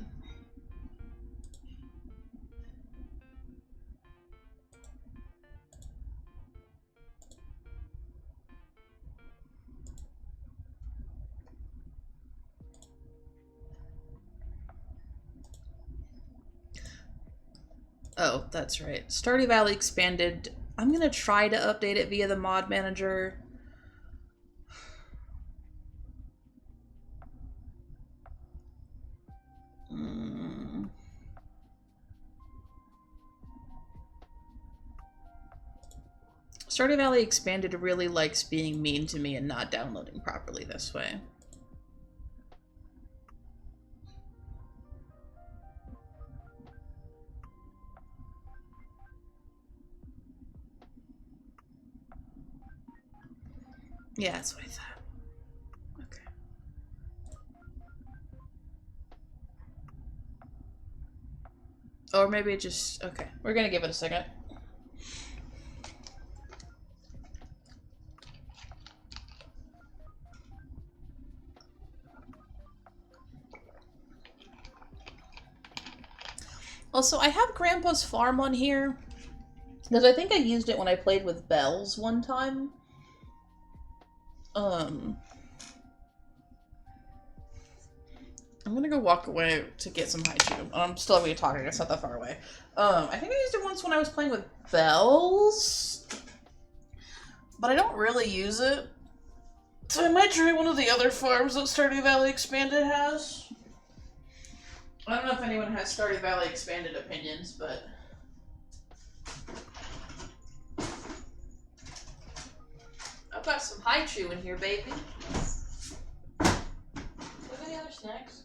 Oh, that's right. Stardew Valley expanded. I'm gonna try to update it via the mod manager. Stardew Valley Expanded really likes being mean to me and not downloading properly this way. Yeah, that's what I thought. Okay. Or maybe it just... Okay, we're gonna give it a second. Also, I have Grandpa's Farm on here, because I think I used it when I played with Bells one time. I'm gonna go walk away to get some haiku. I'm still gonna be talking, it's not that far away. I think I used it once when I was playing with Bells, but I don't really use it. So I might try one of the other farms that Stardew Valley Expanded has. I don't know if anyone has Stardew Valley Expanded opinions, but... I've got some haiku in here, baby. Look at the other snacks.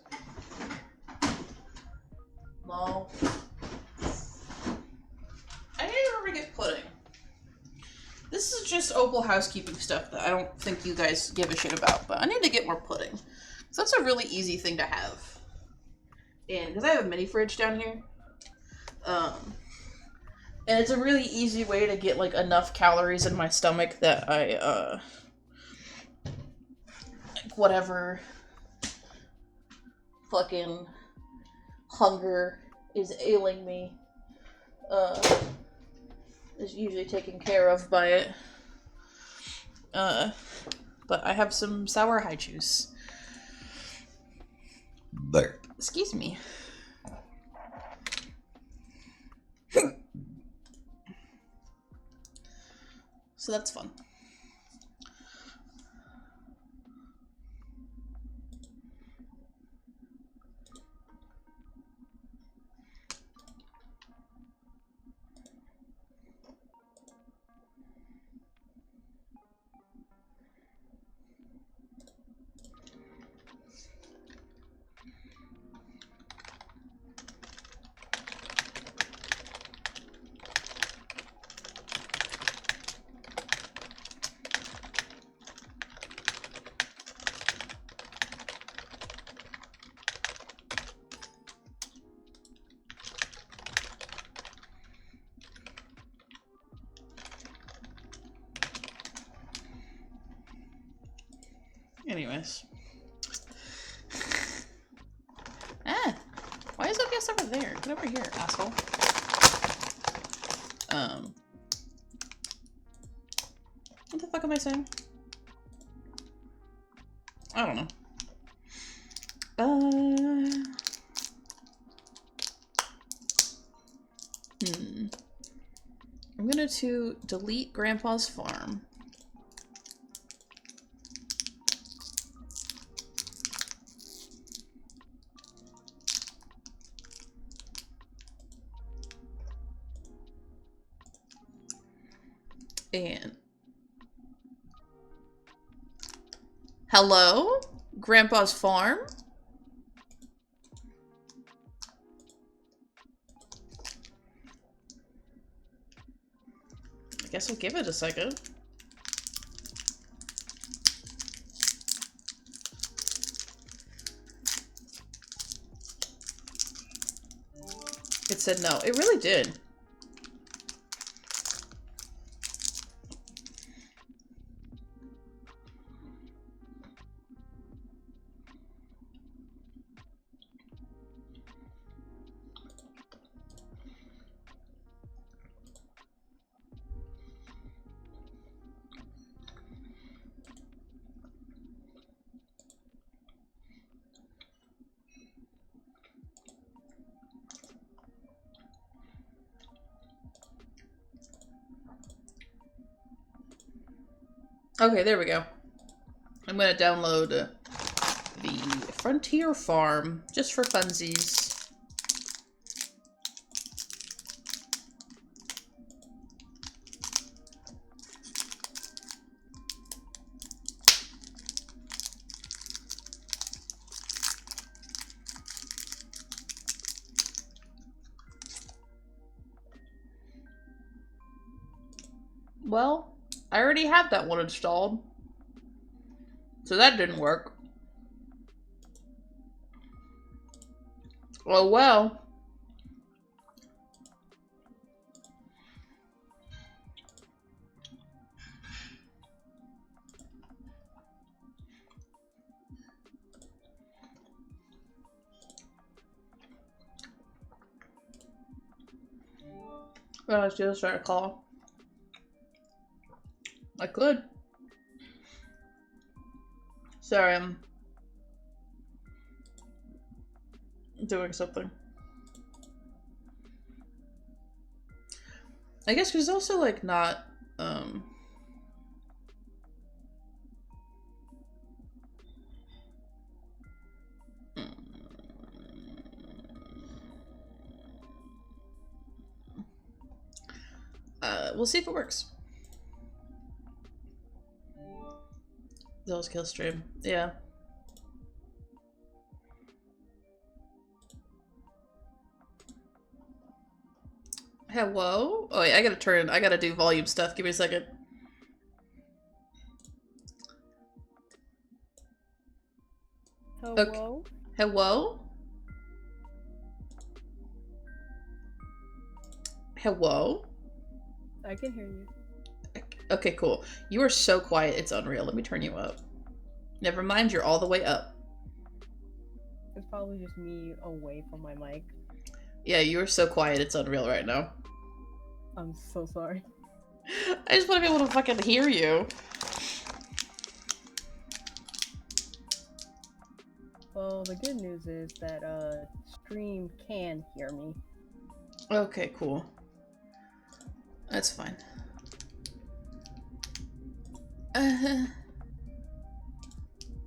No. I need to remember to get pudding. This is just Opal housekeeping stuff that I don't think you guys give a shit about, but I need to get more pudding. So that's a really easy thing to have. And because I have a mini fridge down here. And it's a really easy way to get like enough calories in my stomach that I like whatever fucking hunger is ailing me is usually taken care of by it. But I have some sour haikus. There. Excuse me. So that's fun. Anyways. Why is that guest over there? Get over here, asshole. What the fuck am I saying? I don't know. I'm gonna delete Grandpa's farm. And... Hello? Grandpa's farm? I guess we'll give it a second. It said no. It really did. Okay, there we go. I'm gonna download the Frontier Farm, just for funsies. Well, I already have that one installed. So that didn't work. Oh well. Well, let's just start a call. I could. Sorry, I'm doing something. I guess because also like not we'll see if it works. Those kill stream. Yeah. Hello? Oh yeah, I gotta do volume stuff. Give me a second. Hello? Okay. Hello? Hello? I can hear you. Okay, cool. You are so quiet, it's unreal. Let me turn you up. Never mind, you're all the way up. It's probably just me away from my mic. Yeah, you are so quiet, it's unreal right now. I'm so sorry. I just want to be able to fucking hear you. Well, the good news is that stream can hear me. Okay, cool. That's fine.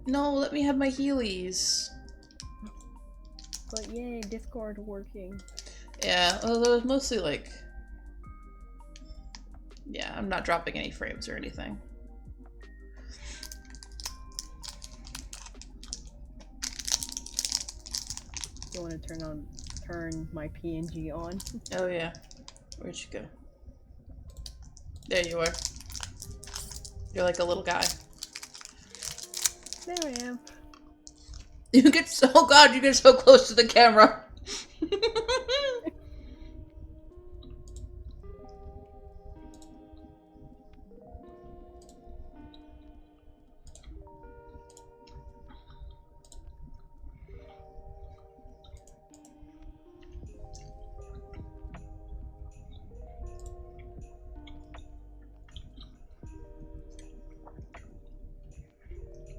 No, let me have my Heelys. But yay, Discord working. Yeah, although it's mostly like... Yeah, I'm not dropping any frames or anything. You want to turn my PNG on? Oh yeah. Where'd you go? There you are. You're like a little guy. There I am. You get so, oh god, you get so close to the camera.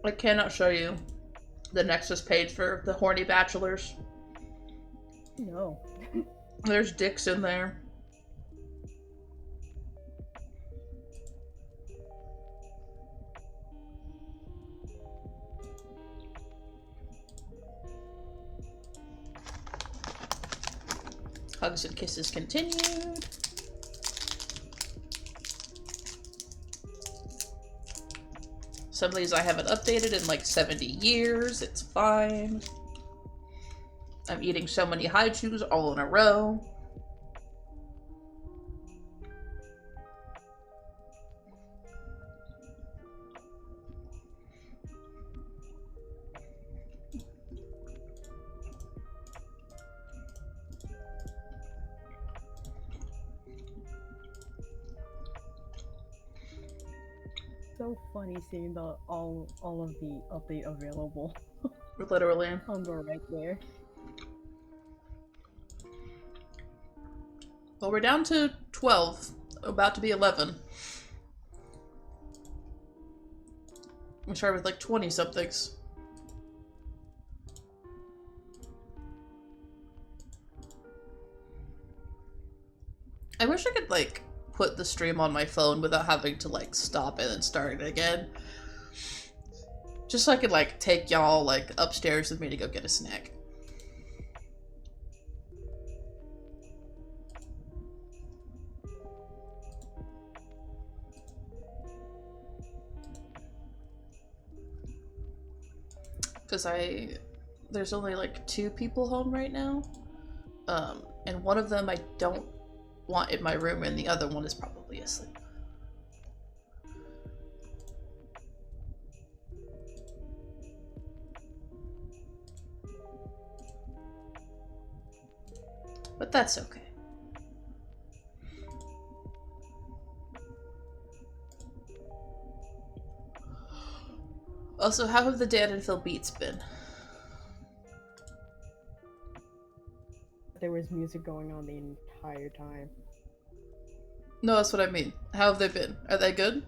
I cannot show you the Nexus page for the horny bachelors. No. There's dicks in there. Hugs and kisses continued. Some of these I haven't updated in like 70 years. It's fine. I'm eating so many haikus all in a row. So funny seeing the all of the update available Literally. on the right there. Well, we're down to 12. About to be 11. We started with like 20 somethings. I wish I could like put the stream on my phone without having to like stop it and start it again. Just so I could like take y'all like upstairs with me to go get a snack. Because there's only like 2 people home right now. And one of them I don't want in my room and the other one is probably asleep. But that's okay. Also, how have the Dan and Phil beats been? There was music going on the entire time. No, that's what I mean. How have they been? Are they good?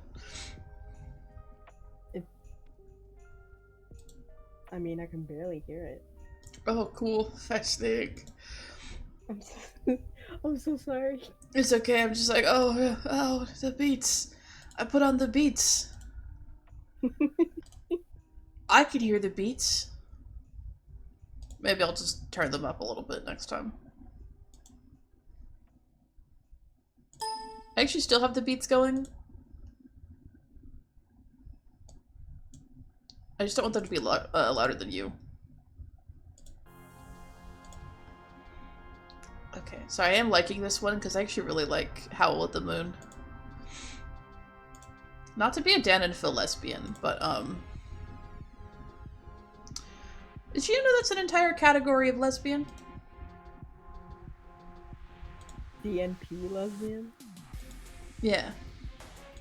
I mean, I can barely hear it. Oh, cool. Fascinating. I'm so sorry. It's okay, I'm just like, oh, the beats. I put on the beats. I can hear the beats. Maybe I'll just turn them up a little bit next time. I actually still have the beats going. I just don't want them to be louder than you. Okay, so I am liking this one because I actually really like Howl at the Moon. Not to be a Dan and Phil lesbian, but did you know that's an entire category of lesbian? DNP lesbian? Yeah.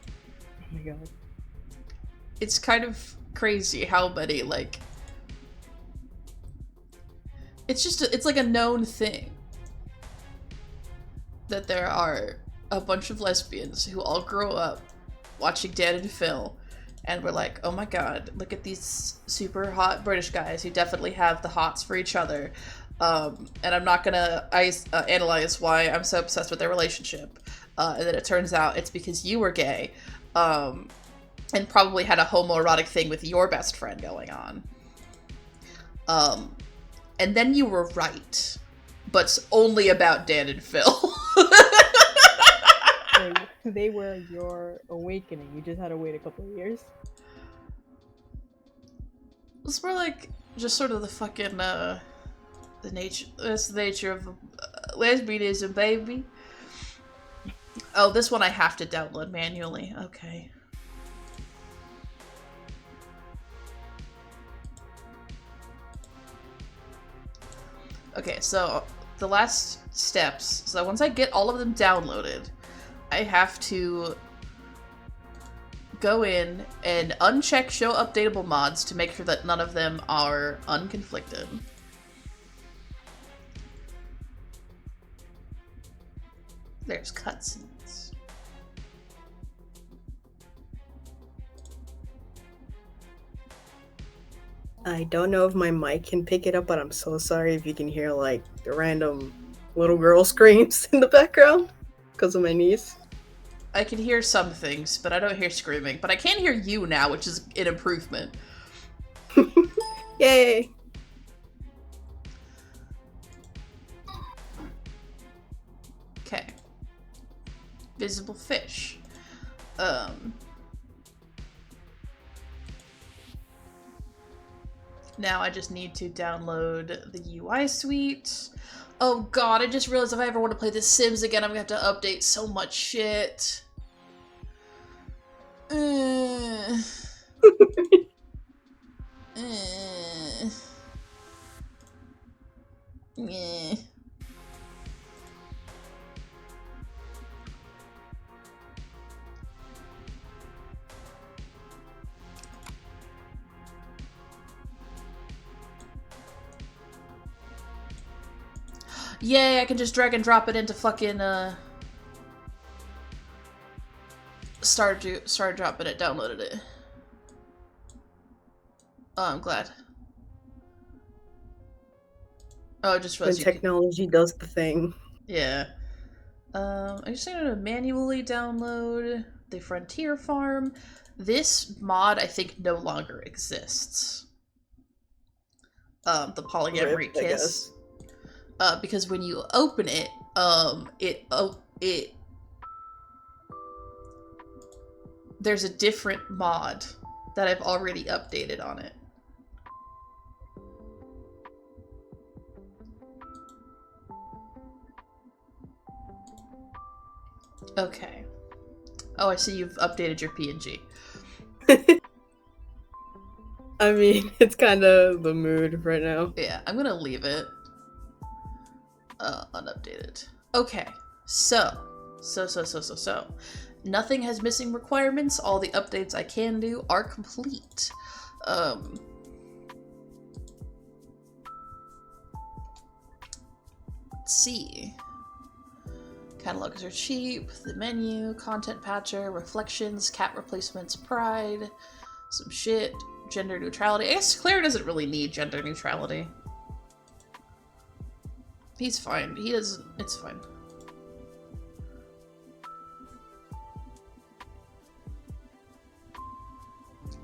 Oh my god. It's kind of crazy how many, like... It's like a known thing. That there are a bunch of lesbians who all grow up watching Dan and Phil, and we're like, oh my god, look at these super hot British guys who definitely have the hots for each other. And I'm not gonna analyze why I'm so obsessed with their relationship. And then it turns out it's because you were gay, and probably had a homoerotic thing with your best friend going on. And then you were right, but only about Dan and Phil. They were your awakening. You just had to wait a couple of years. It's more like just sort of the fucking that's the nature of lesbianism, baby. Oh, this one I have to download manually. Okay. Okay, so the last steps. So once I get all of them downloaded, I have to go in and uncheck show updatable mods to make sure that none of them are unconflicted. There's cutscenes. I don't know if my mic can pick it up, but I'm so sorry if you can hear like the random little girl screams in the background because of my niece. I can hear some things, but I don't hear screaming. But I can hear you now, which is an improvement. Yay! Okay. Visible fish. Now I just need to download the UI suite. Oh god, I just realized if I ever want to play The Sims again, I'm gonna have to update so much shit. Yay, I can just drag and drop it into fucking, started dropping it, downloaded it. Oh, I'm glad. Oh, I just When realized technology does the thing. Yeah. I just need to manually download the Frontier Farm. This mod, I think, no longer exists. The Polyamory Kiss. Because when you open it, there's a different mod that I've already updated on it. Okay. Oh, I see you've updated your PNG. I mean, it's kind of the mood right now. Yeah, I'm gonna leave it unupdated. Okay, so. Nothing has missing requirements. All the updates I can do are complete. Let's see. Catalogs are cheap. The menu, content patcher, reflections, cat replacements, pride, some shit, gender neutrality. I guess Claire doesn't really need gender neutrality. He's fine. He doesn't. It's fine.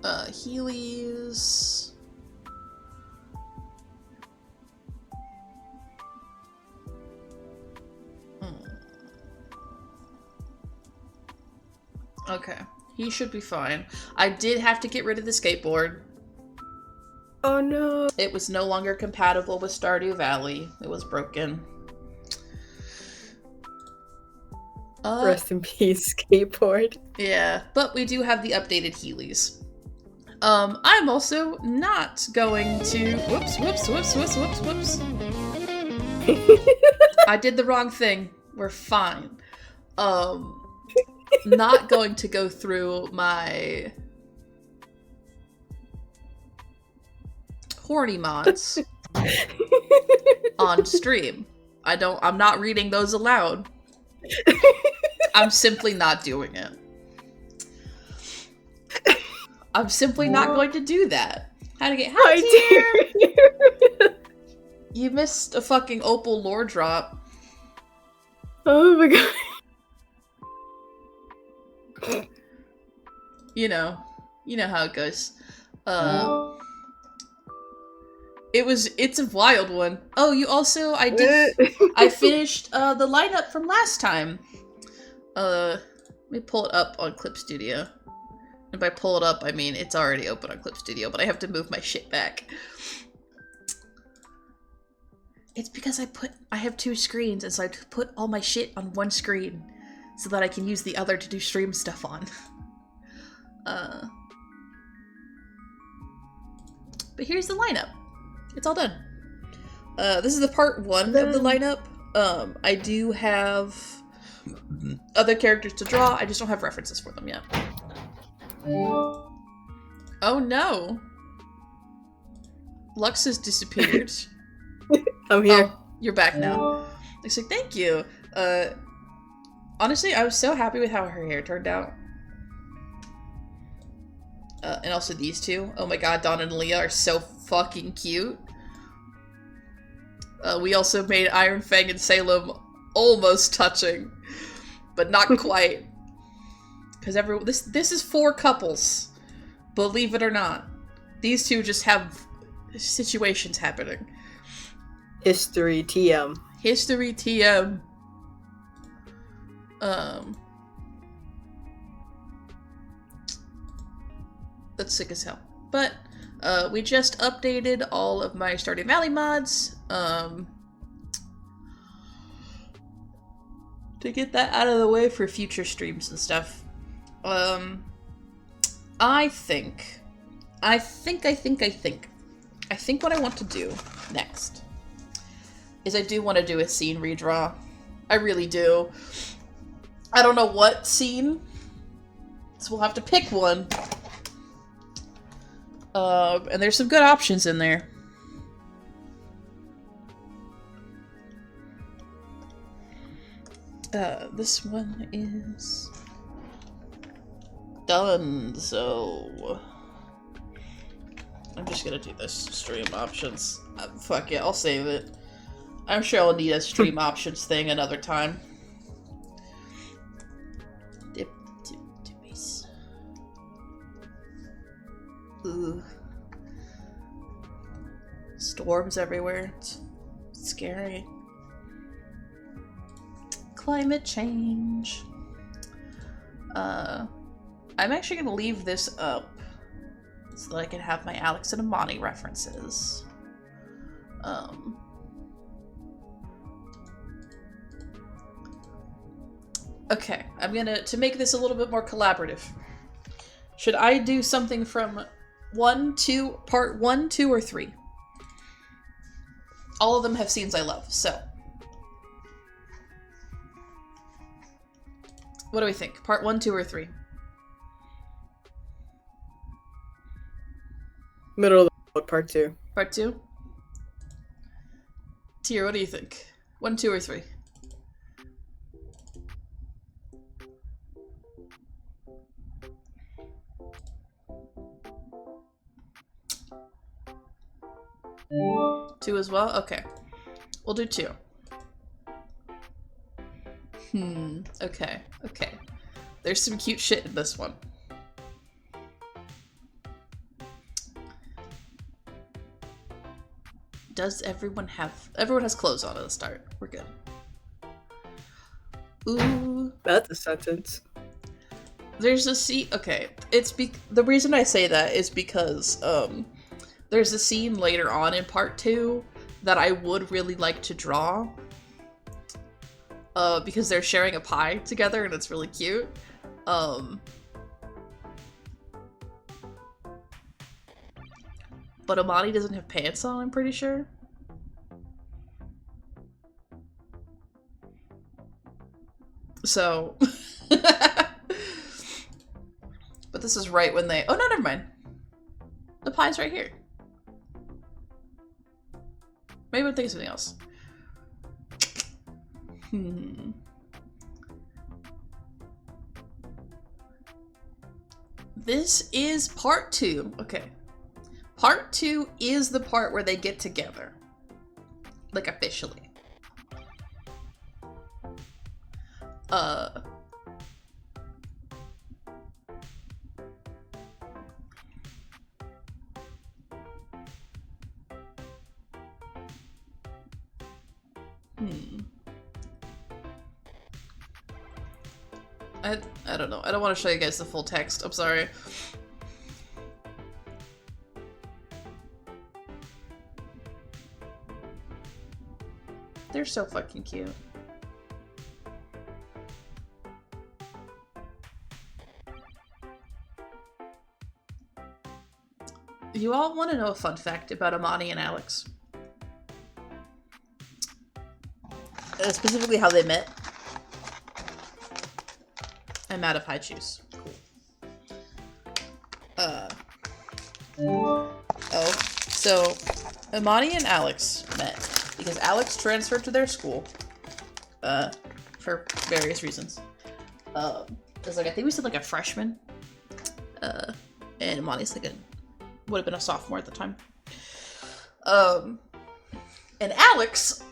Heelys. Okay. He should be fine. I did have to get rid of the skateboard. Oh no. It was no longer compatible with Stardew Valley. It was broken. Rest in peace, skateboard. Yeah, but we do have the updated Heelys. I'm also not going to... Whoops. I did the wrong thing. We're fine. Not going to go through my horny mods on stream. I'm not reading those aloud. I'm simply not doing it. I'm simply not going to do that. How to get... Hi, dear! You missed a fucking opal lore drop. Oh my god. You know how it goes. It's a wild one. Oh, you also, I finished, the lineup from last time. Let me pull it up on Clip Studio. And by pull it up, I mean it's already open on Clip Studio, but I have to move my shit back. It's because I have two screens, and so I put all my shit on one screen so that I can use the other to do stream stuff on. But here's the lineup. It's all done. This is the part 1 of the lineup. I do have other characters to draw. I just don't have references for them yet. Oh no! Lux has disappeared. I'm here. Oh, you're back now. Looks like thank you. Honestly, I was so happy with how her hair turned out. And also these two. Oh my god, Dawn and Leah are so fucking cute. We also made Iron Fang and Salem almost touching, but not quite. Because this is 4 couples, believe it or not. These two just have situations happening. History TM. History TM. That's sick as hell. But We just updated all of my Stardew Valley mods, to get that out of the way for future streams and stuff. I think what I want to do next is I do want to do a scene redraw. I really do. I don't know what scene, so we'll have to pick one. And there's some good options in there. This one is done, so I'm just gonna do this stream options. Fuck it, I'll save it. I'm sure I'll need a stream options thing another time. Dippies. Ooh. Storms everywhere. It's scary. Climate change. I'm actually gonna leave this up so that I can have my Alex and Amani references. Okay, I'm gonna, to make this a little bit more collaborative, should I do something from part 1, 2, or 3? All of them have scenes I love, so. What do we think? Part 1, 2, or 3? Middle of the road, part 2. Part 2? Tier, what do you think? 1, 2, or 3? Two as well? Okay. We'll do 2. Okay. Okay. There's some cute shit in this one. Does everyone have... Everyone has clothes on at the start. We're good. Ooh. That's a sentence. There's a scene... Okay. The reason I say that is because, there's a scene later on in part 2 that I would really like to draw. Because they're sharing a pie together and it's really cute. But Amani doesn't have pants on, I'm pretty sure. So... But this is right when they... Oh, no, never mind. The pie's right here. Maybe I'm thinking something else. This is part 2. Okay. Part 2 is the part where they get together. Like, officially. I don't know. I don't want to show you guys the full text. I'm sorry. They're so fucking cute. You all want to know a fun fact about Amani and Alex? Specifically how they met? I'm out of high juice. Cool. So Amani and Alex met because Alex transferred to their school, for various reasons. It was like, I think we said like a freshman, and Amani's like would have been a sophomore at the time. And Alex,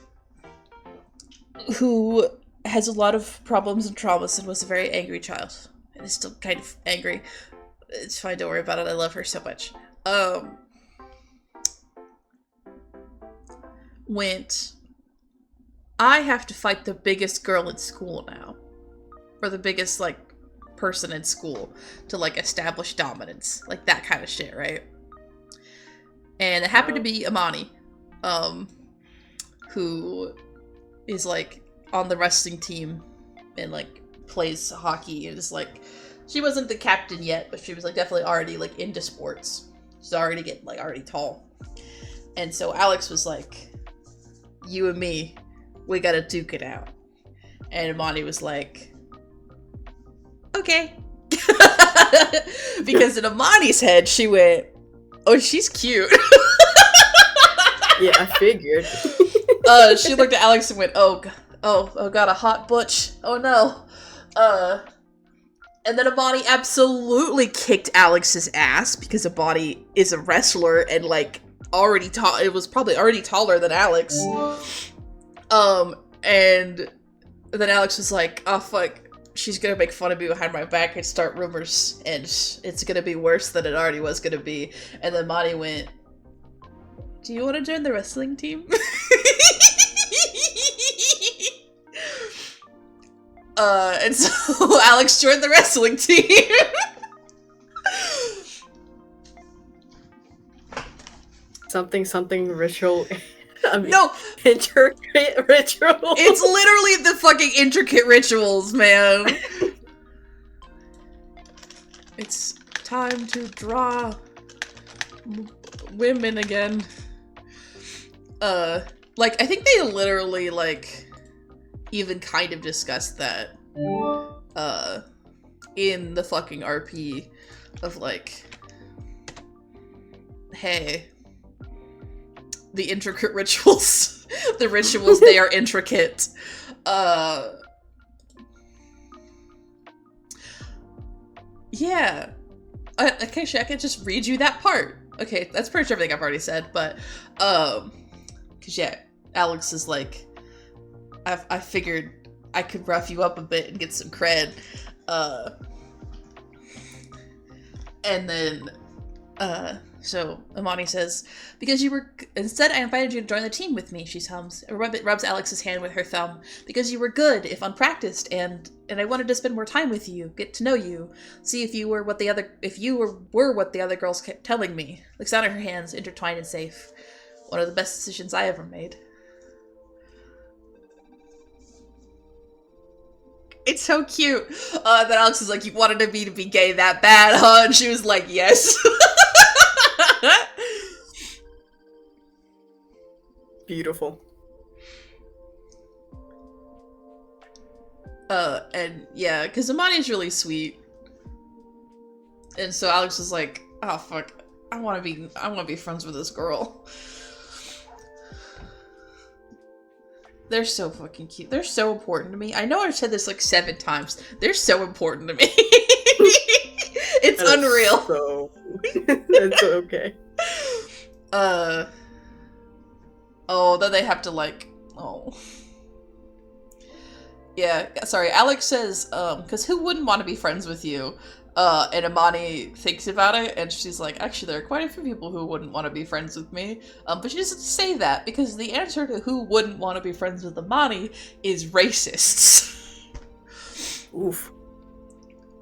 who has a lot of problems and traumas and was a very angry child, and is still kind of angry. It's fine, don't worry about it, I love her so much. Went, I have to fight the biggest girl in school now. Or the biggest, like, person in school to, like, establish dominance. Like, that kind of shit, right? And it happened to be Amani, who is like on the wrestling team and like plays hockey and is like, she wasn't the captain yet, but she was like definitely already like into sports. She's already getting like already tall. And so Alex was like, you and me, we gotta duke it out. And Amani was like, okay. Because in Amani's head, she went, oh, she's cute. Yeah, I figured. She looked at Alex and went, oh god, a hot butch. Oh no. And then Amani absolutely kicked Alex's ass because Amani is a wrestler and like already it was probably already taller than Alex. And then Alex was like, oh fuck, she's gonna make fun of me behind my back and start rumors, and it's gonna be worse than it already was gonna be. And then Amani went, do you want to join the wrestling team? And so Alex joined the wrestling team. Something ritual. I mean, no, intricate ritual. It's literally the fucking intricate rituals, man. It's time to draw women again. Like, I think they literally, like, even kind of discussed that, in the fucking RP of, like, hey, the intricate rituals. The rituals, they are intricate. Yeah. Actually, I could just read you that part. Okay, that's pretty much everything I've already said, but, cause yeah, Alex is like, I figured I could rough you up a bit and get some cred, and then, so Amani says, because you were, instead I invited you to join the team with me, she hums, rubs Alex's hand with her thumb, because you were good, if unpracticed, and I wanted to spend more time with you, get to know you, see if you were what the other girls kept telling me. Looks down at her hands, intertwined and safe. One of the best decisions I ever made. It's so cute. That Alex is like, you wanted me to be gay that bad, huh? And she was like, yes. Beautiful. And yeah, because Amani's really sweet. And so Alex was like, oh fuck, I wanna be friends with this girl. They're so fucking cute. They're so important to me. I know I've said this like 7 times. They're so important to me. It's unreal. So it's okay. Oh, then they have to like, oh. Yeah, sorry, Alex says, because who wouldn't want to be friends with you? And Amani thinks about it, and she's like, actually, there are quite a few people who wouldn't want to be friends with me. But she doesn't say that, because the answer to who wouldn't want to be friends with Amani is racists. Oof.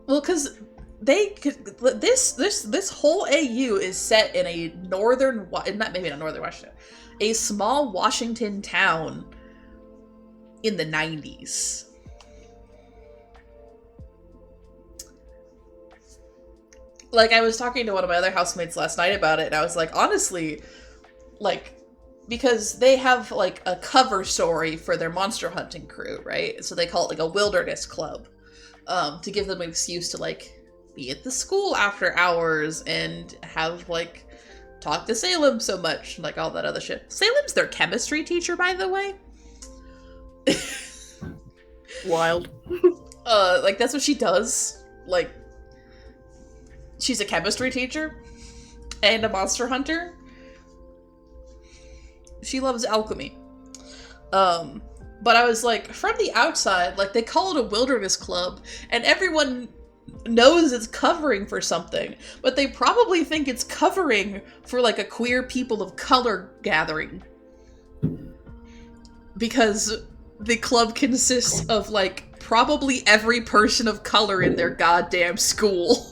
Well, because this whole AU is set in a maybe not northern Washington, a small Washington town in the 90s. Like, I was talking to one of my other housemates last night about it, and I was like, honestly, like, because they have, like, a cover story for their monster hunting crew, right? So they call it, like, a wilderness club, to give them an excuse to, like, be at the school after hours and have, like, talk to Salem so much, like, all that other shit. Salem's their chemistry teacher, by the way. Wild. Like, that's what she does. Like, she's a chemistry teacher and a monster hunter. She loves alchemy. But I was like, from the outside, like, they call it a wilderness club, and everyone knows it's covering for something, but they probably think it's covering for, like, a queer people of color gathering. Because the club consists of, like, probably every person of color in their goddamn school.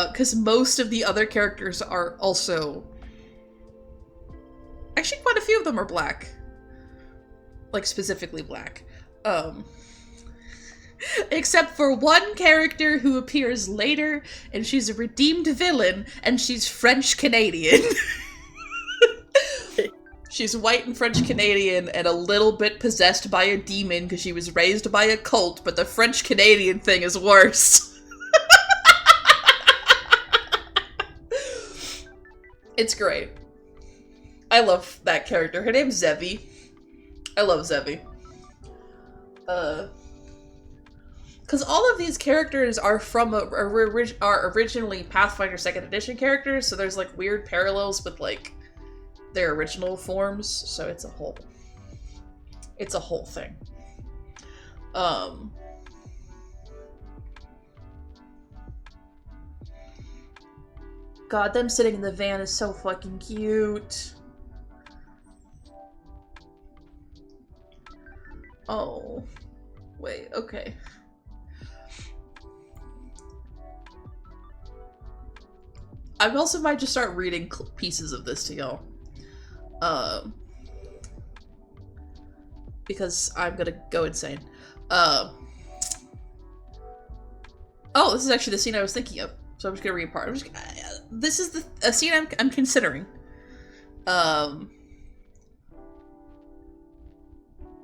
because most of the other characters are also... Actually, quite a few of them are black. Like, specifically black. Except for one character who appears later, and she's a redeemed villain, and she's French-Canadian. She's white and French-Canadian, and a little bit possessed by a demon because she was raised by a cult, but the French-Canadian thing is worse. It's great. I love that character. Her name's Zevi. I love Zevi. Because all of these characters are from are originally Pathfinder 2nd Edition characters, so there's like weird parallels with like their original forms, so it's a whole thing. God, them sitting in the van is so fucking cute. Oh. Wait, okay. I also might just start reading pieces of this to y'all. Because I'm gonna go insane. Oh, this is actually the scene I was thinking of. So I'm just gonna read part. This is a scene I'm considering.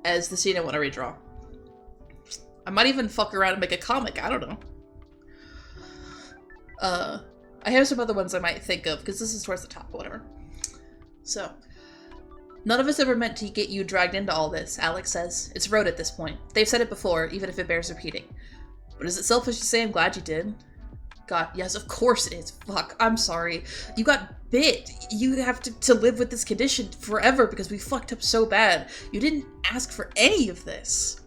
As the scene I want to redraw. I might even fuck around and make a comic. I don't know. I have some other ones I might think of, because this is towards the top, whatever. So, none of us ever meant to get you dragged into all this, Alex says. It's rote at this point. They've said it before, even if it bears repeating. But is it selfish to say I'm glad you did? God, yes, of course it is. Fuck, I'm sorry. You got bit. You have to live with this condition forever because we fucked up so bad. You didn't ask for any of this.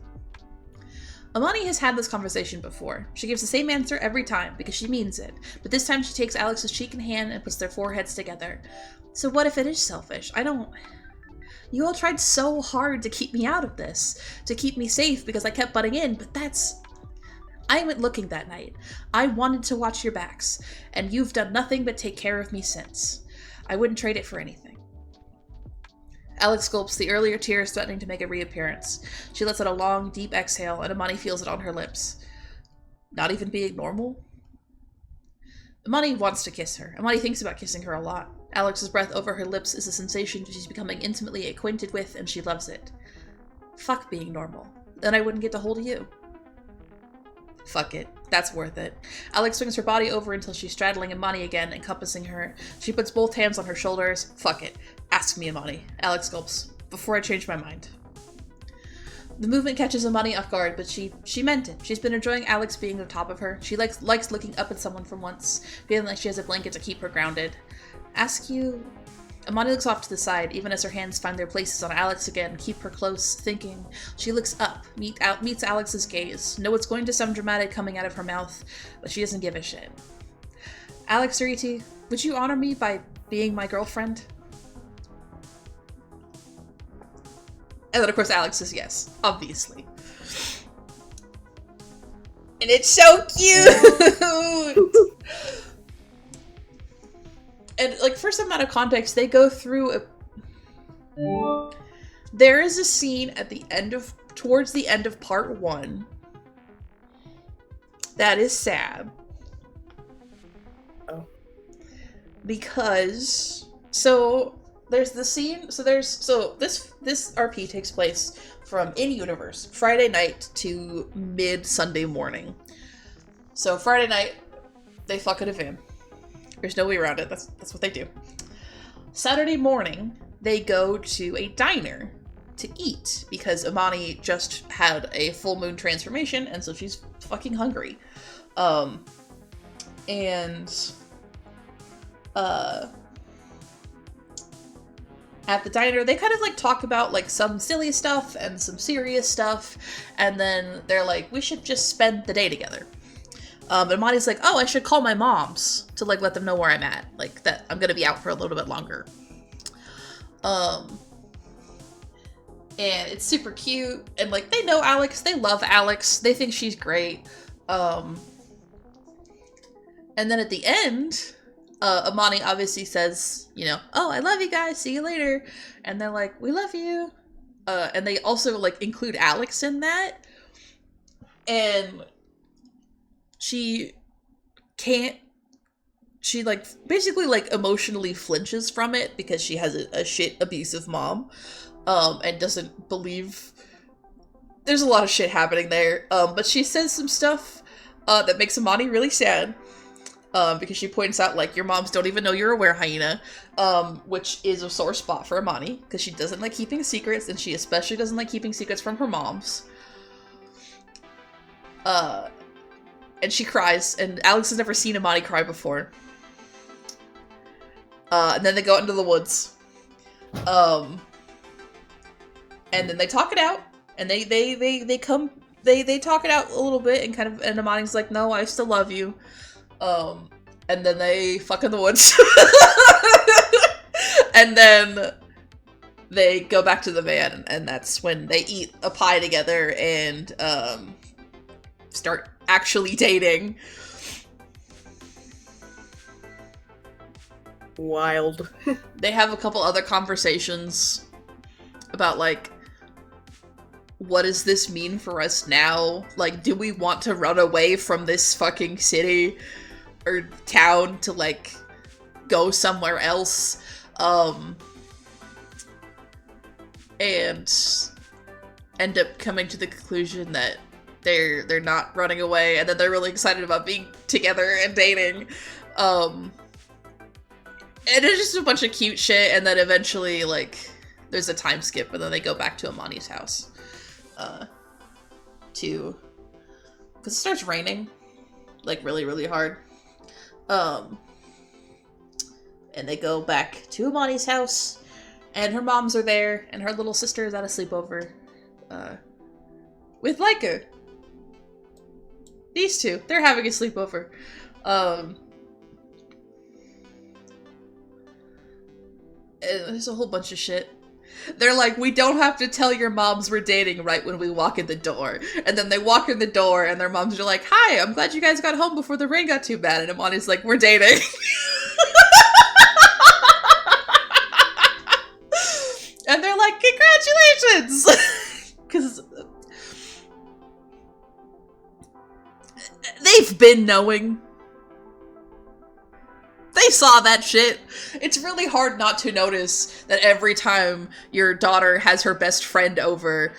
Amani has had this conversation before. She gives the same answer every time because she means it. But this time she takes Alex's cheek in hand and puts their foreheads together. So what if it is selfish? You all tried so hard to keep me out of this. To keep me safe because I kept butting in, but I went looking that night. I wanted to watch your backs, and you've done nothing but take care of me since. I wouldn't trade it for anything. Alex gulps, the earlier tears threatening to make a reappearance. She lets out a long, deep exhale, and Amani feels it on her lips. Not even being normal? Amani wants to kiss her. Amani thinks about kissing her a lot. Alex's breath over her lips is a sensation she's becoming intimately acquainted with, and she loves it. Fuck being normal. Then I wouldn't get to hold you. Fuck it. That's worth it. Alex swings her body over until she's straddling Amani again, encompassing her. She puts both hands on her shoulders. Fuck it. Ask me, Amani. Alex gulps. Before I change my mind. The movement catches Amani off guard, but she meant it. She's been enjoying Alex being on top of her. She likes looking up at someone from once, feeling like she has a blanket to keep her grounded. Ask you... Amani looks off to the side, even as her hands find their places on Alex again, keep her close, thinking. She looks up, meets Alex's gaze. Know it's going to sound dramatic coming out of her mouth, but she doesn't give a shit. Alex Riti, would you honor me by being my girlfriend? And then, of course, Alex says yes, obviously. And it's so cute! And, like, for some amount of context, they go through There is a scene at the end towards the end of part 1 that is sad. Oh. Because, there's the scene, this RP takes place from in-universe, Friday night to mid-Sunday morning. So, Friday night, they fuck in a van. There's no way around it. That's what they do. Saturday morning, they go to a diner to eat because Amani just had a full moon transformation, and so she's fucking hungry. At the diner, they kind of like talk about like some silly stuff and some serious stuff, and then they're like, we should just spend the day together. And Amani's like, oh, I should call my moms to, like, let them know where I'm at. Like, that I'm gonna be out for a little bit longer. And it's super cute. And, like, they know Alex. They love Alex. They think she's great. And then at the end, Amani obviously says, you know, oh, I love you guys, see you later. And they're like, we love you. And they also, like, include Alex in that. And she can't, she, like, basically, like, emotionally flinches from it because she has a shit abusive mom. And doesn't believe, there's a lot of shit happening there. But she says some stuff, that makes Amani really sad. Because she points out, like, your moms don't even know you're a were-hyena, which is a sore spot for Amani, because she doesn't like keeping secrets, and she especially doesn't like keeping secrets from her moms. And she cries, and Alex has never seen Amani cry before. And then they go out into the woods. And then they talk it out, and they talk it out a little bit, and kind of, and Amani's like, no, I still love you. And then they fuck in the woods. And then they go back to the van, and that's when they eat a pie together and, start actually dating. Wild. They have a couple other conversations about, like, what does this mean for us now? Like, do we want to run away from this fucking city or town to, like, go somewhere else? And end up coming to the conclusion that they're not running away, and that they're really excited about being together and dating. And it's just a bunch of cute shit, and then eventually, like, there's a time skip, and then they go back to Amani's house. Because it starts raining, like, really, really hard. And they go back to Amani's house, and her moms are there, and her little sister is at a sleepover, with Leica. These two, they're having a sleepover. And there's a whole bunch of shit. They're like, we don't have to tell your moms we're dating right when we walk in the door. And then they walk in the door, and their moms are like, hi, I'm glad you guys got home before the rain got too bad. And Amani's like, we're dating. And they're like, congratulations! Because they've been knowing. They saw that shit. It's really hard not to notice that every time your daughter has her best friend over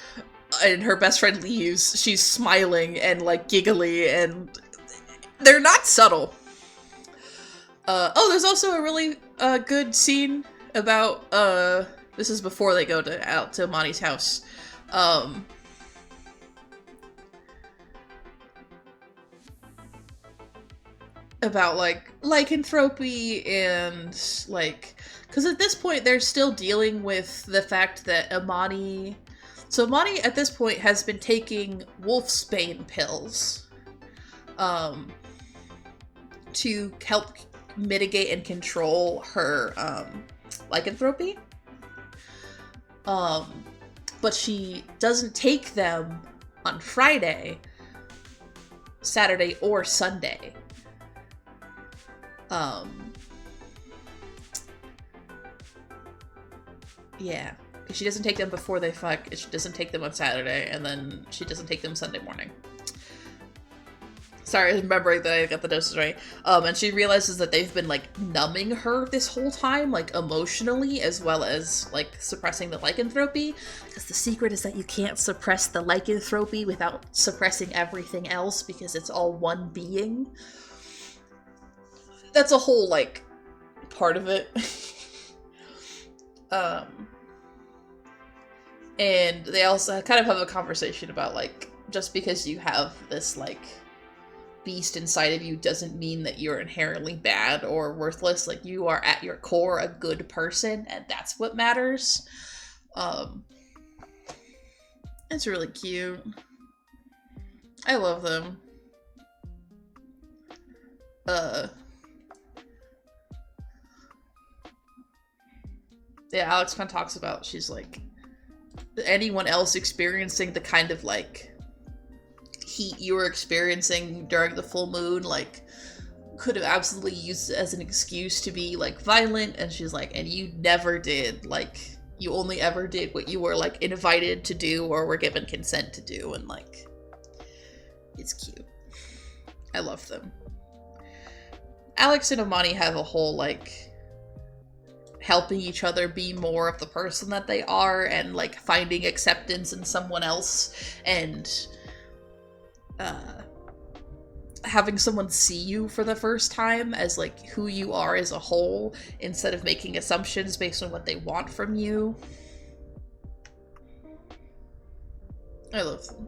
and her best friend leaves, she's smiling and, like, giggly, and they're not subtle. Oh, there's also a really good scene about, this is before they go out to Amani's house. About, like, lycanthropy and, like, because at this point they're still dealing with the fact that Amani at this point has been taking wolfsbane pills to help mitigate and control her lycanthropy, but she doesn't take them on Friday, Saturday, or Sunday. Yeah, because she doesn't take them before they fuck, she doesn't take them on Saturday, and then she doesn't take them Sunday morning. Sorry, remembering that I got the doses right. And she realizes that they've been, like, numbing her this whole time, like, emotionally, as well as, like, suppressing the lycanthropy. Because the secret is that you can't suppress the lycanthropy without suppressing everything else, because it's all one being. That's a whole, like, part of it. And they also kind of have a conversation about, like, just because you have this, like, beast inside of you doesn't mean that you're inherently bad or worthless. Like, you are at your core a good person, and that's what matters. It's really cute. I love them. Yeah, Alex kind of talks about, she's like, anyone else experiencing the kind of, like, heat you were experiencing during the full moon, like, could have absolutely used it as an excuse to be, like, violent, and she's like, and you never did, like, you only ever did what you were, like, invited to do or were given consent to do, and, like, it's cute. I love them. Alex and Amani have a whole, like, helping each other be more of the person that they are, and, like, finding acceptance in someone else, and, having someone see you for the first time as, like, who you are as a whole, instead of making assumptions based on what they want from you. I love them.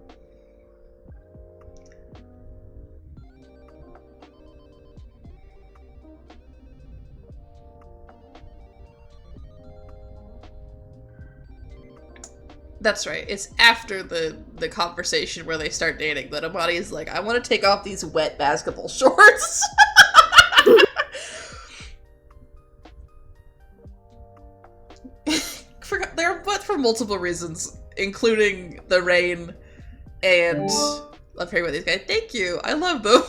That's right. It's after the conversation where they start dating that Amani is like, I want to take off these wet basketball shorts. They're wet for multiple reasons, including the rain and love hearing about these guys. Thank you. I love them.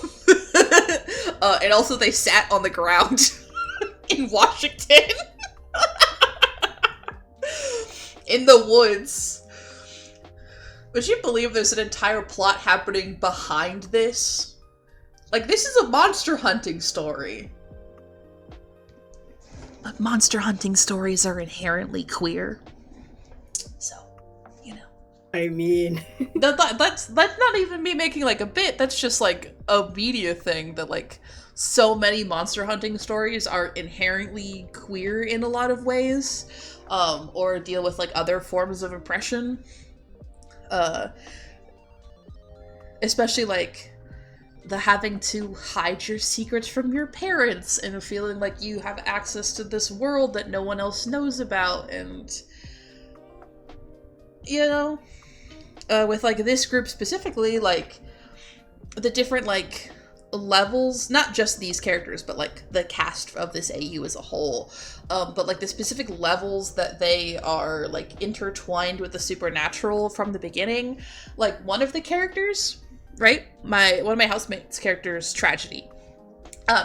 And also they sat on the ground in Washington. In the woods. Would you believe there's an entire plot happening behind this? Like, this is a monster hunting story. But monster hunting stories are inherently queer. So, you know. I mean... that's not even me making, like, a bit. That's just, like, a media thing that, like, so many monster hunting stories are inherently queer in a lot of ways. Or deal with, like, other forms of oppression. Especially, like, the having to hide your secrets from your parents and feeling like you have access to this world that no one else knows about, and, you know, with, like, this group specifically, like, the different, like, levels, not just these characters, but, like, the cast of this AU as a whole, but, like, the specific levels that they are, like, intertwined with the supernatural from the beginning. Like, one of the characters, right? One of my housemates' characters, Tragedy.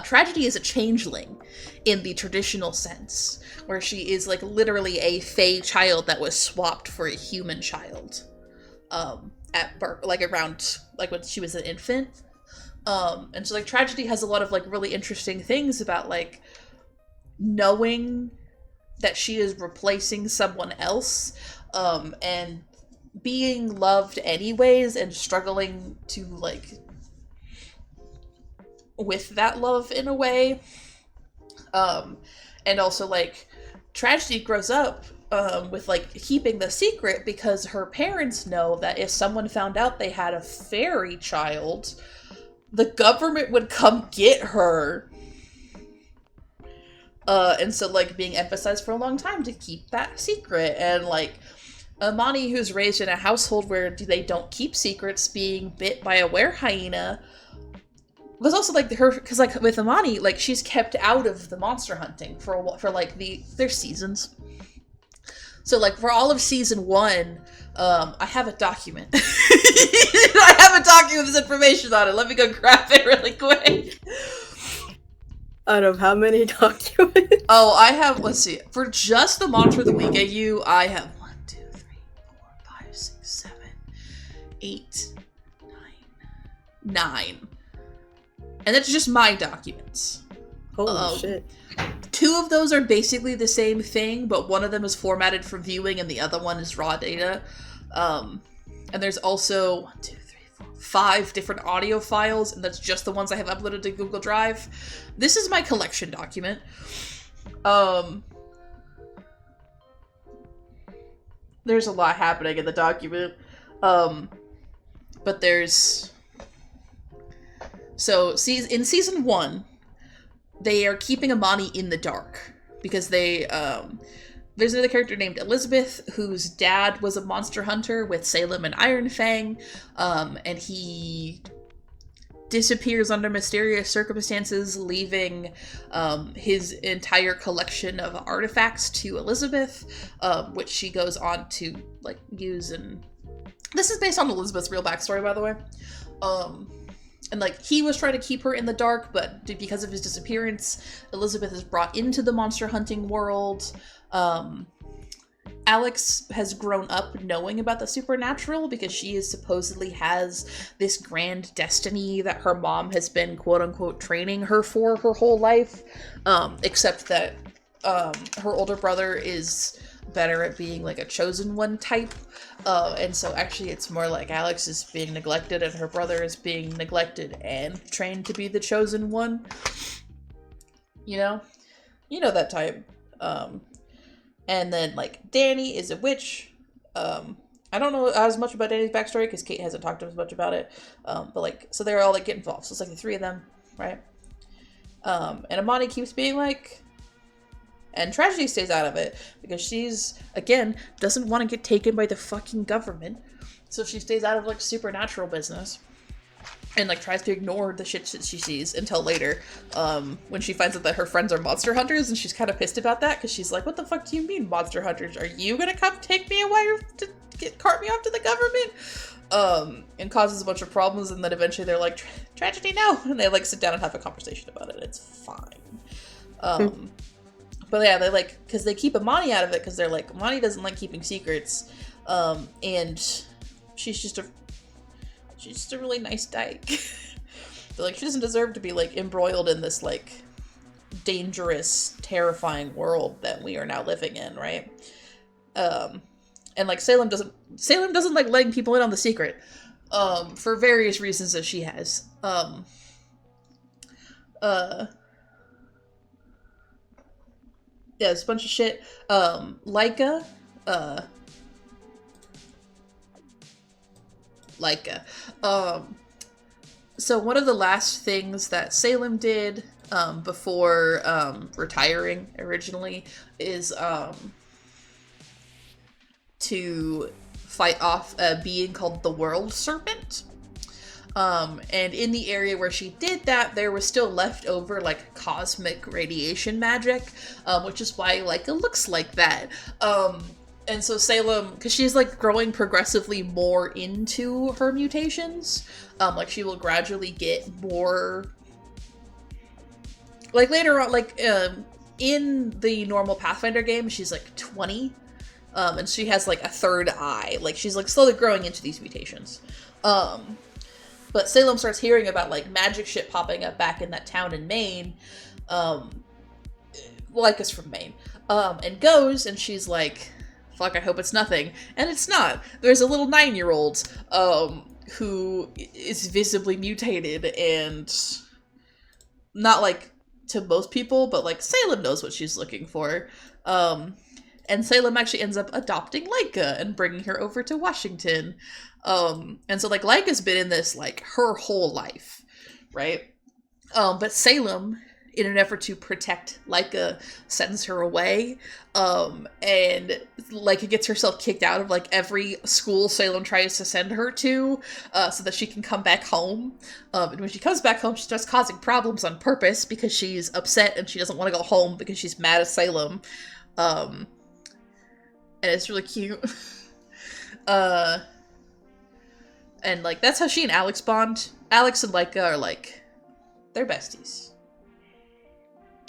Tragedy is a changeling in the traditional sense, where she is, like, literally a fae child that was swapped for a human child, at birth, like, around, like, when she was an infant. And so, like, Tragedy has a lot of, like, really interesting things about, like, knowing that she is replacing someone else, and being loved anyways, and struggling to, like, with that love in a way. And also, like, Tragedy grows up, with, like, keeping the secret because her parents know that if someone found out they had a fairy child, the government would come get her. And so, like, being emphasized for a long time to keep that secret. And, like, Amani, who's raised in a household where they don't keep secrets, being bit by a were-hyena, was also, like, because, like, with Amani, like, she's kept out of the monster hunting for like, there's seasons. So, like, for all of season 1, I have a document. I have a document with this information on it. Let me go grab it really quick. Out of how many documents? Oh, I have, let's see. For just the Monster of the Week AU, I have 1, 2, 3, 4, 5, 6, 7, 8, 9. And that's just my documents. Holy shit. 2 of those are basically the same thing, but one of them is formatted for viewing and the other one is raw data. And there's also 1, 2, 3, 4, 5 different audio files, and that's just the ones I have uploaded to Google Drive. This is my collection document. There's a lot happening in the document. But there's... So, in season 1, they are keeping Amani in the dark because they, there's another character named Elizabeth whose dad was a monster hunter with Salem and Iron Fang, and he disappears under mysterious circumstances, leaving his entire collection of artifacts to Elizabeth, which she goes on to, like, use. And this is based on Elizabeth's real backstory, by the way. And, like, he was trying to keep her in the dark, but because of his disappearance, Elizabeth is brought into the monster hunting world. Alex has grown up knowing about the supernatural because she is supposedly has this grand destiny that her mom has been quote-unquote training her for her whole life, except that her older brother is better at being like a chosen one type, and so actually it's more like Alex is being neglected and her brother is being neglected and trained to be the chosen one. You know that type. And then, like, Danny is a witch. I don't know as much about Danny's backstory because Kate hasn't talked as much about it. But, like, so they're all, like, get involved. So it's, like, the three of them, right? And Amani keeps being, like... And Tragedy stays out of it because she's, again, doesn't want to get taken by the fucking government. So she stays out of, like, supernatural business. And, like, tries to ignore the shit that she sees until later, when she finds out that her friends are monster hunters, and she's kind of pissed about that, because she's like, what the fuck do you mean, monster hunters? Are you gonna come take me away to cart me off to the government? And causes a bunch of problems, and then eventually they're like, Tragedy, no! And they, like, sit down and have a conversation about it. It's fine. But yeah, they, like, because they keep Amani out of it, because they're like, Amani doesn't like keeping secrets, and she's just a really nice dyke. They're like, she doesn't deserve to be, like, embroiled in this, like, dangerous, terrifying world that we are now living in, right? And, like, Salem doesn't, like, letting people in on the secret, for various reasons that she has. Yeah, it's a bunch of shit. Leica, so one of the last things that Salem did, before, retiring originally is, to fight off a being called the World Serpent. And in the area where she did that, there was still left over, like, cosmic radiation magic, which is why, like, it looks like that. And so Salem, because she's, like, growing progressively more into her mutations, like, she will gradually get more, like, later on, like, in the normal Pathfinder game, she's, like, 20, and she has, like, a third eye. Like, she's, like, slowly growing into these mutations. But Salem starts hearing about, like, magic shit popping up back in that town in Maine, like, it's from Maine, and goes, and she's like, fuck, I hope it's nothing. And it's not. There's a little 9-year-old, who is visibly mutated, and not, like, to most people, but, like, Salem knows what she's looking for. And Salem actually ends up adopting Leica and bringing her over to Washington. And so, like, Leica's been in this, like, her whole life, right? But Salem, in an effort to protect Leica, sends her away, and Leica gets herself kicked out of, like, every school Salem tries to send her to, so that she can come back home. And when she comes back home, she starts causing problems on purpose because she's upset and she doesn't want to go home because she's mad at Salem. And it's really cute. And, like, that's how she and Alex bond. Alex and Leica are, like, they're besties.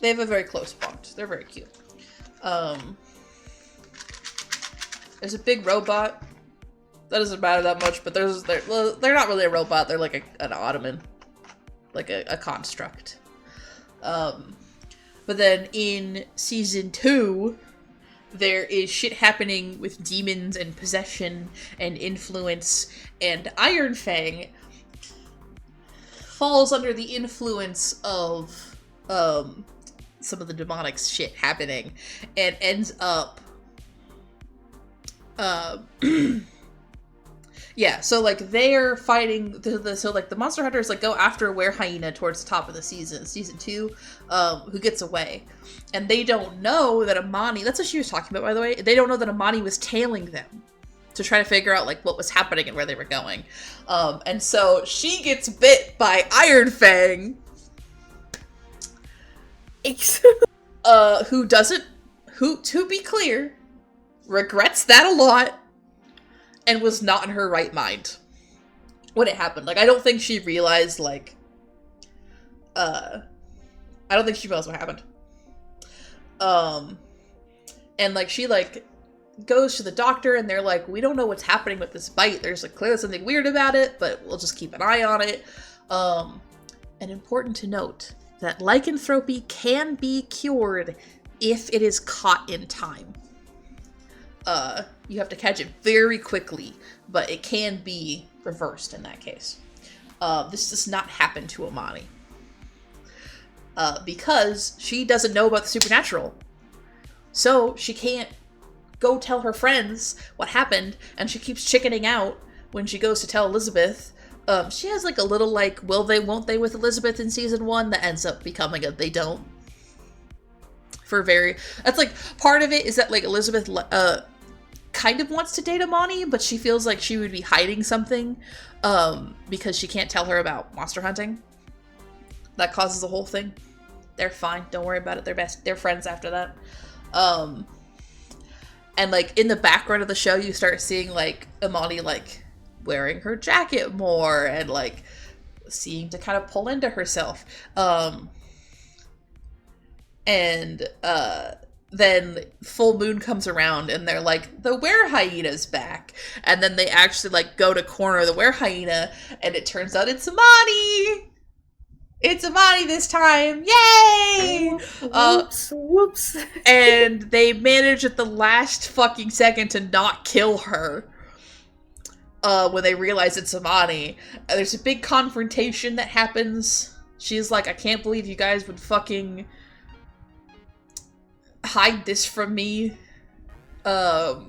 They have a very close bond. They're very cute. There's a big robot. That doesn't matter that much, but they're not really a robot. They're like an ottoman. Like a construct. But then in season 2, there is shit happening with demons and possession and influence, and Iron Fang falls under the influence of some of the demonic shit happening, and ends up yeah, so, like, they're fighting so, like, the monster hunters, like, go after Were-Hyena towards the top of the season 2, who gets away, and they don't know that Amani, that's what she was talking about, by the way, they don't know that Amani was tailing them to try to figure out, like, what was happening and where they were going, and so she gets bit by Iron Fang, who, to be clear, regrets that a lot, and was not in her right mind. when it happened. Like, I don't think she realized, like, I don't think she realized what happened. And, like, she, like, goes to the doctor, and they're like, we don't know what's happening with this bite. There's, like, clearly something weird about it, but we'll just keep an eye on it. And important to note that lycanthropy can be cured if it is caught in time. You have to catch it very quickly, but it can be reversed in that case. This does not happen to Amani. Because she doesn't know about the supernatural. So she can't go tell her friends what happened, and she keeps chickening out when she goes to tell Elizabeth. She has like a little like will they won't they with Elizabeth in season 1 that ends up becoming a they don't. That's like part of it is that like Elizabeth kind of wants to date Amani, but she feels like she would be hiding something because she can't tell her about monster hunting. That causes the whole thing. They're fine. Don't worry about it. They're friends after that. And like in the background of the show, you start seeing like Amani like wearing her jacket more and like seeming to kind of pull into herself. Then full moon comes around and they're like, the were-hyena's back. And then they actually like go to corner the were-hyena and it turns out it's Amani! It's Amani this time! Yay! Whoops. And they manage at the last fucking second to not kill her. When they realize it's Amani. There's a big confrontation that happens. She's like, I can't believe you guys would fucking hide this from me. And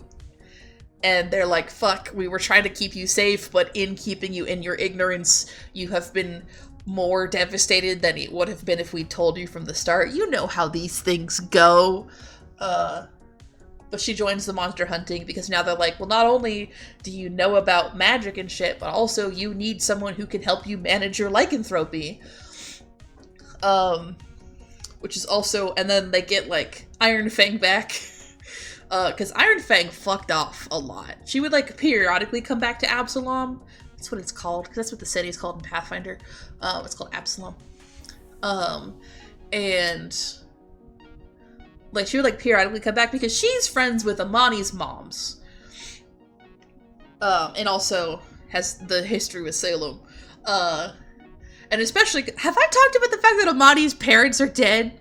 they're like, fuck, we were trying to keep you safe, but in keeping you in your ignorance, you have been more devastated than it would have been if we told you from the start. You know how these things go. But she joins the monster hunting because now they're like, well, not only do you know about magic and shit, but also you need someone who can help you manage your lycanthropy. Which is also, and then they get like Iron Fang back. Because Iron Fang fucked off a lot. She would like periodically come back to Absalom. That's what it's called, because that's what the city is called in Pathfinder. It's called Absalom. And like she would like periodically come back because she's friends with Amani's moms. And also has the history with Salem. And especially, have I talked about the fact that Amani's parents are dead?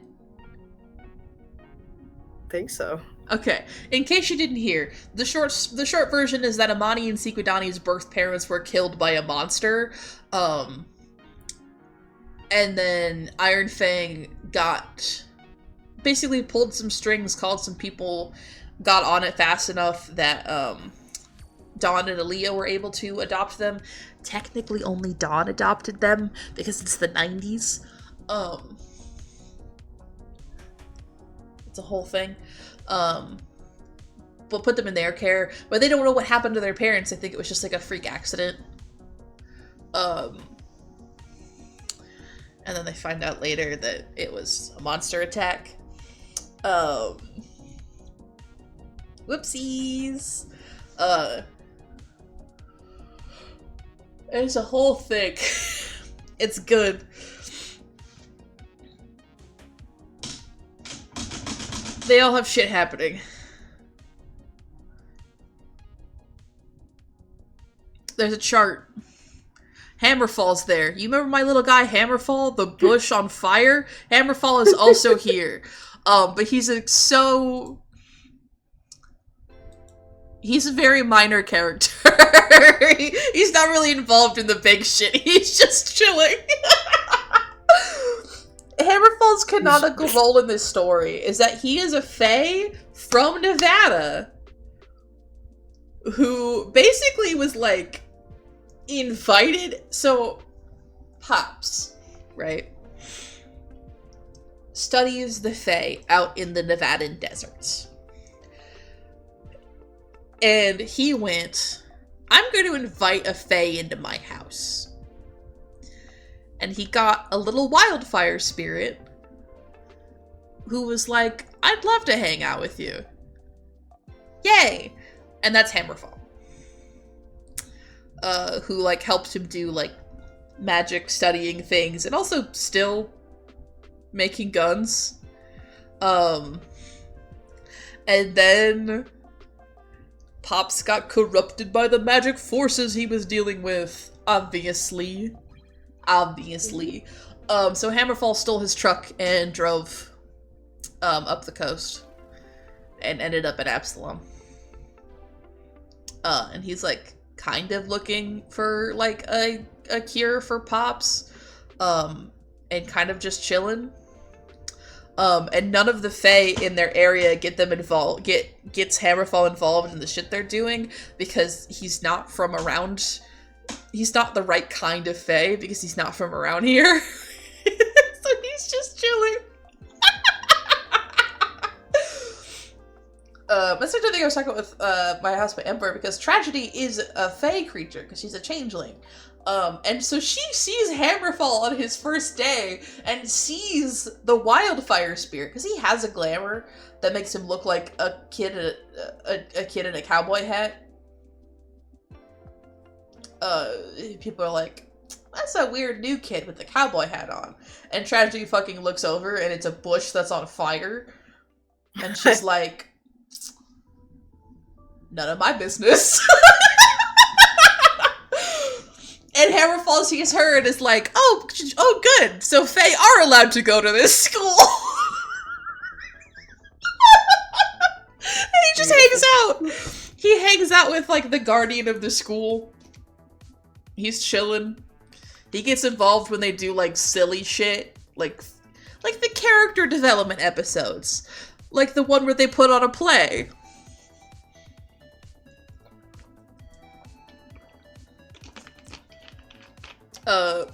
Think so. Okay, in case you didn't hear, the short version is that Amani and Sequidani's birth parents were killed by a monster, and then Iron Fang basically pulled some strings, called some people, got on it fast enough that Dawn and Aaliyah were able to adopt them. Technically only Dawn adopted them because it's the 90s. It's a whole thing. But put them in their care, but they don't know what happened to their parents. I think it was just like a freak accident. And then they find out later that it was a monster attack. Whoopsies. It's a whole thing. It's good. They all have shit happening. There's a chart. Hammerfall's there. You remember my little guy Hammerfall? The bush on fire? Hammerfall is also here. But he's he's a very minor character. He's not really involved in the big shit. He's just chilling. Hammerfall's canonical role in this story is that he is a fae from Nevada who basically was like invited. So Pops, right, studies the fae out in the Nevadan deserts. And he went, I'm going to invite a fae into my house. And he got a little wildfire spirit who was like, I'd love to hang out with you. Yay! And that's Hammerfall. who, like, helped him do, like, magic studying things, and also still making guns. And then Pops got corrupted by the magic forces he was dealing with, obviously. So Hammerfall stole his truck and drove up the coast and ended up at Absalom. And he's, like, kind of looking for, like, a cure for Pops, and kind of just chilling. And none of the Fae in their area gets Hammerfall involved in the shit they're doing, because he's not from around. He's not the right kind of Fae, because he's not from around here. So he's just chilling. That's another thing I was talking about with my housemate Ember, because Tragedy is a Fae creature, because she's a changeling. And so she sees Hammerfall on his first day, and sees the Wildfire Spirit, because he has a glamour that makes him look like a kid in a cowboy hat. People are like, that's a weird new kid with the cowboy hat on. And Tragedy fucking looks over, and it's a bush that's on fire. And she's like, none of my business. And Hammerfall sees her and is like, oh good, so Fae are allowed to go to this school. And he just hangs out. He hangs out with, like, the guardian of the school. He's chilling. He gets involved when they do, like, silly shit. Like the character development episodes. Like the one where they put on a play.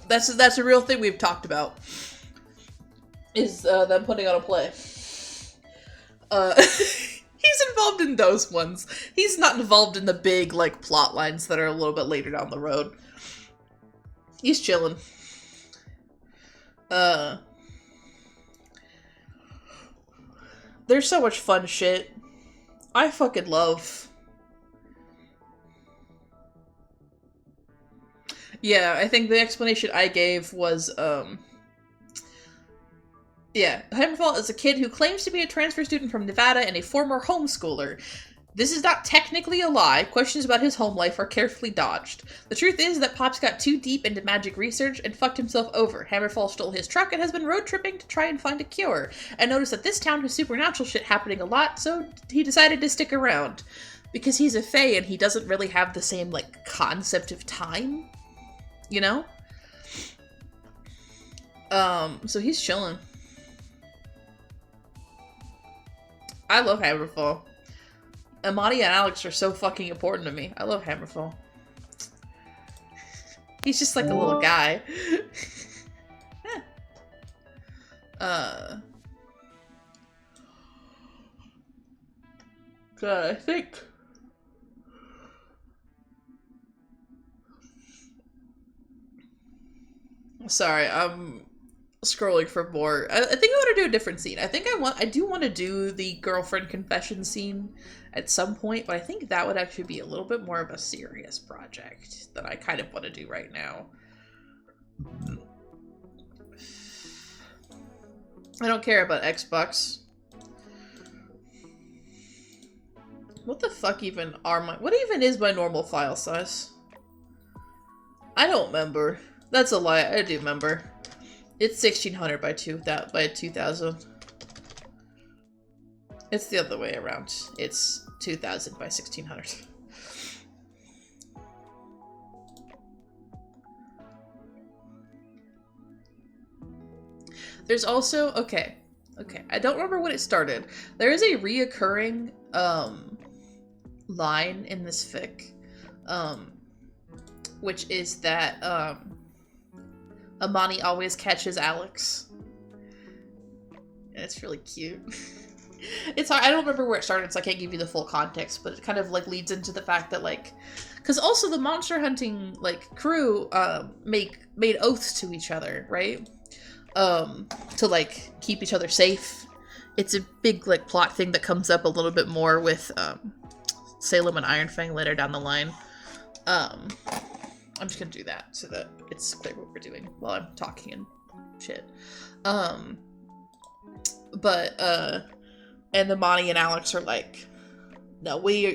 That's a real thing we've talked about. Is them putting on a play. He's involved in those ones. He's not involved in the big, like, plot lines that are a little bit later down the road. He's chilling. There's so much fun shit. I fucking love. Yeah, I think the explanation I gave was, yeah, Hammerfall is a kid who claims to be a transfer student from Nevada and a former homeschooler. This is not technically a lie. Questions about his home life are carefully dodged. The truth is that Pops got too deep into magic research and fucked himself over. Hammerfall stole his truck and has been road tripping to try and find a cure. And noticed that this town has supernatural shit happening a lot, so he decided to stick around. Because he's a Fae and he doesn't really have the same, like, concept of time. You know? So he's chilling. I love Hammerfall. Amani and Alex are so fucking important to me. I love Hammerfall. He's just like a little guy. God, I think... Sorry, I'm scrolling for more. I think I want to do a different scene. I do want to do the girlfriend confession scene at some point, but I think that would actually be a little bit more of a serious project that I kind of want to do right now. I don't care about Xbox. What the fuck even are my... What even is my normal file size? I don't remember. That's a lie. I do remember. It's 1600 by 2000. It's the other way around. It's 2000 by 1600. There's also... Okay. I don't remember when it started. There is a reoccurring line in this fic, which is that Amani always catches Alex. And it's really cute. It's hard. I don't remember where it started, so I can't give you the full context, but it kind of, like, leads into the fact that, like, because also the monster hunting, like, crew made oaths to each other, right? To, like, keep each other safe. It's a big, like, plot thing that comes up a little bit more with Salem and Iron Fang later down the line. I'm just gonna do that so that it's clear what we're doing while I'm talking and shit. And Imani and Alex are like, no, we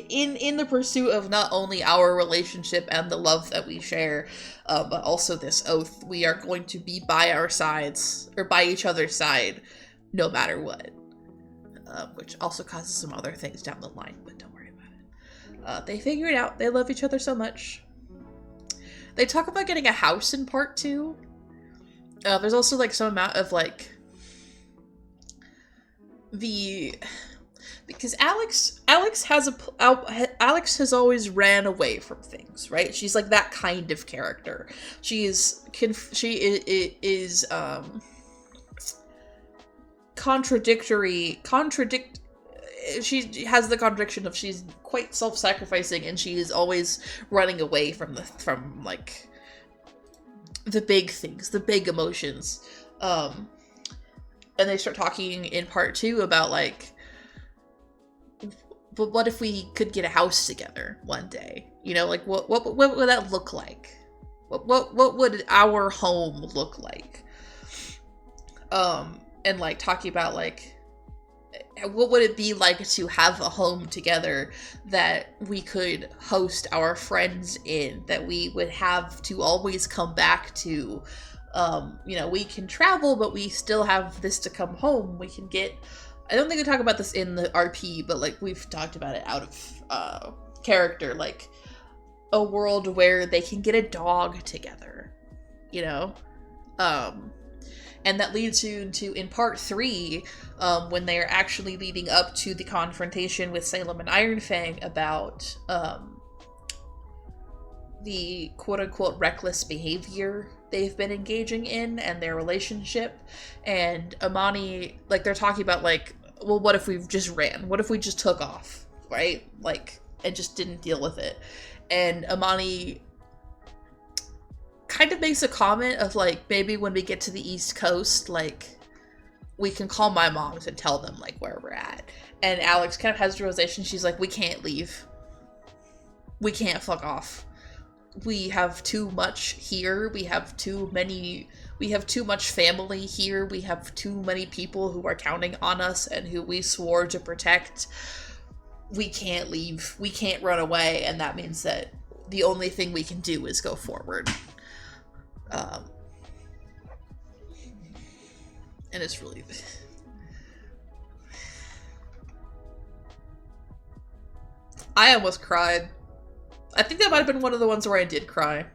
in the pursuit of not only our relationship and the love that we share, but also this oath, we are going to be by our sides, or by each other's side, no matter what. Which also causes some other things down the line, but don't worry about it. They figure it out. They love each other so much. They talk about getting a house in part 2. There's also, like, some amount of, like, because Alex has always ran away from things, right? She's like that kind of character. She is she has the contradiction of she's quite self-sacrificing, and she is always running away from like the big things, the big emotions. And they start talking in part 2 about, like, but what if we could get a house together one day? You know, like, what would that look like? What would our home look like? And, like, talking about, like, what would it be like to have a home together that we could host our friends in, that we would have to always come back to? You know, we can travel, but we still have this to come home. We can get, I don't think we talk about this in the RP, but, like, we've talked about it out of character, like a world where they can get a dog together, you know? And that leads you to, in part 3, when they are actually leading up to the confrontation with Salem and Ironfang about the quote-unquote reckless behavior they've been engaging in and their relationship. And Imani, like, they're talking about, like, well, what if we just ran? What if we just took off, right? Like, and just didn't deal with it. And Imani kind of makes a comment of, like, maybe when we get to the East Coast, like, we can call my moms and tell them, like, where we're at. And Alex kind of has the realization, she's like, we can't leave. We can't fuck off. We have too much here. We have too much family here. We have too many people who are counting on us and who we swore to protect. We can't leave. We can't run away. And that means that the only thing we can do is go forward. And it's really... I almost cried. I think that might have been one of the ones where I did cry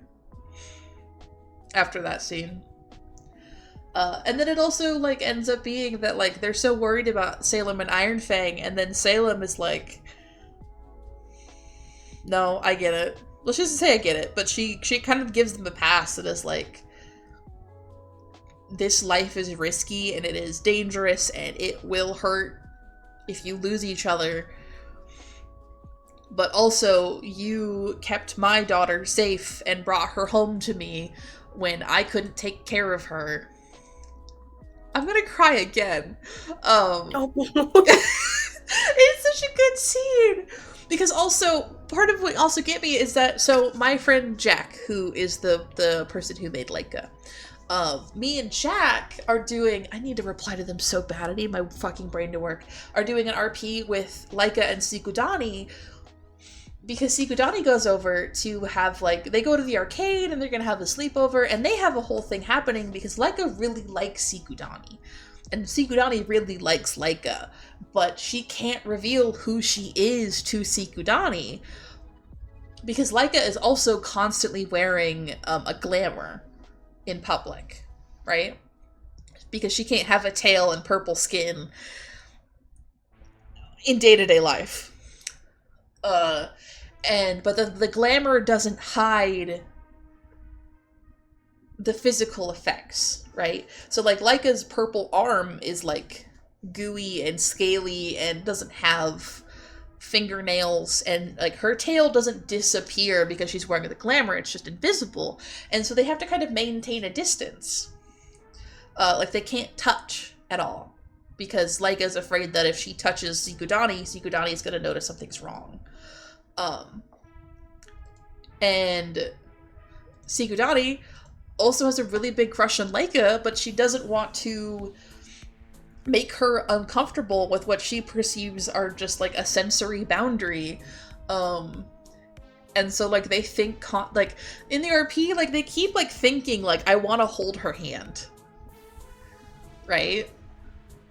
after that scene. And then it also, like, ends up being that, like, they're so worried about Salem and Ironfang, and then Salem is like, no, I get it. Well, she doesn't say I get it, but she kind of gives them a pass that is like, this life is risky, and it is dangerous, and it will hurt if you lose each other. But also, you kept my daughter safe and brought her home to me when I couldn't take care of her. I'm gonna cry again. It's such a good scene! Because also, part of what also get me is that, so my friend Jack, who is the person who made Leica, me and Jack are doing, I need to reply to them so bad, I need my fucking brain to work, are doing an RP with Leica and Sikudani, because Sikudani goes over to have, like, they go to the arcade and they're gonna have a sleepover, and they have a whole thing happening because Leica really likes Sikudani. And Sikudani really likes Leica, but she can't reveal who she is to Sikudani because Leica is also constantly wearing a glamour in public, right? Because she can't have a tail and purple skin in day-to-day life. But the glamour doesn't hide the physical effects, right? So, like, Leica's purple arm is, like, gooey and scaly and doesn't have fingernails, and, like, her tail doesn't disappear because she's wearing the glamour, it's just invisible. And so they have to kind of maintain a distance. Like, they can't touch at all. Because Leica's afraid that if she touches Sikudani is gonna notice something's wrong. And Sikudani also has a really big crush on Leica, but she doesn't want to make her uncomfortable with what she perceives are just like a sensory boundary. And so like they think like in the RP, like they keep like thinking like I want to hold her hand. Right?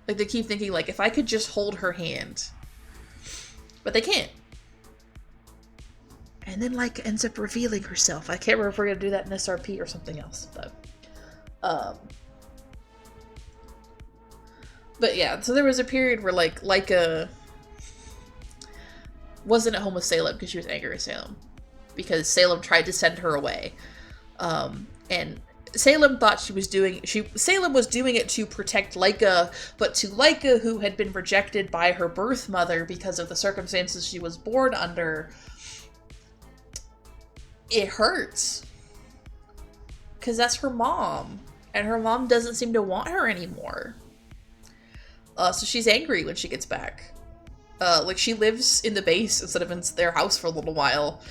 Like they keep thinking like if I could just hold her hand. But they can't. And then like ends up revealing herself. I can't remember if we're gonna do that in SRP or something else, but yeah, so there was a period where like Leica wasn't at home with Salem because she was angry with Salem. Because Salem tried to send her away. And Salem thought Salem was doing it to protect Leica, but to Leica, who had been rejected by her birth mother because of the circumstances she was born under, it hurts. Because that's her mom. And her mom doesn't seem to want her anymore. So she's angry when she gets back. Like she lives in the base instead of in their house for a little while.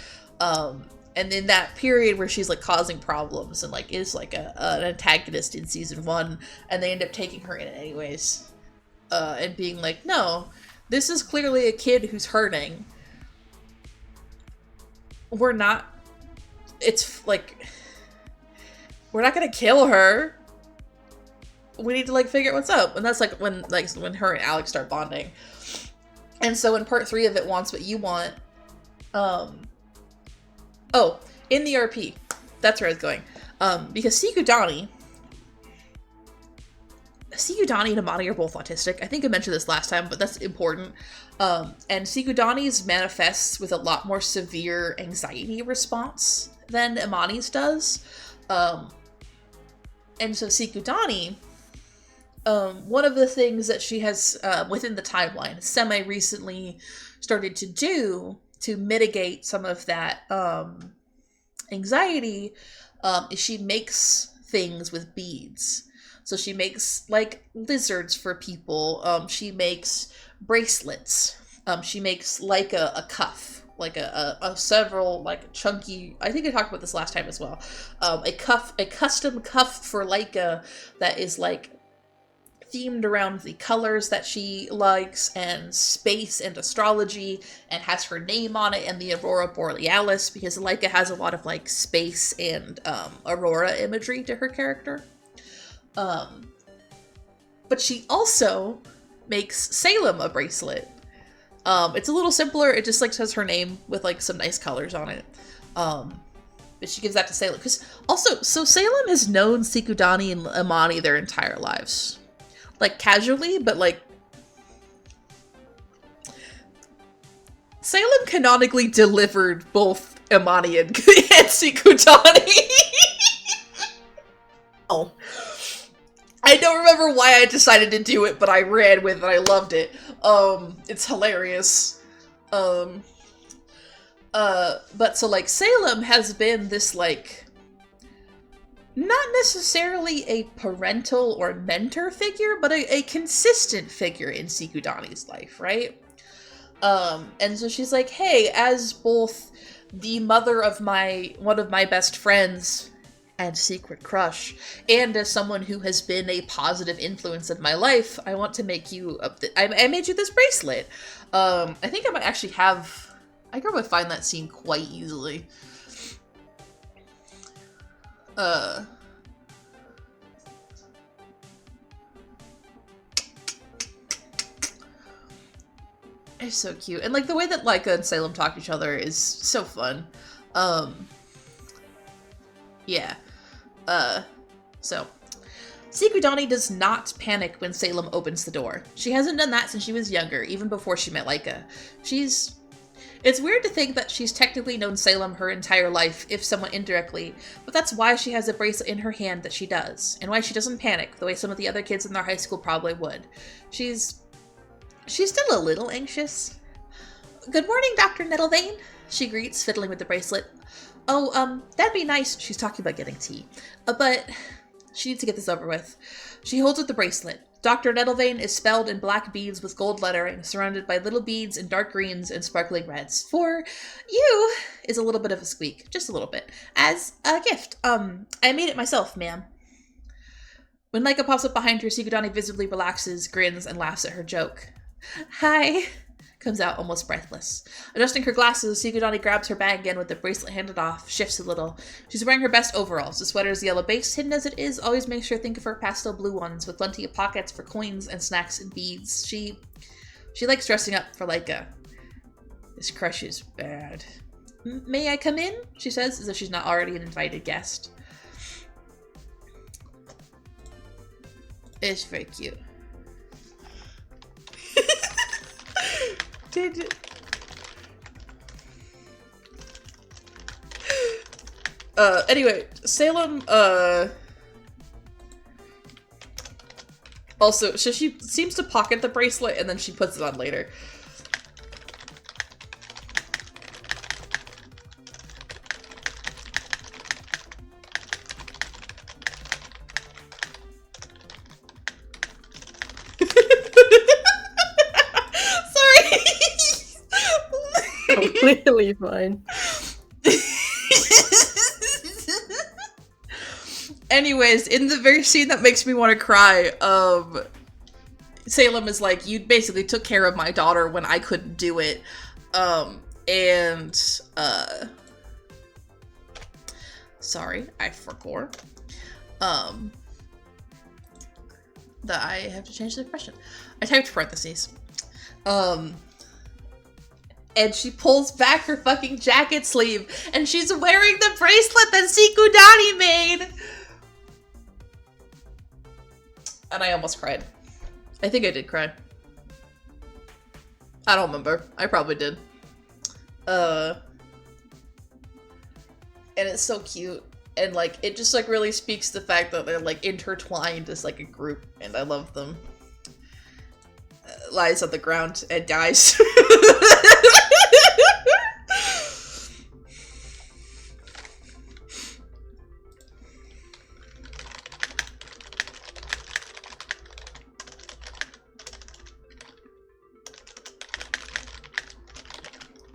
And in that period where she's like causing problems and like is like an antagonist in season 1, and they end up taking her in anyways. And being like, no, this is clearly a kid who's hurting. We're not gonna kill her. We need to like figure out what's up. And that's like when her and Alex start bonding. And so in part 3 of It Wants What You Want, in the RP, that's where I was going. Because Sikudani and Amani are both autistic. I think I mentioned this last time, but that's important. And Sikudani's manifests with a lot more severe anxiety response than Imani's does. And so Sikudani, one of the things that she has within the timeline semi-recently started to do to mitigate some of that anxiety is she makes things with beads. So she makes like lizards for people. She makes bracelets. She makes like a cuff, like a several like chunky. I think I talked about this last time as well. A custom cuff for Leica that is like themed around the colors that she likes and space and astrology, and has her name on it and the Aurora Borealis, because Leica has a lot of like space and aurora imagery to her character. But she also makes Salem a bracelet. It's a little simpler. It just like says her name with like some nice colors on it. But she gives that to Salem because also, so Salem has known Sikudani and Imani their entire lives. Like casually, but like Salem canonically delivered both Imani and Sikudani. Oh. I don't remember why I decided to do it, but I ran with it. I loved it. It's hilarious. But so like Salem has been this like not necessarily a parental or mentor figure, but a consistent figure in Sikudani's life, right? And so she's like, hey, as both the mother of one of my best friends and secret crush, and as someone who has been a positive influence in my life, I want to make you I made you this bracelet. I think I might actually I can probably find that scene quite easily. It's so cute. And like the way that Leica and Salem talk to each other is so fun. Yeah. So Sikudani does not panic when Salem opens the door. She hasn't done that since she was younger, even before she met Leica. It's weird to think that she's technically known Salem her entire life, if somewhat indirectly, but that's why she has a bracelet in her hand that she does, and why she doesn't panic the way some of the other kids in their high school probably would. She's still a little anxious. Good morning, Dr. Nettlevane, she greets, fiddling with the bracelet. Oh, that'd be nice. She's talking about getting tea. But she needs to get this over with. She holds up the bracelet. Dr. Nettlevane is spelled in black beads with gold lettering, surrounded by little beads in dark greens and sparkling reds. For you is a little bit of a squeak, just a little bit, as a gift. I made it myself, ma'am. When Micah pops up behind her, Sikudani visibly relaxes, grins, and laughs at her joke. Hi, comes out almost breathless. Adjusting her glasses, Sikudani grabs her bag again with the bracelet handed off, shifts a little. She's wearing her best overalls. The sweater's yellow base, hidden as it is, always makes her think of her pastel blue ones, with plenty of pockets for coins and snacks and beads. She likes dressing up for Leica. This crush is bad. May I come in? She says, as if she's not already an invited guest. It's very cute. Anyway, Salem, also, so she seems to pocket the bracelet and then she puts it on later. Completely fine. Anyways, in the very scene that makes me want to cry, Salem is like, you basically took care of my daughter when I couldn't do it. Sorry, I forgot. That I have to change the expression. I typed parentheses. And she pulls back her fucking jacket sleeve, and she's wearing the bracelet that Sikudani made! And I almost cried. I think I did cry. I don't remember. I probably did. And it's so cute. And, like, it just, like, really speaks to the fact that they're, like, intertwined as, like, a group, and I love them. Lies on the ground and dies.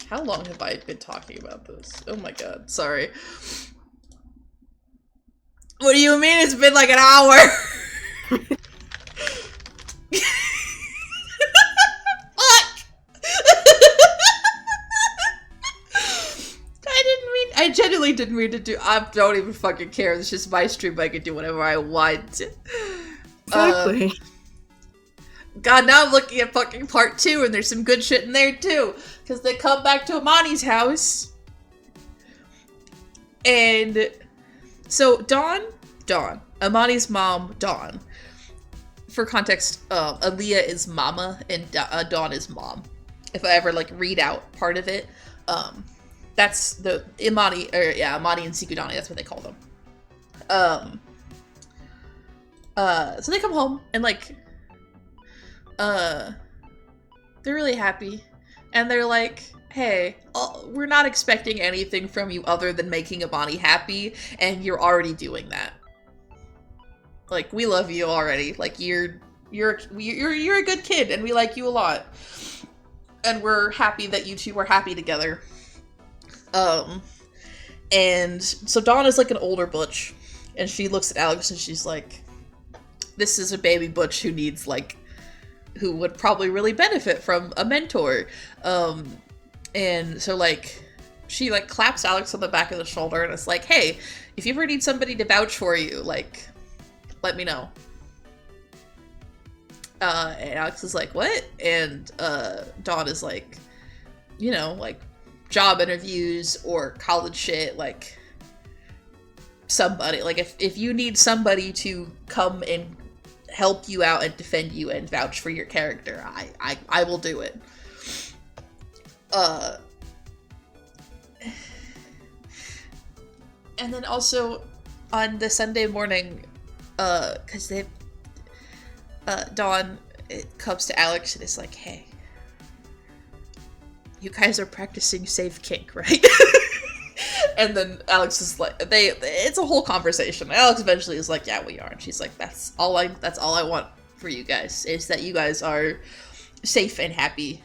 How long have I been talking about this? Oh my god, sorry. What do you mean it's been like an hour? I genuinely didn't mean to do. I don't even fucking care. It's just my stream. I can do whatever I want. Exactly. God, now I'm looking at fucking part 2, and there's some good shit in there too. Because they come back to Amani's house. And so Dawn, Amani's mom, Dawn. For context, Aaliyah is mama, and Dawn is mom. If I ever, like, read out part of it, that's the Amani and Sikudani, that's what they call them. So they come home, and, like, they're really happy, and they're like, hey, we're not expecting anything from you other than making Amani happy, and you're already doing that. Like, we love you already. Like, you're a good kid, and we like you a lot. And we're happy that you two are happy together. And so Dawn is like an older Butch, and she looks at Alex and she's like, this is a baby Butch who needs, like, who would probably really benefit from a mentor. And so, like, she, like, claps Alex on the back of the shoulder and is like, hey, if you ever need somebody to vouch for you, like, let me know. And Alex is like, what? And Dawn is like, you know, like, job interviews or college shit, like, somebody, like, if you need somebody to come and help you out and defend you and vouch for your character, I will do it. And then also on the Sunday morning, because they, Dawn, it comes to Alex and is like, hey, you guys are practicing safe kink, right? And then Alex is like, it's a whole conversation. Alex eventually is like, yeah, we are. And she's like, that's all I want for you guys is that you guys are safe and happy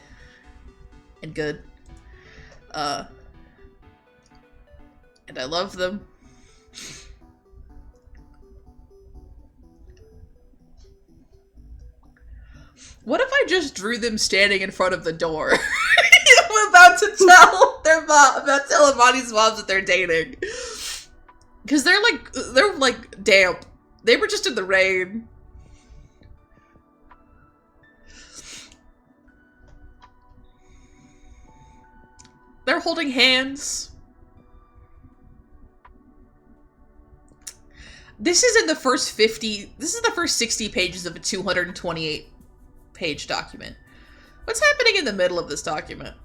and good. And I love them. What if I just drew them standing in front of the door? I'm about to tell their mom, about to tell Amani's mom that they're dating. Because they're like damp. They were just in the rain. They're holding hands. This is in the first 50, this is the first 60 pages of a 228 page document. What's happening in the middle of this document?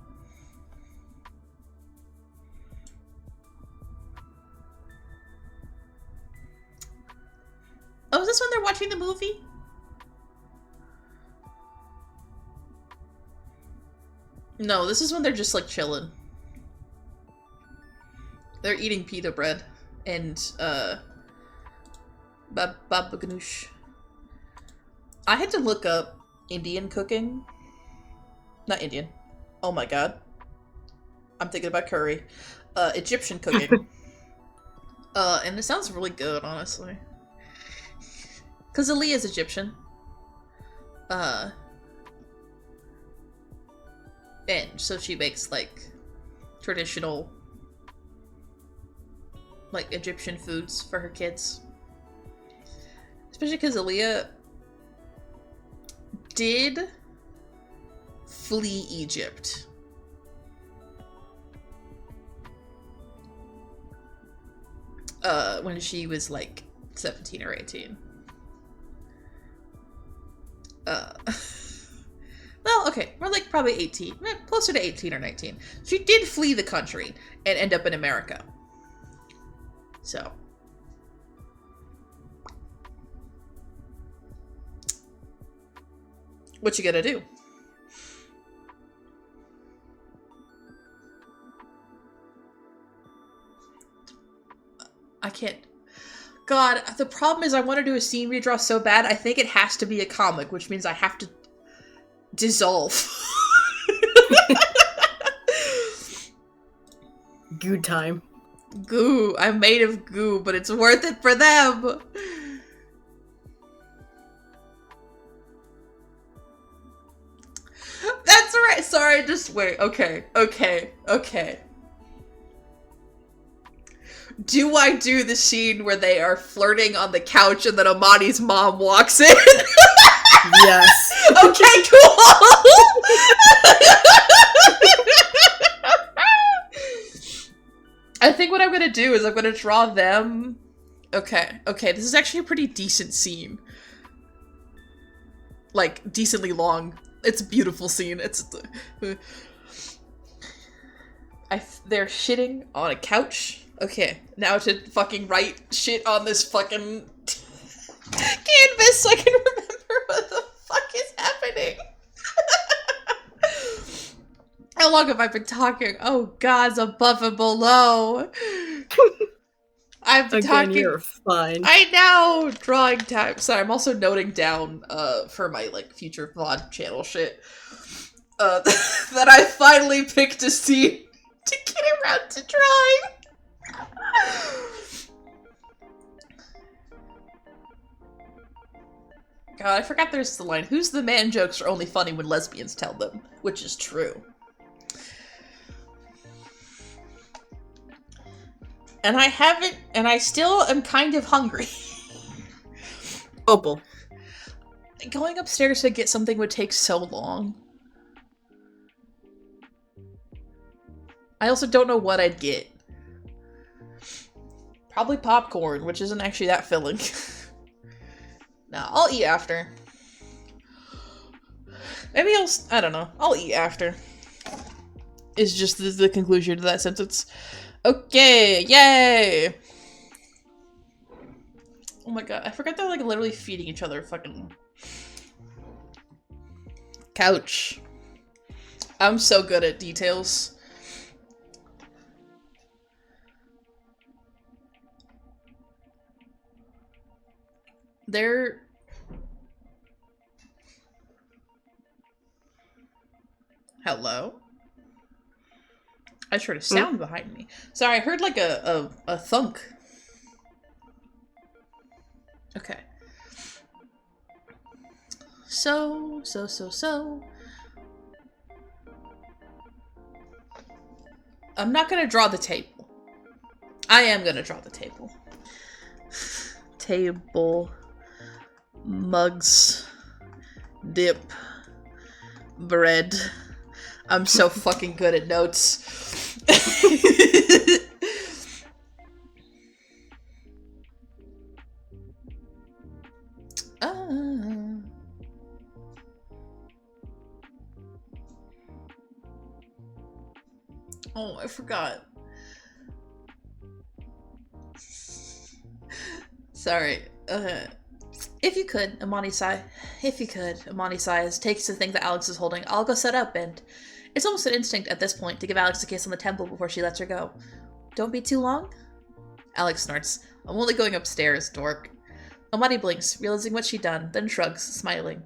Oh, is this when they're watching the movie? No, this is when they're just like chilling. They're eating pita bread and baba ganoush. I had to look up Indian cooking. Not Indian. Oh my god. I'm thinking about curry. Egyptian cooking. And it sounds really good, honestly. Because Aaliyah's Egyptian. And so she makes, like, traditional, like, Egyptian foods for her kids. Especially because Aaliyah did flee Egypt. When she was, like, 17 or 18. Well, okay, we're like probably 18, closer to 18 or 19. She did flee the country and end up in America. So. What you gonna do? I can't. God, the problem is I want to do a scene redraw so bad, I think it has to be a comic, which means I have to dissolve. Goo time. Goo. I'm made of goo, but it's worth it for them. That's right. Sorry, just wait. Okay. Do I do the scene where they are flirting on the couch and then Amani's mom walks in? Yes. Okay, cool. I think what I'm gonna do is I'm gonna draw them. Okay, this is actually a pretty decent scene. Like, decently long. It's a beautiful scene. They're shitting on a couch. Okay, now to fucking write shit on this fucking canvas so I can remember what the fuck is happening. How long have I been talking? Oh, God's above and below. I've been talking. You're fine. I know! Drawing time. Sorry, I'm also noting down, for my, like, future VOD channel shit, that I finally picked a scene to get around to drawing. God, I forgot there's the line, who's the man jokes are only funny when lesbians tell them, which is true. And I still am kind of hungry. Opal. Going upstairs to get something would take so long. I also don't know what I'd get. Probably popcorn, which isn't actually that filling. No, I'll eat after. Maybe I don't know. I'll eat after. Is just the conclusion to that sentence. Okay, yay! Oh my god, I forgot they're like literally feeding each other fucking couch. I'm so good at details. Hello? I just heard a sound behind me. Sorry, I heard like a thunk. Okay. So. I'm not gonna draw the table. I am gonna draw the table. Table. Mugs. Dip. Bread. I'm so fucking good at notes. Oh, I forgot. Sorry. If you could, Amani-sai. If you could, Amani-sai takes the thing that Alex is holding. I'll go set up, and it's almost an instinct at this point to give Alex a kiss on the temple before she lets her go. Don't be too long? Alex snorts. I'm only going upstairs, dork. Amani blinks, realizing what she'd done, then shrugs, smiling.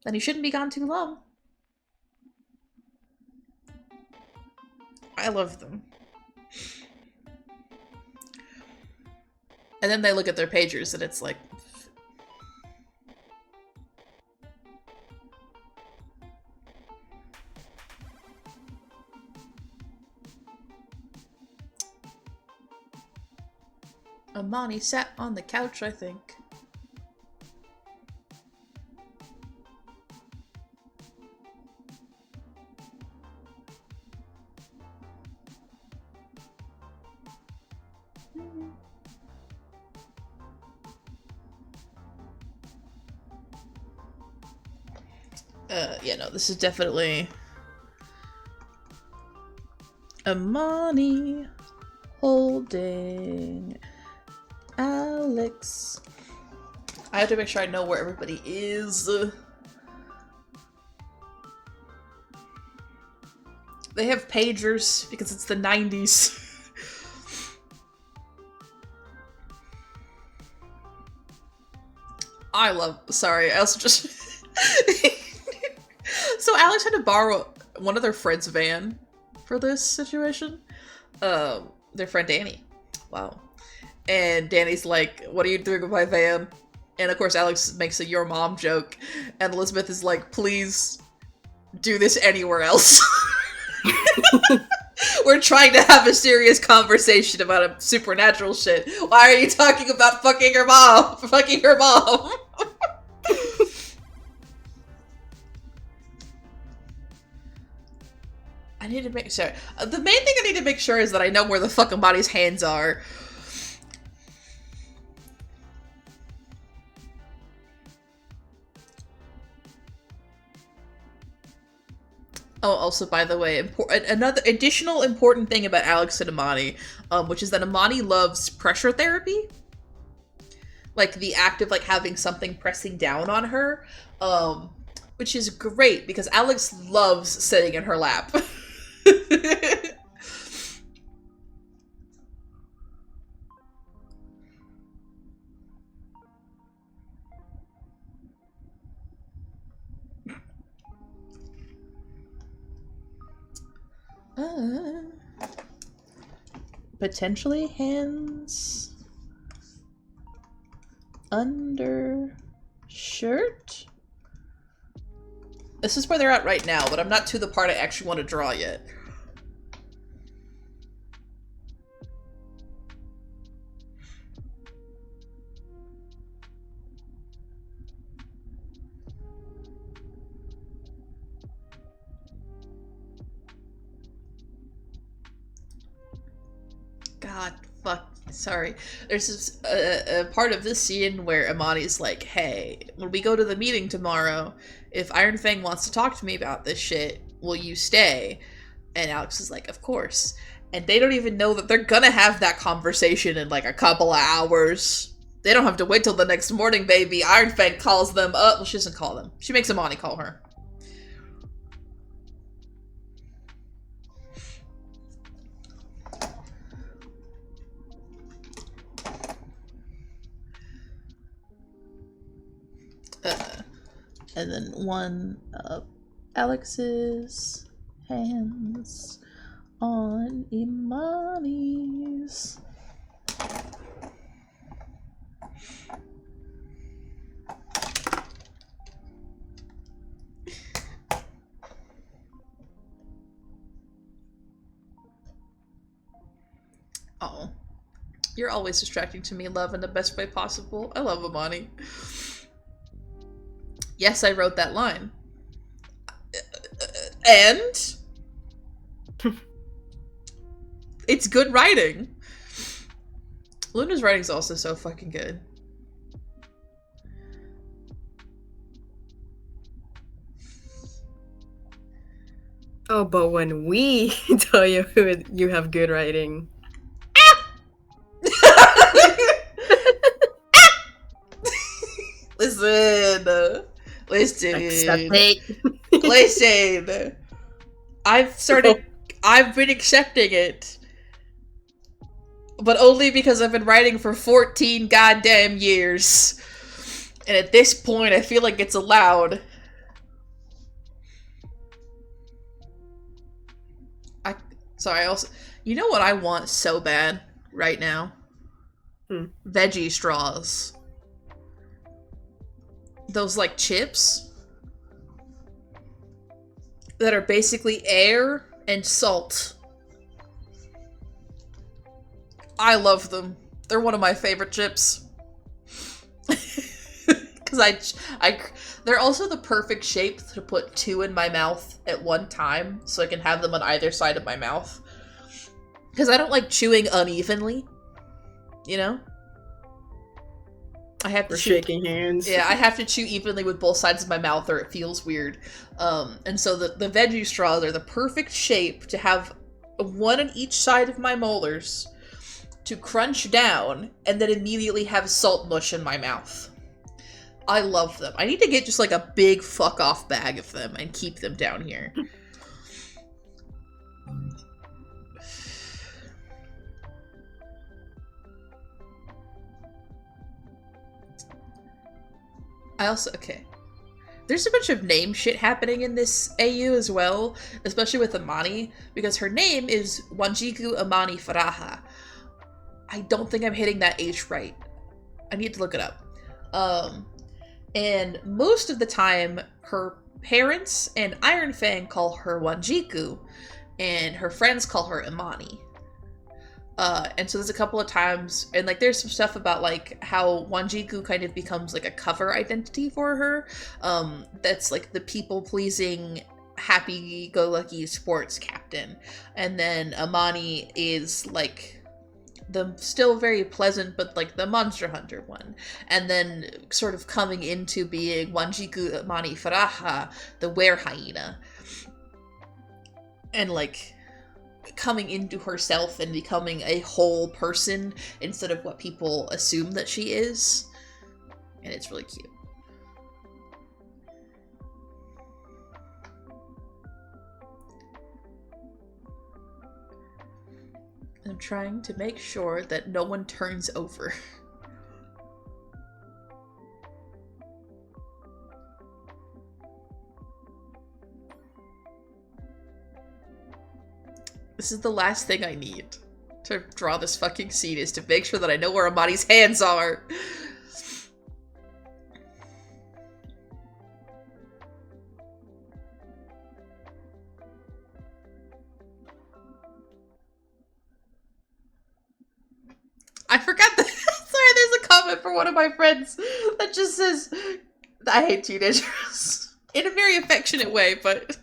Then you shouldn't be gone too long. I love them. And then they look at their pagers and it's like... Amani sat on the couch, I think. Yeah, no, this is definitely Amani holding Alex. I have to make sure I know where everybody is. They have pagers because it's the 90s. Sorry, I also just... So Alex had to borrow one of their friend's van for this situation. Their friend Danny. Wow. And Danny's like, what are you doing with my van? And of course Alex makes a your mom joke. And Elizabeth is like, please do this anywhere else. We're trying to have a serious conversation about a supernatural shit. Why are you talking about fucking her mom? Fucking her mom. I need to make sure. The main thing I need to make sure is that I know where the fucking body's hands are. Oh, also, by the way, another additional important thing about Alex and Amani, which is that Amani loves pressure therapy. Like, the act of, like, having something pressing down on her, which is great, because Alex loves sitting in her lap. Potentially hands under shirt? This is where they're at right now, but I'm not to the part I actually want to draw yet. God, fuck. Sorry. There's this, a part of this scene where Amani's like, hey, when we go to the meeting tomorrow, if Iron Fang wants to talk to me about this shit, will you stay? And Alex is like, of course. And they don't even know that they're gonna have that conversation in like a couple of hours. They don't have to wait till the next morning, baby. Iron Fang calls them up. Well, she doesn't call them. She makes Amani call her. And then one of Alex's hands on Imani's. Oh. You're always distracting to me, love, in the best way possible. I love Imani. Yes, I wrote that line. And? It's good writing. Luna's writing's also so fucking good. Oh, but when we tell you you have good writing. Listen. Accept it. Listen. I've been accepting it. But only because I've been writing for 14 goddamn years. And at this point, I feel like it's allowed. Sorry, also... You know what I want so bad right now? Veggie straws. Those, like, chips that are basically air and salt. I love them. They're one of my favorite chips. Because they're also the perfect shape to put 2 in my mouth at one time, so I can have them on either side of my mouth. Because I don't like chewing unevenly, you know? I have to shaking hands. Yeah, I have to chew evenly with both sides of my mouth or it feels weird. And so the veggie straws are the perfect shape to have one on each side of my molars to crunch down and then immediately have salt mush in my mouth. I love them. I need to get just like a big fuck off bag of them and keep them down here. Okay. There's a bunch of name shit happening in this AU as well, especially with Imani, because her name is Wanjiku Imani Faraha. I don't think I'm hitting that H right. I need to look it up. And most of the time, her parents and Iron Fang call her Wanjiku, and her friends call her Imani. And so there's a couple of times, and like there's some stuff about like how Wanjiku kind of becomes like a cover identity for her. That's like the people-pleasing, happy-go-lucky sports captain. And then Imani is like the still very pleasant, but like the monster hunter one. And then sort of coming into being Wanjiku Imani Faraha, the were hyena. And like coming into herself and becoming a whole person instead of what people assume that she is. And it's really cute. I'm trying to make sure that no one turns over. This is the last thing I need to draw this fucking scene, is to make sure that I know where Amani's hands are. I forgot that. Sorry, there's a comment for one of my friends that just says, I hate teenagers. In a very affectionate way, but...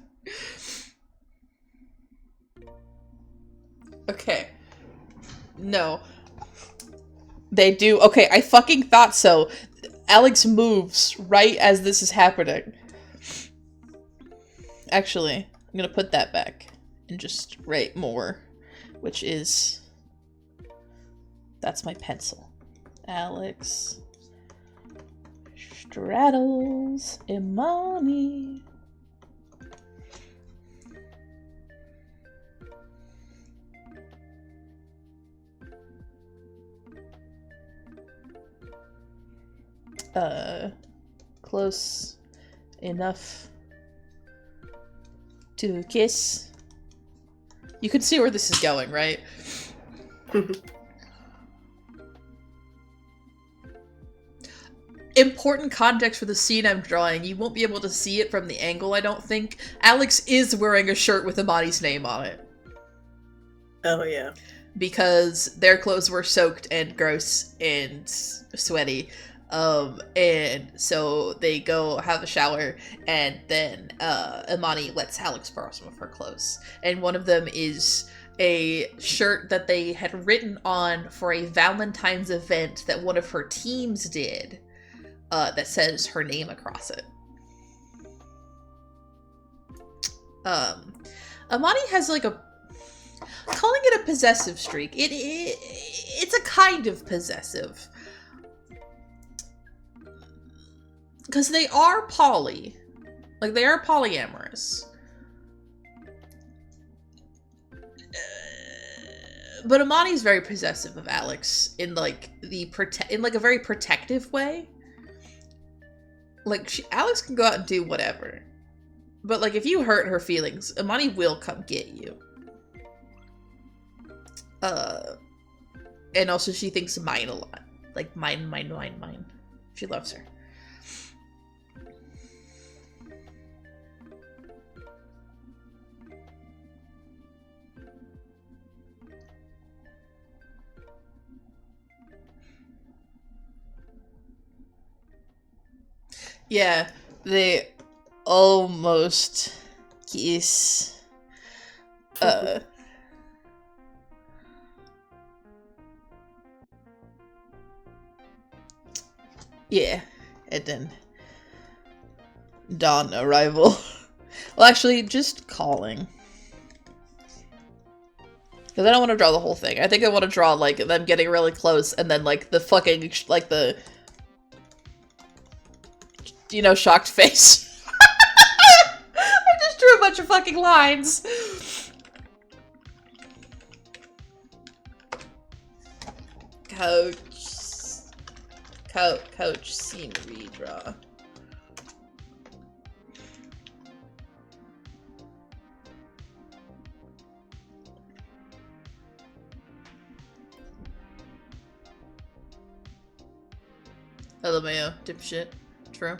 Okay. No. They do. Okay, I fucking thought so. Alex moves right as this is happening. Actually, I'm gonna put that back and just write more, which is... That's my pencil. Alex straddles Imani. Close enough to kiss. You can see where this is going, right? Important context for the scene I'm drawing. You won't be able to see it from the angle, I don't think. Alex is wearing a shirt with Amani's name on it. Oh, yeah. Because their clothes were soaked and gross and sweaty. And so they go have a shower, and then Amani lets Alex borrow some of her clothes. And one of them is a shirt that they had written on for a Valentine's event that one of her teams did, that says her name across it. Amani has like a, calling it a possessive streak. It's a kind of possessive. Because they are poly. Like, they are polyamorous. But Amani's very possessive of Alex in, like, a very protective way. Like, Alex can go out and do whatever. But, like, if you hurt her feelings, Amani will come get you. And also she thinks mine a lot. Like, mine. She loves her. Yeah, they almost kiss. Yeah, and then dawn arrival. Well, actually, just calling. Because I don't want to draw the whole thing. I think I want to draw, like, them getting really close, and then, like, the fucking, like, the... You know, shocked face. I just drew a bunch of fucking lines. Coach scenery draw. LMAO, dipshit. True.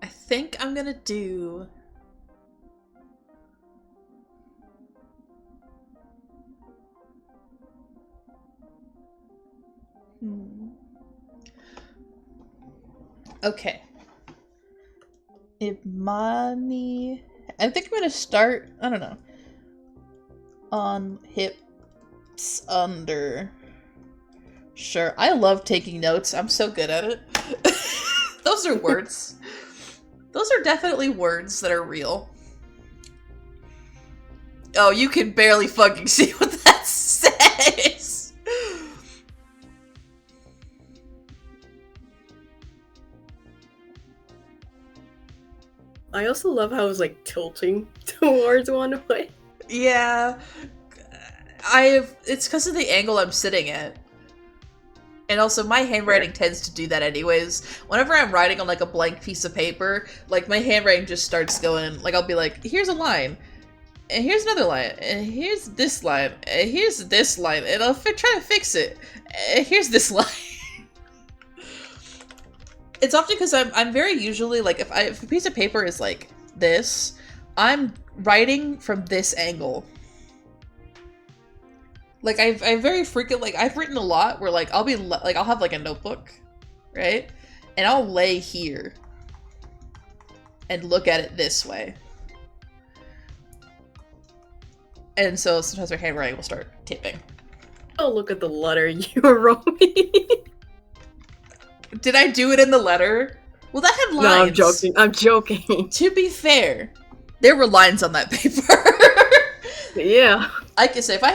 I think I'm gonna do... Okay. Imani... I think I'm gonna start, I don't know, on hips under. Sure. I love taking notes. I'm so good at it. Those are words. Those are definitely words that are real. Oh, you can barely fucking see what that says. I also love how it's like tilting towards one way. Yeah. It's because of the angle I'm sitting at. And also, my handwriting tends to do that anyways. Whenever I'm writing on, like, a blank piece of paper, like, my handwriting just starts going, like, I'll be like, here's a line, and here's another line, and here's this line, and here's this line, and I'll try to fix it, and here's this line. It's often because I'm very usually, like, if a piece of paper is, like, this, I'm writing from this angle. Like, I very frequently, like, I've written a lot where, like, I'll have, like, a notebook, right? And I'll lay here and look at it this way. And so sometimes my handwriting will start tipping. Oh, look at the letter you wrote me. Did I do it in the letter? Well, that had lines. No, I'm joking. I'm joking. To be fair, there were lines on that paper. Yeah. I can say if I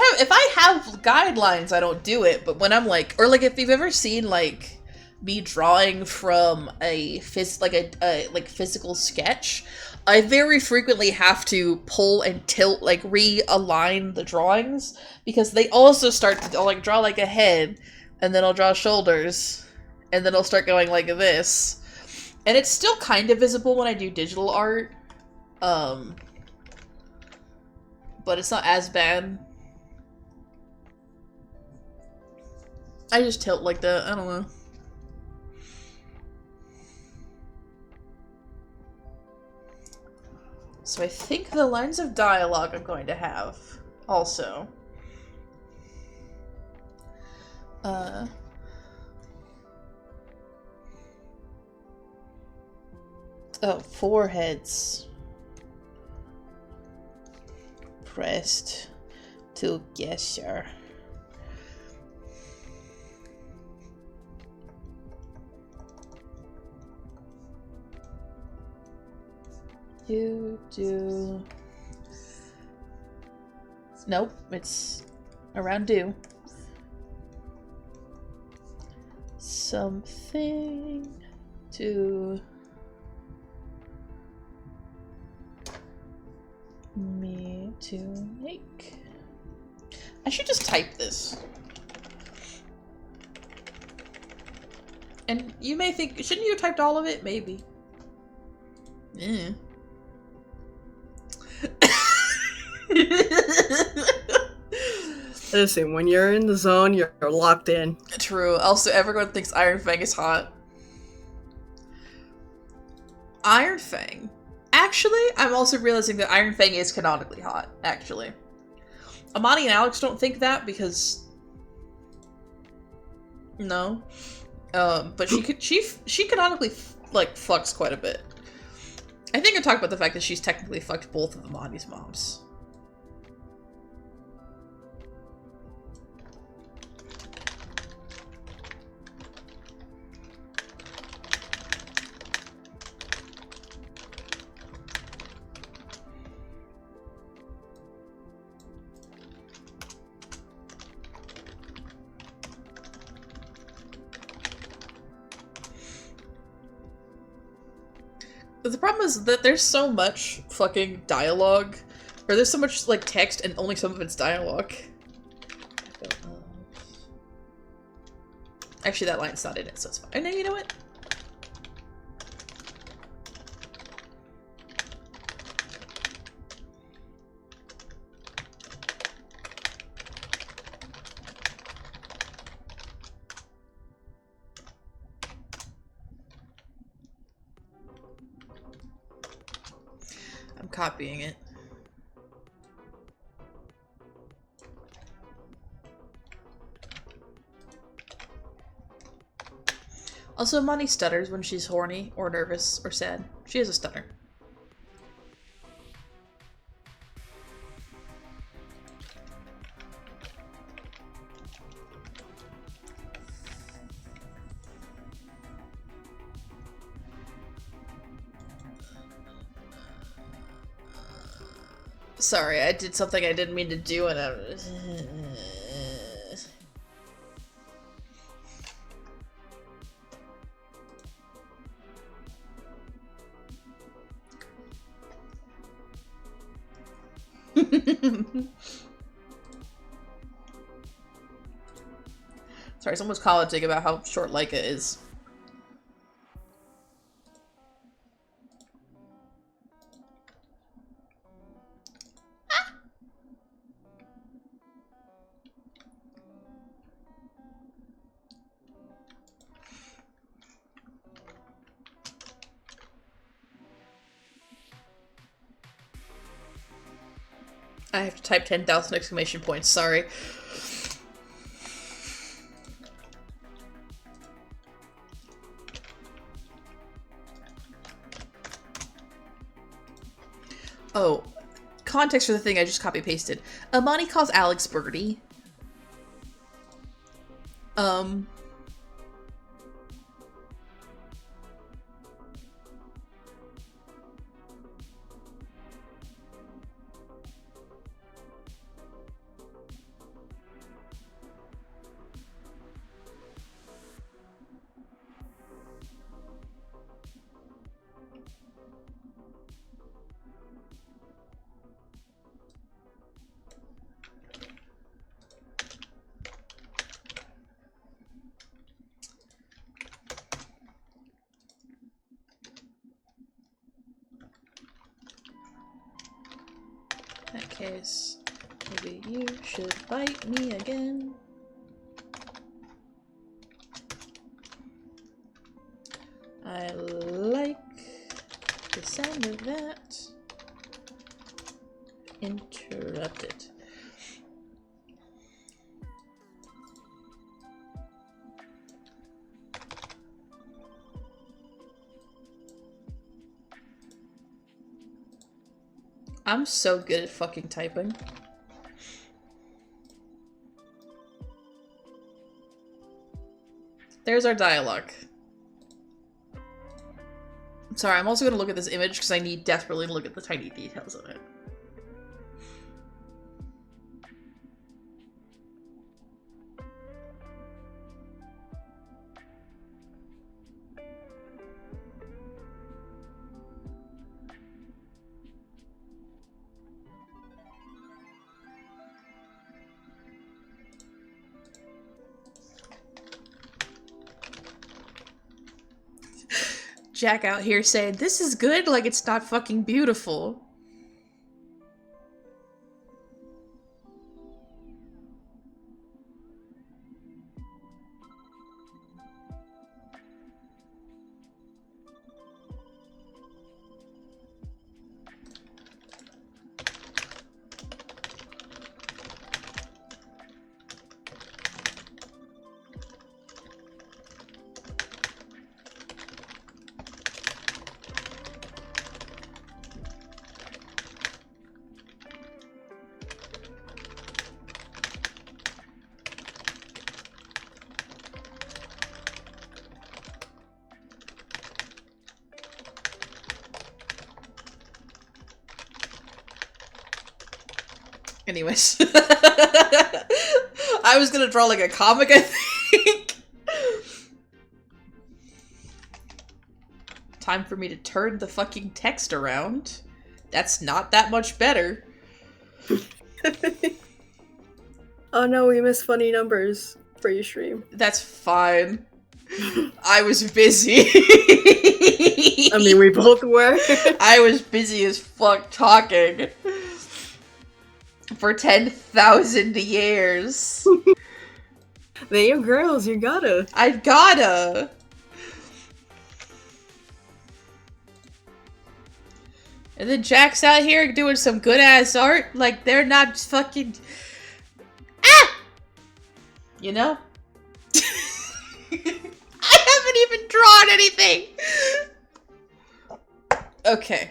have guidelines, I don't do it. But when I'm like, or like if you've ever seen like me drawing from a physical sketch, I very frequently have to pull and tilt, like realign the drawings because they also start to, I'll like draw like a head, and then I'll draw shoulders, and then it'll start going like this. And it's still kind of visible when I do digital art. But it's not as bad. I just tilt like that, I don't know. So I think the lines of dialogue I'm going to have also. Oh, foreheads. Pressed together. You do. Nope, it's around do. Something to me to make. I should just type this. And you may think, shouldn't you have typed all of it? Maybe. Yeah. Listen, when you're in the zone, you're locked in. True. Also, everyone thinks Iron Fang is hot. Iron Fang. Actually, I'm also realizing that Iron Fang is canonically hot, actually. Amani and Alex don't think that because... No. But she canonically, like, fucks quite a bit. I think I talked about the fact that she's technically fucked both of Amani's moms. The problem is that there's so much fucking dialogue, or there's so much, like, text and only some of it's dialogue. Actually, that line's not in it, so it's fine. Oh, no, you know what? I'm copying it. Also, Amani stutters when she's horny, or nervous, or sad. She has a stutter. Sorry, I did something I didn't mean to do and I... Sorry, someone's commenting about how short Leica is. I have to type 10,000 exclamation points, sorry. Oh, context for the thing I just copy-pasted. Amani calls Alex Birdie. case, maybe you should bite me again. I like the sound of that. Interrupted. I'm so good at fucking typing. There's our dialogue. I'm sorry, I'm also gonna look at this image because I need desperately to look at the tiny details of it. Jack out here saying, this is good, like it's not fucking beautiful. Anyways. I was gonna draw like a comic, I think. Time for me to turn the fucking text around. That's not that much better. Oh no, we missed funny numbers for your stream. That's fine. I was busy. I mean, we both were. I was busy as fuck talking. For 10,000 years. They are girls, you gotta. I gotta. And then Jack's out here doing some good ass art. Like, they're not fucking. Ah! You know? I haven't even drawn anything! Okay.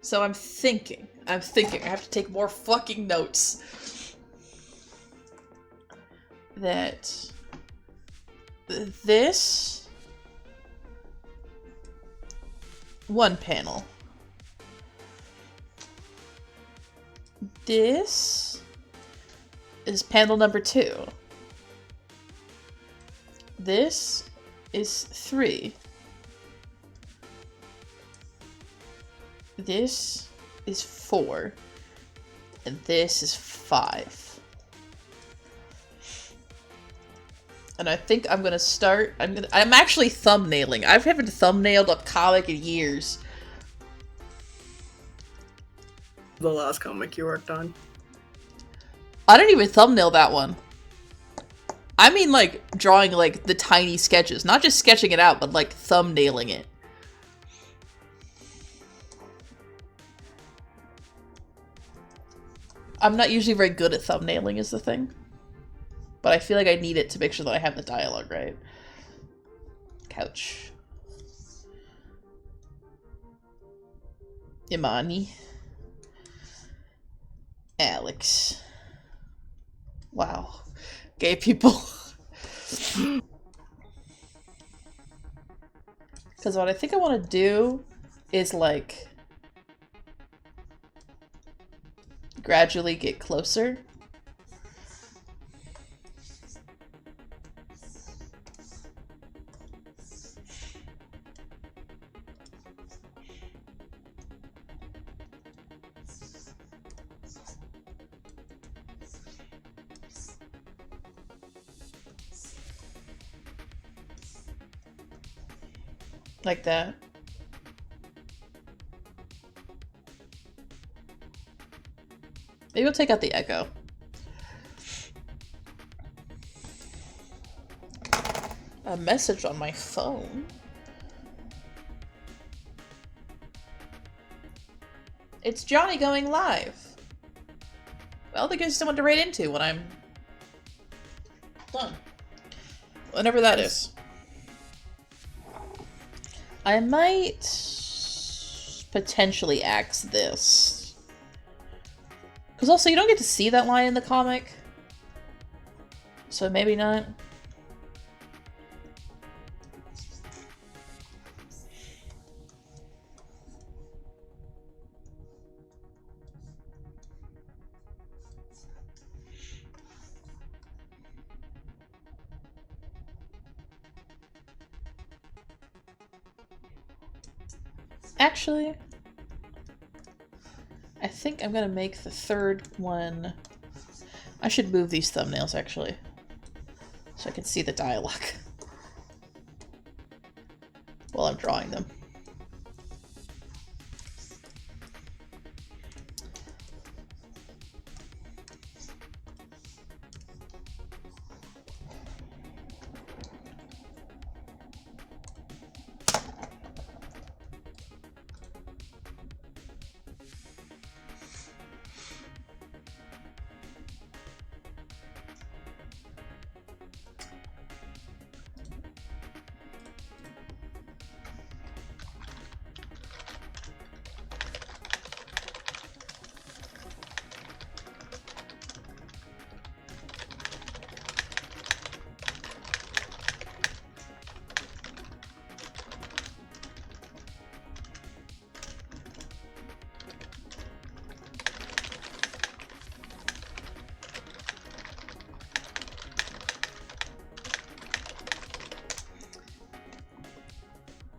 So I'm thinking. I have to take more fucking notes. That this one panel. This is panel number 2. This is 3. This is 4. And this is 5. And I think I'm gonna start. I'm actually thumbnailing. I haven't thumbnailed a comic in years. The last comic you worked on. I didn't even thumbnail that one. I mean, like, drawing, like, the tiny sketches. Not just sketching it out, but, like, thumbnailing it. I'm not usually very good at thumbnailing is the thing. But I feel like I need it to make sure that I have the dialogue right. Couch. Imani. Alex. Wow. Gay people. Because what I think I want to do is, like, gradually get closer. Like that. Maybe we'll take out the echo. A message on my phone? It's Johnny going live. Well, the gives someone to raid into when I'm done. Whenever that is. I might potentially axe this. Because also, you don't get to see that line in the comic. So maybe not. Actually, I think I'm gonna make the third one. I should move these thumbnails actually, so I can see the dialogue while I'm drawing them.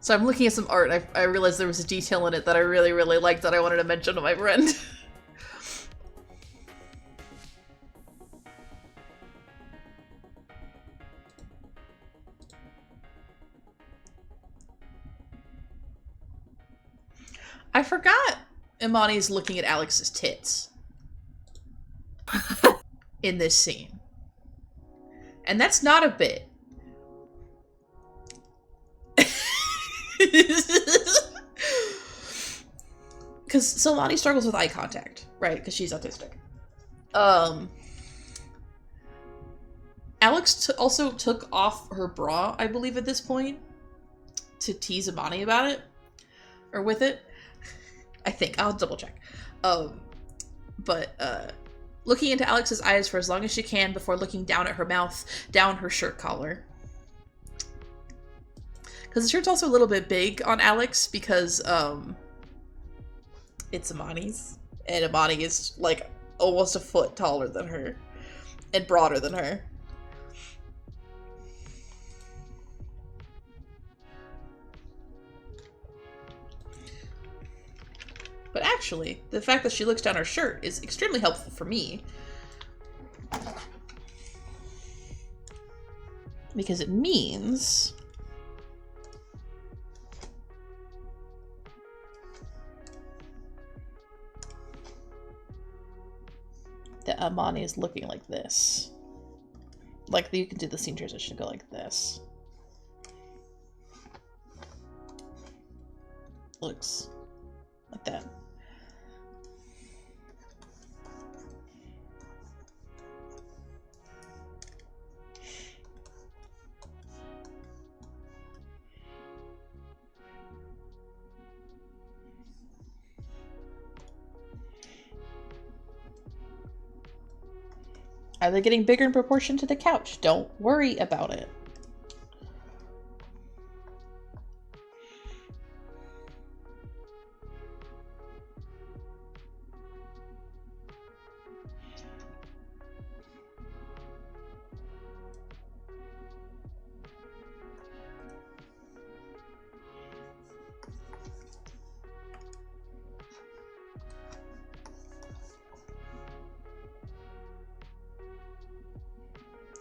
So I'm looking at some art, and I realized there was a detail in it that I really, really liked that I wanted to mention to my friend. I forgot Imani's looking at Alex's tits in this scene. And that's not a bit. Because Solani struggles with eye contact, right? Because she's autistic. Alex also took off her bra, I believe, at this point, to tease Imani about it, or with it. I think I'll double check. Looking into Alex's eyes for as long as she can before looking down at her mouth, down her shirt collar. Because the shirt's also a little bit big on Alex because, it's Imani's. And Imani is, like, almost a foot taller than her. And broader than her. But actually, the fact that she looks down her shirt is extremely helpful for me. Because it means that Imani is looking like this. Like, you can do the scene transition go like this. Looks like that. Are they getting bigger in proportion to the couch? Don't worry about it.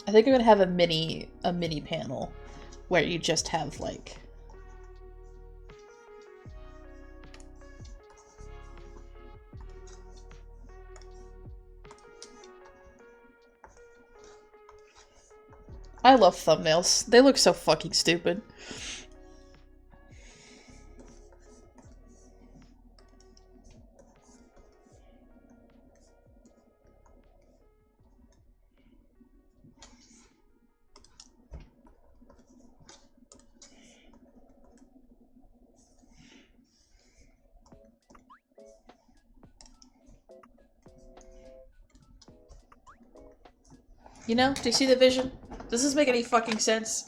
I think I'm gonna have a mini panel where you just have like I love thumbnails. They look so fucking stupid. You know, do you see the vision? Does this make any fucking sense?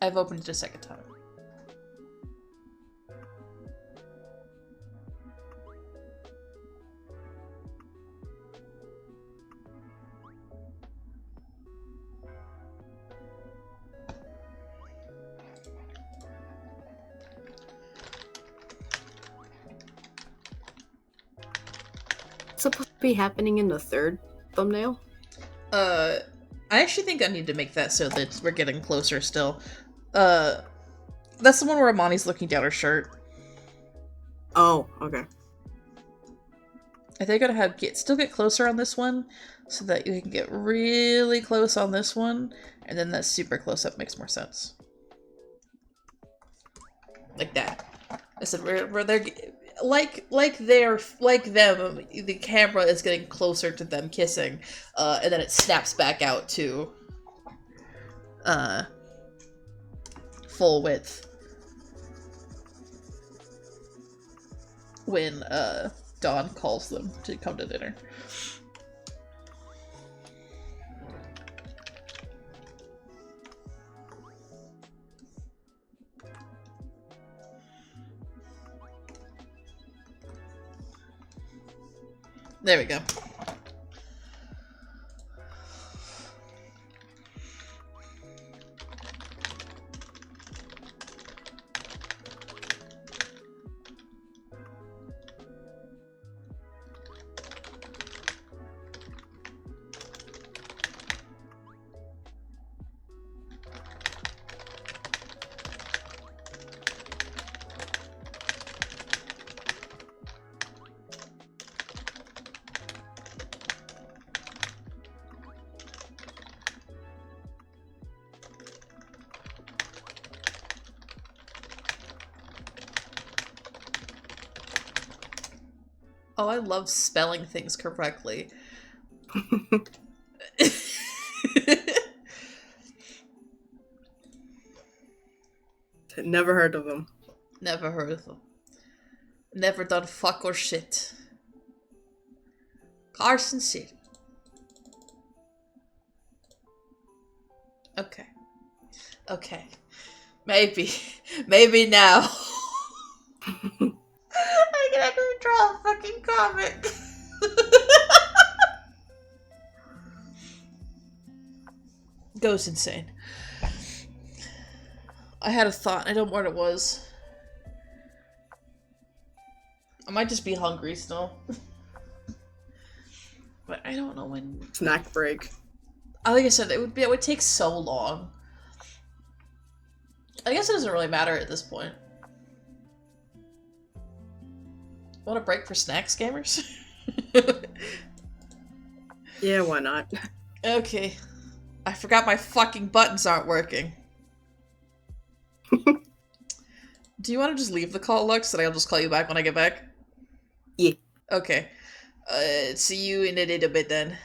I've opened it a second time. Supposed to be happening in the third thumbnail? I actually think I need to make that so that we're getting closer still. That's the one where Amani's looking down her shirt. Oh, okay. I think I'm gonna still get closer on this one, so that you can get really close on this one, and then that super close up makes more sense. Like that. I said where they're like them. The camera is getting closer to them kissing, and then it snaps back out to full width when Dawn calls them to come to dinner. There we go. Oh, I love spelling things correctly. Never heard of them. Never heard of them. Never done fuck or shit. Carson City. Okay. Okay. Maybe. Maybe now. I can actually draw a fucking comic. Goes insane. I had a thought. I don't know what it was. I might just be hungry still. But I don't know when. Snack break. Like I said, it would take so long. I guess it doesn't really matter at this point. Want a break for snacks, gamers? Yeah, why not? Okay. I forgot my fucking buttons aren't working. Do you want to just leave the call, Lux, and I'll just call you back when I get back? Yeah. Okay. See you in a little bit then.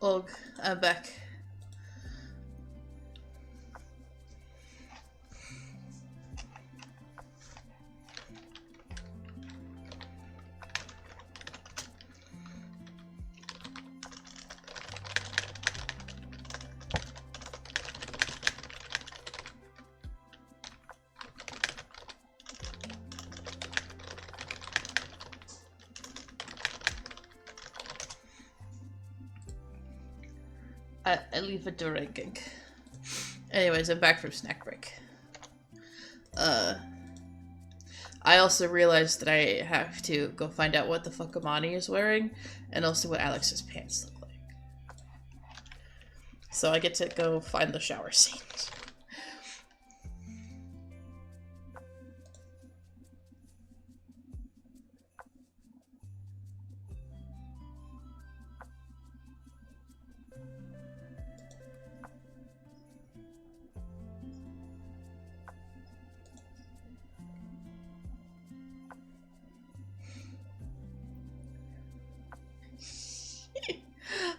Oh, I'm back. I leave it to ranking. Anyways, I'm back from snack break. I also realized that I have to go find out what the fuck Amani is wearing, and also what Alex's pants look like. So I get to go find the shower scenes.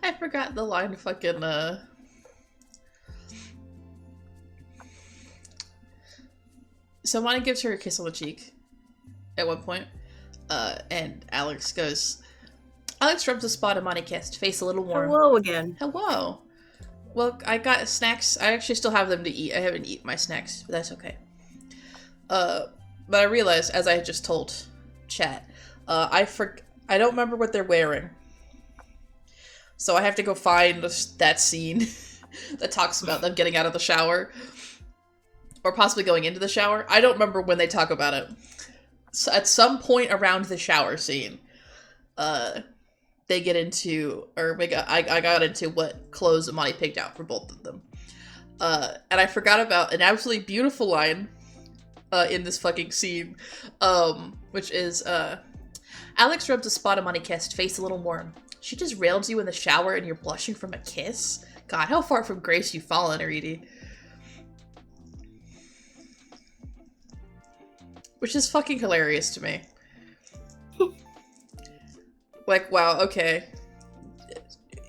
I forgot the line fucking, So Amani gives her a kiss on the cheek at one point, and Alex rubs the spot Amani kissed, face a little warm. Hello again. Hello. Well, I got snacks. I actually still have them to eat. I haven't eaten my snacks, but that's okay. But I realized, as I had just told chat, I don't remember what they're wearing. So I have to go find that scene that talks about them getting out of the shower. Or possibly going into the shower. I don't remember when they talk about it. So at some point around the shower scene, they get into, or I got into what clothes Amani picked out for both of them. And I forgot about an absolutely beautiful line in this fucking scene, which is, Alex rubs a spot Amani kissed, face a little warm. She just railed you in the shower and you're blushing from a kiss? God, how far from grace you've fallen, Aridi. Which is fucking hilarious to me. Like, wow, okay.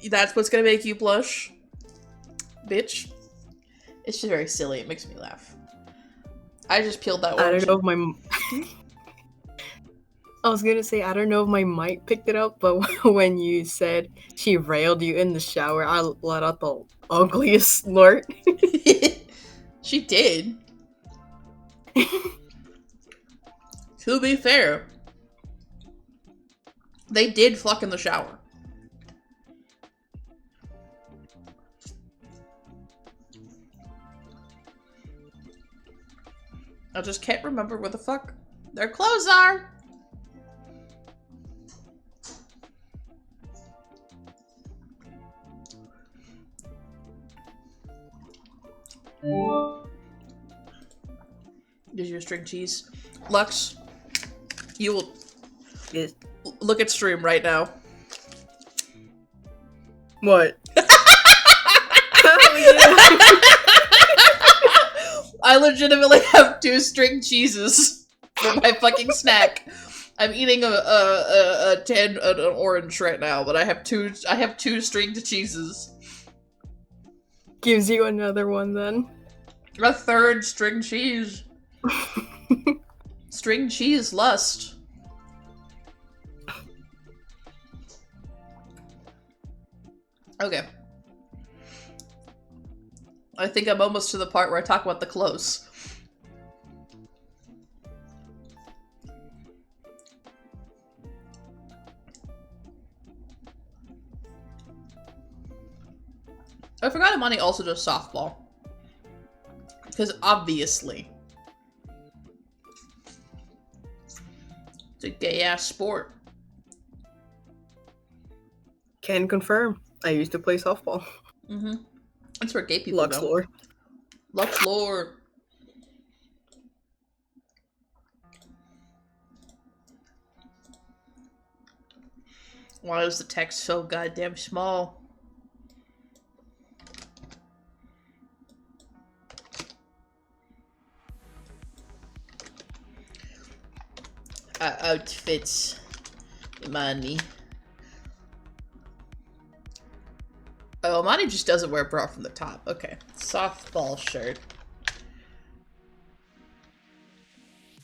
That's what's gonna make you blush? Bitch. It's just very silly. It makes me laugh. I just peeled that one. I don't know if my... I was gonna say, I don't know if my mic picked it up, but when you said she railed you in the shower, I let out the ugliest snort. She did. To be fair, they did fuck in the shower. I just can't remember where the fuck their clothes are. Did you string cheese? Lux, you will Yes. look at stream right now. What? I legitimately have 2 string cheeses for my fucking snack. I'm eating an orange right now, but I have two stringed cheeses. Gives you another one then. A 3rd string cheese. String cheese lust. Okay. I think I'm almost to the part where I talk about the clothes. I forgot Amani also does softball. Because obviously. It's a gay-ass sport. Can confirm. I used to play softball. Mm-hmm. That's where gay people Lux go. lore. Lux lore. Why is the text so goddamn small? Outfits. Money. Amani just doesn't wear a bra from the top. Okay. Softball shirt.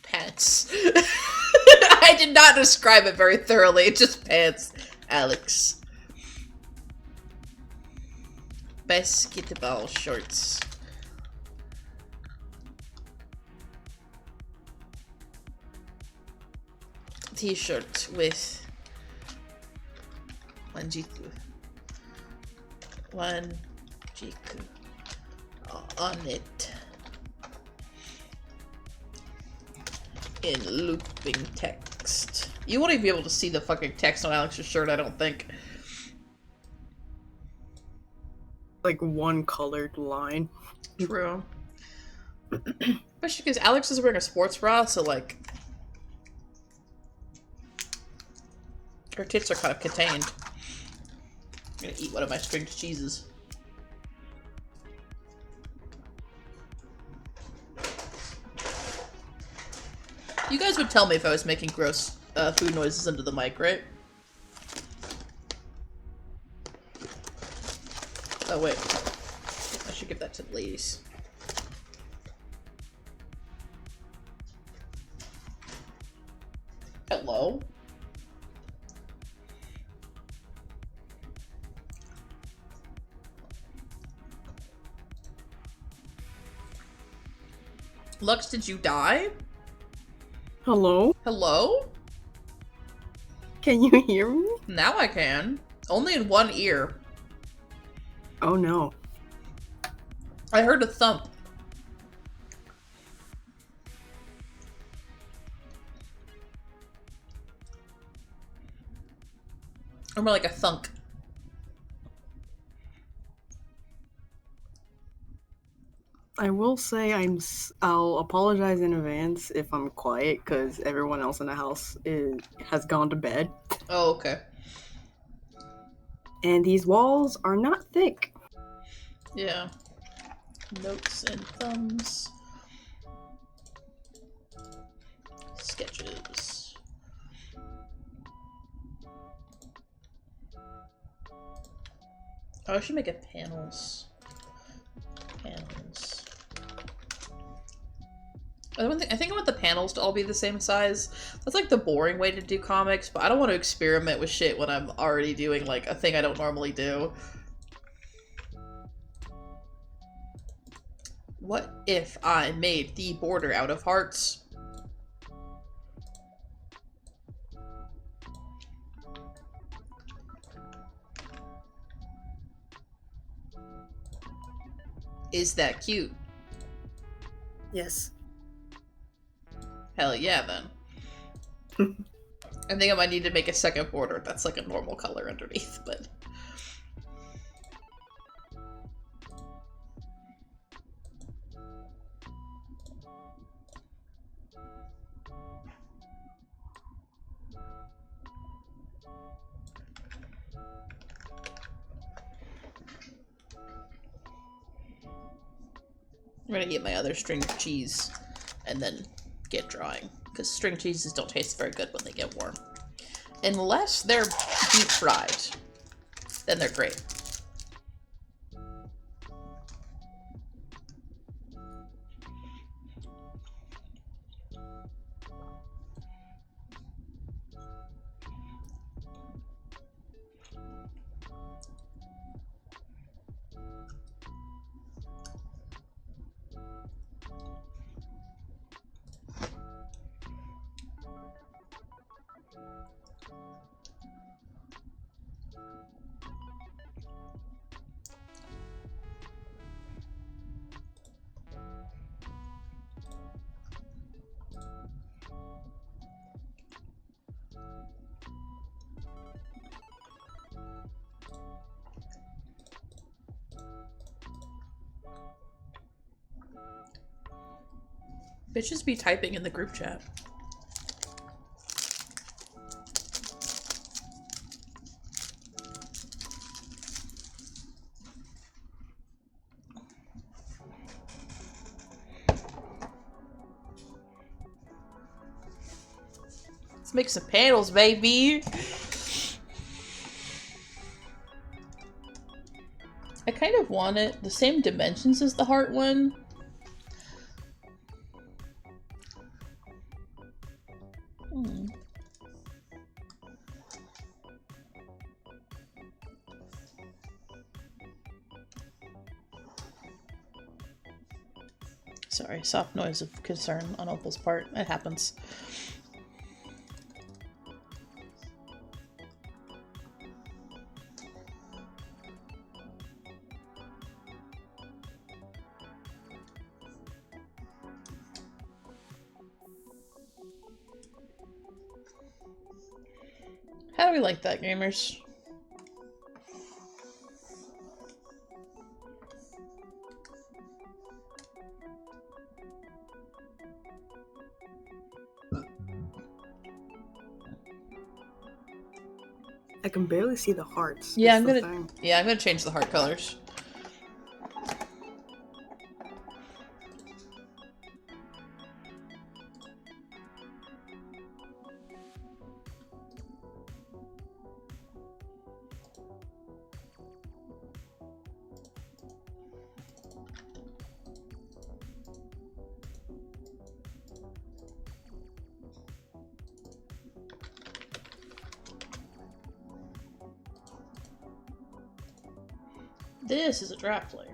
Pants. I did not describe it very thoroughly. It's just pants. Alex. Basketball shorts. T-shirt with one jiku on it in looping text. You won't even be able to see the fucking text on Alex's shirt, I don't think. Like one colored line. True. Especially because Alex is wearing a sports bra, so like her tits are kind of contained. I'm gonna eat one of my stringed cheeses. You guys would tell me if I was making gross food noises into the mic, right? Oh wait, I should give that to the ladies. Hello? Lux, did you die? Hello? Hello? Can you hear me? Now I can. Only in one ear. Oh no. I heard a thump. Or more like a thunk. I will say I'll apologize in advance if I'm quiet because everyone else in the house has gone to bed. Oh, okay. And these walls are not thick. Yeah. Notes and thumbs. Sketches. Oh, I should make it panels. Panels. I think I want the panels to all be the same size. That's like the boring way to do comics, but I don't want to experiment with shit when I'm already doing like a thing I don't normally do. What if I made the border out of hearts? Is that cute? Yes. Hell yeah, then. I think I might need to make a second border that's like a normal color underneath, but... I'm gonna eat my other string cheese and then get drawing, because string cheeses don't taste very good when they get warm. Unless they're deep fried, then they're great. Bitches be typing in the group chat. Let's make some panels, baby. want it the same dimensions as the heart one. Sorry, soft noise of concern on Opal's part. It happens. How do we like that, gamers? I can barely see the hearts. Yeah, I'm gonna change the heart colors. This is a draft layer.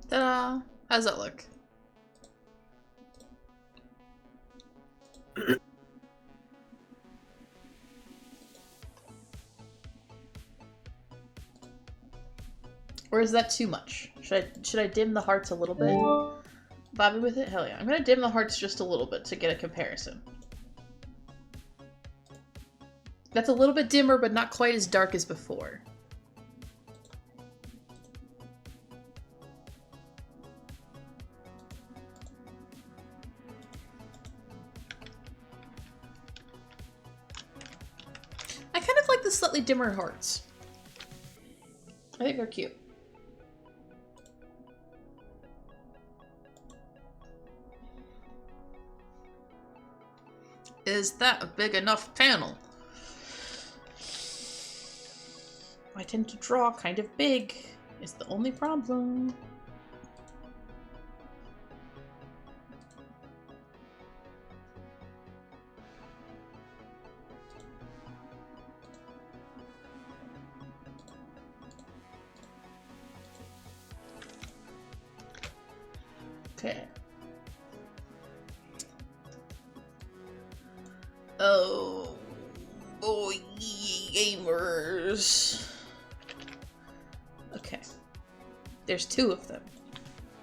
Ta-da! How's that look? Or is that too much? Should I dim the hearts a little bit? Bobby with it? Hell yeah. I'm gonna dim the hearts just a little bit to get a comparison. That's a little bit dimmer, but not quite as dark as before. I kind of like the slightly dimmer hearts. I think they're cute. Is that a big enough panel? I tend to draw kind of big, is the only problem. Okay. Oh boy, gamers. Okay. There's two of them,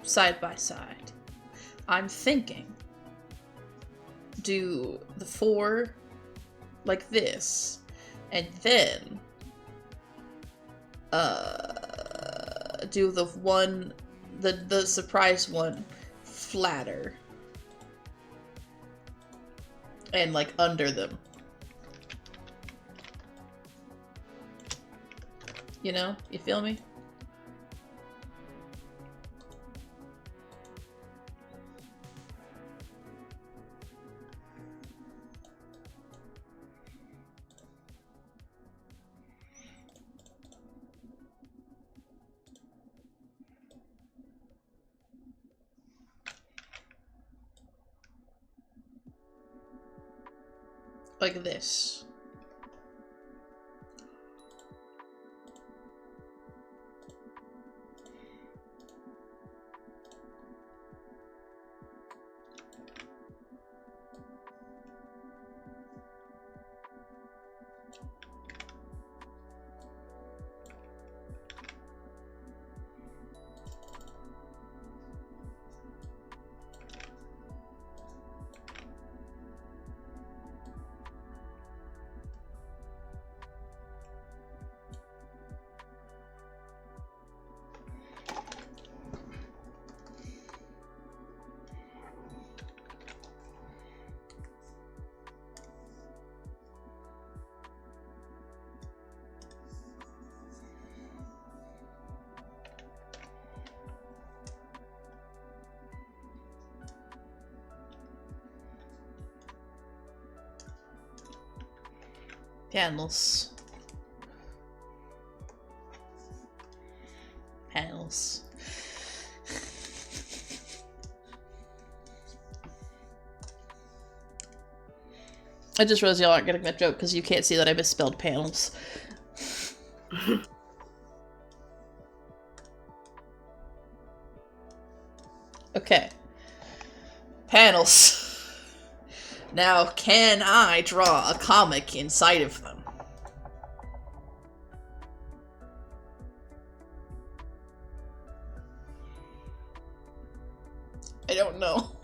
side by side. I'm thinking, do the 4 like this, and then do the one, the surprise one flatter. And like under them. You know? You feel me? Like this. Panels. Panels. I just realized y'all aren't getting that joke because you can't see that I misspelled panels. Okay. Panels. Now, can I draw a comic inside of them? I don't know.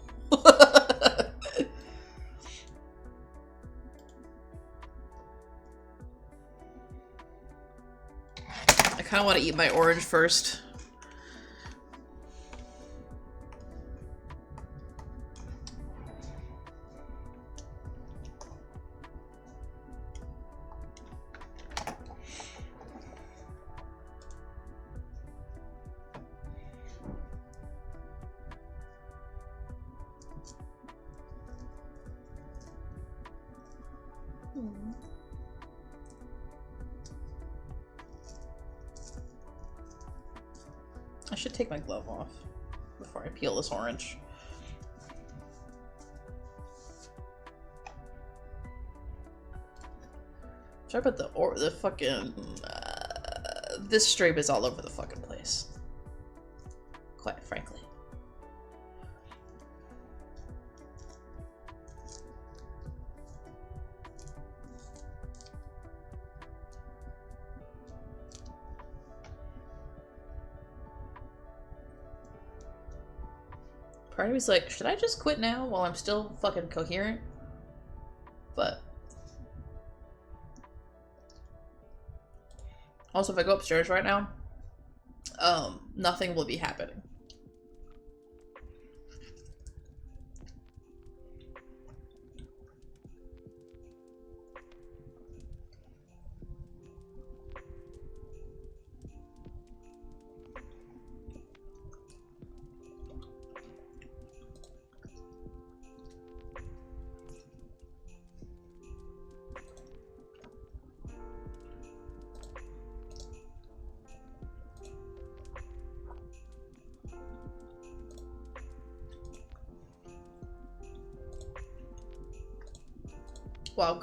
I kind of want to eat my orange first. I should take my glove off before I peel this orange. Sorry about the fucking this stripe is all over the fucking place. Quite frankly. Part of me's like, should I just quit now while I'm still fucking coherent? But also, if I go upstairs right now, nothing will be happening. Wow.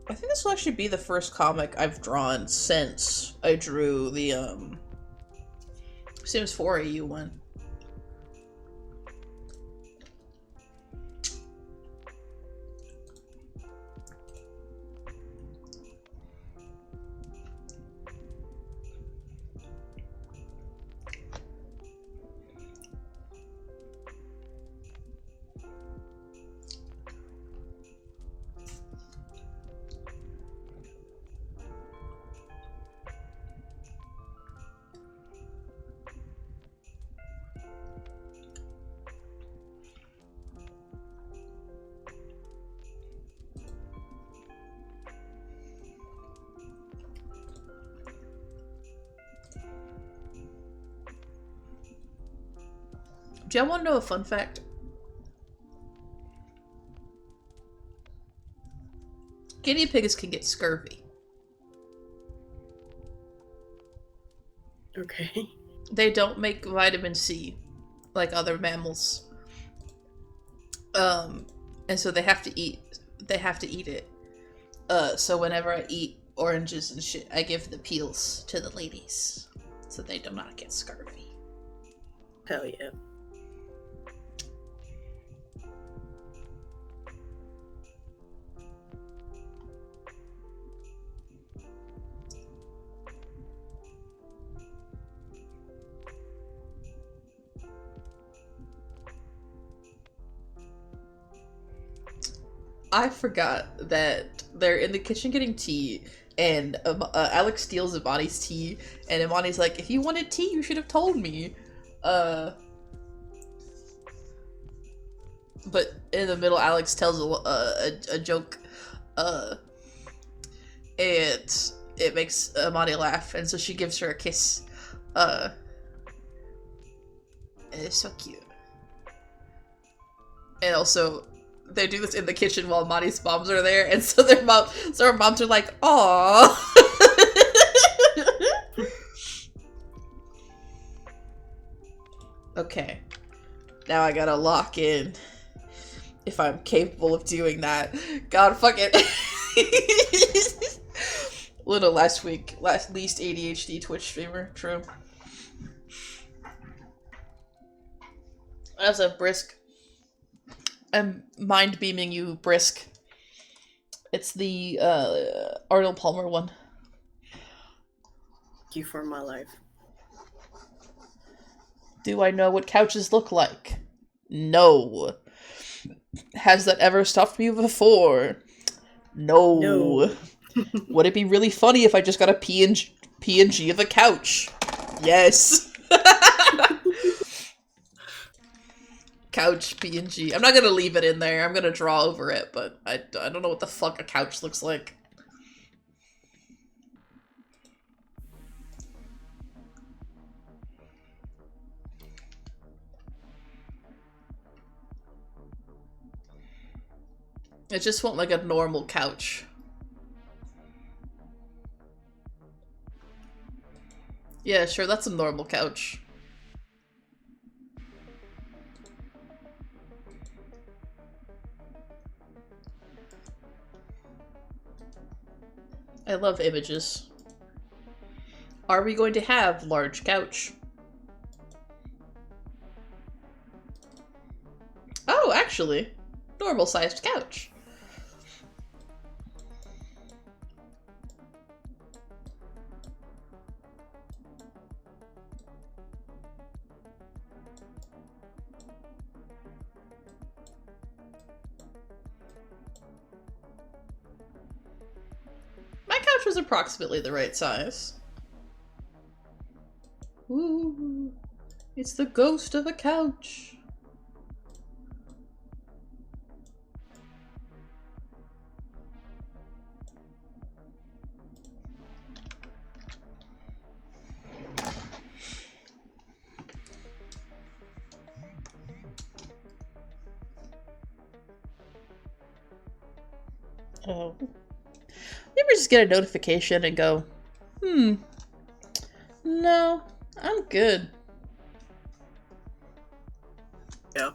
I think this will actually be the first comic I've drawn since I drew the, Sims 4 AU one. Do y'all want to know a fun fact? Guinea pigs can get scurvy. Okay. They don't make vitamin C like other mammals. And so they have to eat it. So whenever I eat oranges and shit, I give the peels to the ladies so they do not get scurvy. Hell yeah. I forgot that they're in the kitchen getting tea, and Alex steals Imani's tea, and Imani's like, if you wanted tea, you should have told me. But in the middle, Alex tells a joke, and it makes Imani laugh, and so she gives her a kiss. And it's so cute. And also, they do this in the kitchen while Monty's moms are there, and so our moms are like, "Aw." Okay, now I gotta lock in if I'm capable of doing that. God, fuck it. Little least ADHD Twitch streamer, true. That's a brisk. I'm mind beaming you, brisk. It's the Arnold Palmer one. Thank you for my life. Do I know what couches look like? No. Has that ever stopped me before? No. Would it be really funny if I just got a PNG of a couch? Yes. Couch PNG. I'm not gonna leave it in there. I'm gonna draw over it, but I don't know what the fuck a couch looks like. I just want like a normal couch. Yeah, sure, that's a normal couch. I love images. Are we going to have large couch? Oh, actually, normal sized couch. My couch was approximately the right size. Ooh, it's the ghost of a couch. Oh. You ever just get a notification and go, no, I'm good. Yeah.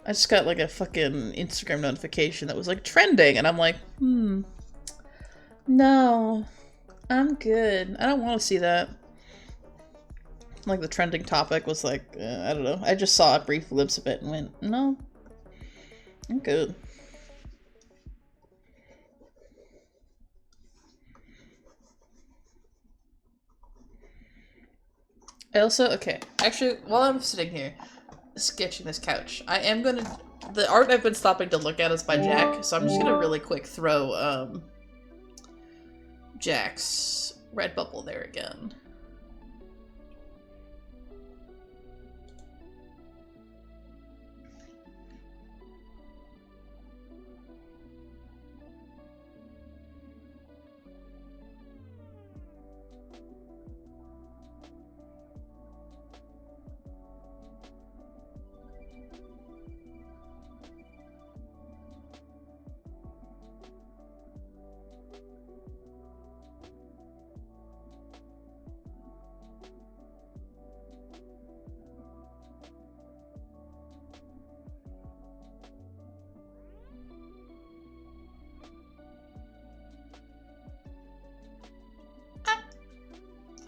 I just got like a fucking Instagram notification that was like trending, and I'm like, no, I'm good. I don't want to see that. Like the trending topic was like, I don't know. I just saw a brief glimpse of it and went, no, I'm good. I also, okay, actually, while I'm sitting here sketching this couch, I am gonna, the art I've been stopping to look at is by Jack, so I'm just gonna really quick throw, Jack's Redbubble there again.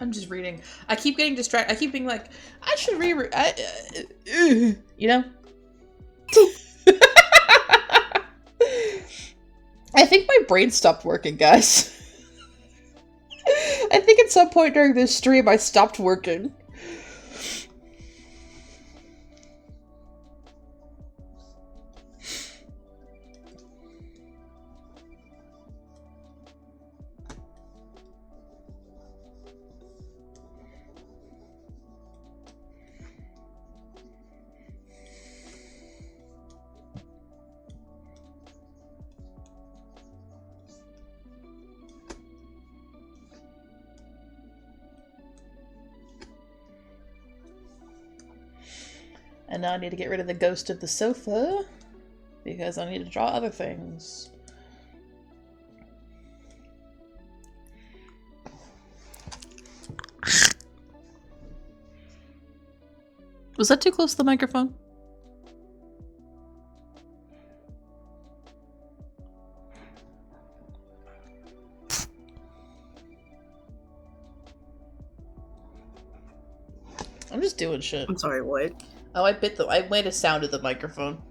I'm just reading. I keep getting distracted. I keep being like, I should reread. You know? I think my brain stopped working, guys. I think at some point during this stream I stopped working. And now I need to get rid of the ghost of the sofa, because I need to draw other things. Was that too close to the microphone? I'm just doing shit. I'm sorry, what? Oh, I made a sound of the microphone.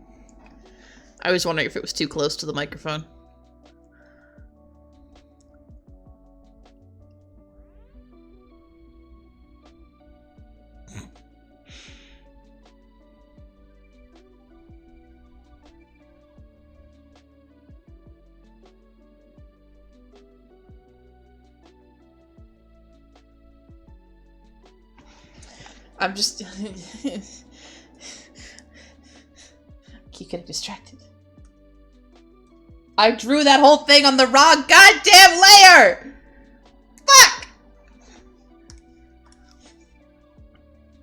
I was wondering if it was too close to the microphone. I'm just keep getting distracted. I drew that whole thing on the wrong goddamn layer! Fuck!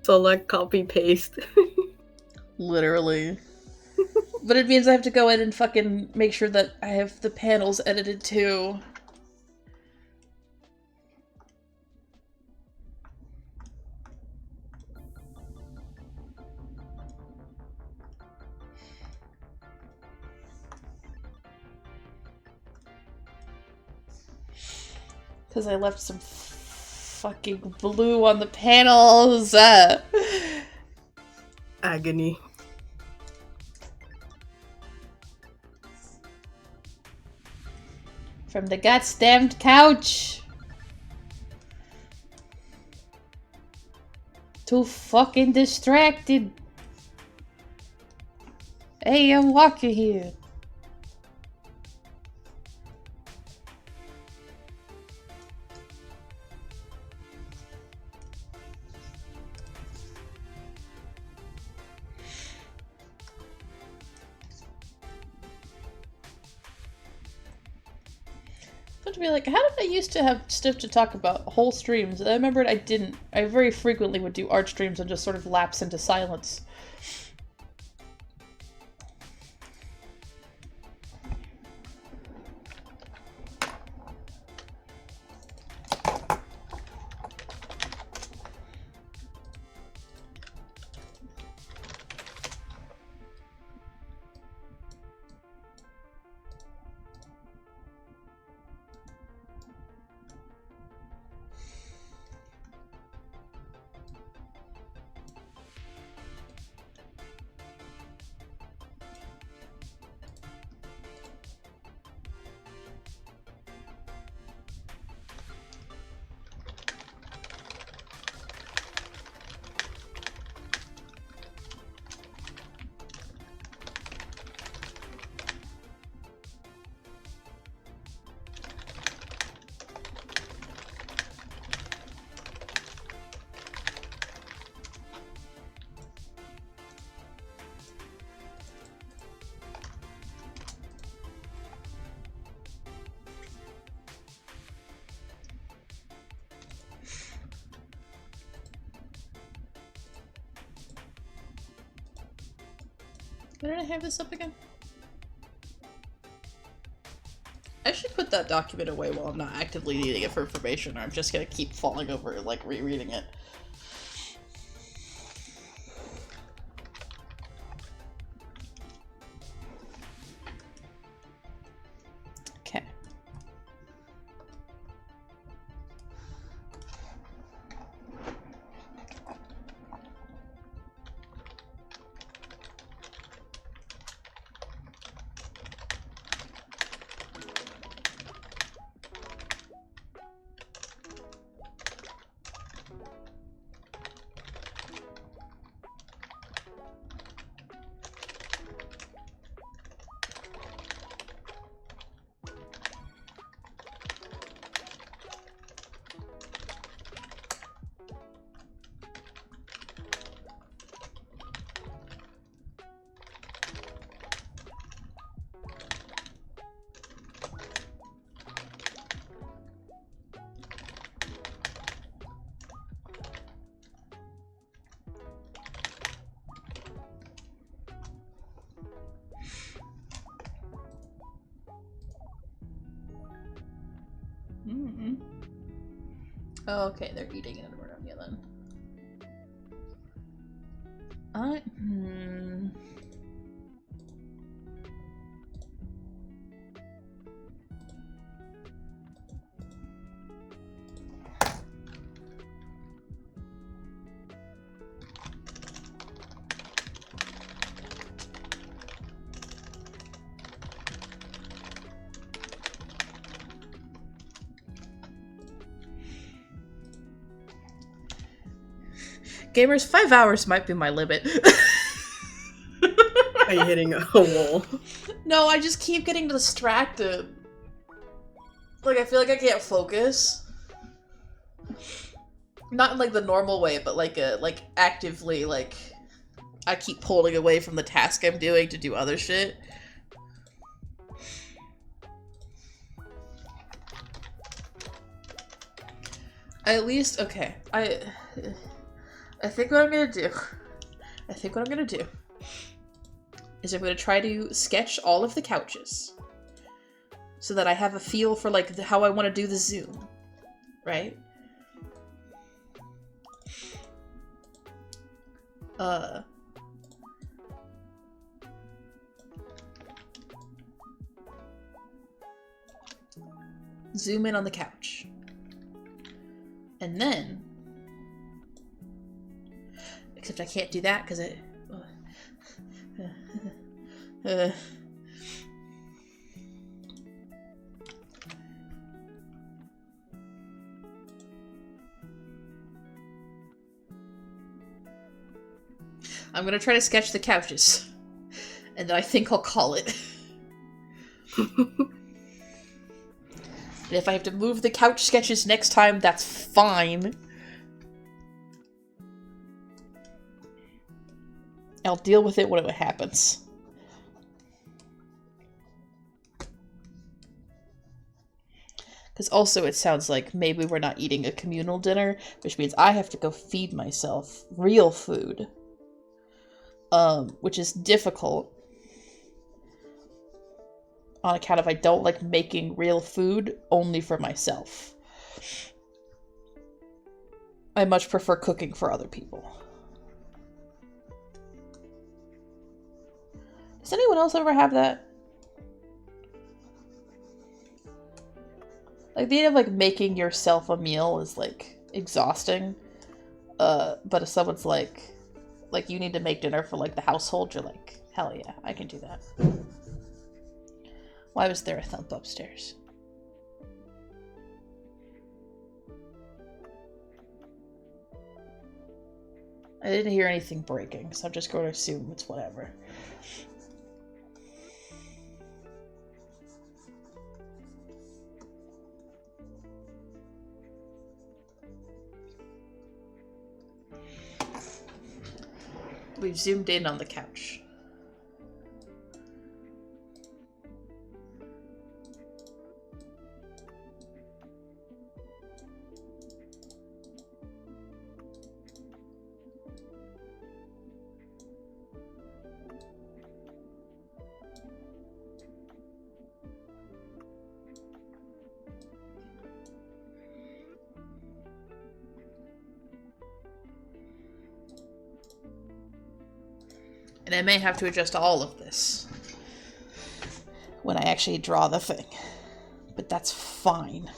Select, copy, paste. Literally. But it means I have to go in and fucking make sure that I have the panels edited too. Because I left some fucking blue on the panels. Agony. From the goddamn couch. Too fucking distracted. Hey, I'm walking here. To be like, how did I used to have stuff to talk about whole streams? I remembered I didn't. I very frequently would do art streams and just sort of lapse into silence. Why did I have this up again? I should put that document away while I'm not actively needing it for information, or I'm just gonna keep falling over it, like rereading it. Okay. Oh, okay, they're eating it in Vernonia then. Gamers, 5 hours might be my limit. Are you hitting a wall? No, I just keep getting distracted. Like, I feel like I can't focus. Not in, like, the normal way, but, like, actively, like, I keep pulling away from the task I'm doing to do other shit. At least, okay, I think what I'm gonna do, is I'm gonna try to sketch all of the couches so that I have a feel for, like, how I want to do the zoom, right? Zoom in on the couch. And then, except I can't do that because it, I'm gonna try to sketch the couches. And then I think I'll call it. And if I have to move the couch sketches next time, that's fine. I'll deal with it when it happens. Because also it sounds like maybe we're not eating a communal dinner, which means I have to go feed myself real food. Which is difficult. On account of I don't like making real food only for myself. I much prefer cooking for other people. Does anyone else ever have that? Like, the idea of, like, making yourself a meal is, like, exhausting. But if someone's like, you need to make dinner for, like, the household, you're like, hell yeah, I can do that. Why was there a thump upstairs? I didn't hear anything breaking, so I'm just going to assume it's whatever. We've zoomed in on the couch. And I may have to adjust all of this when I actually draw the thing. But that's fine.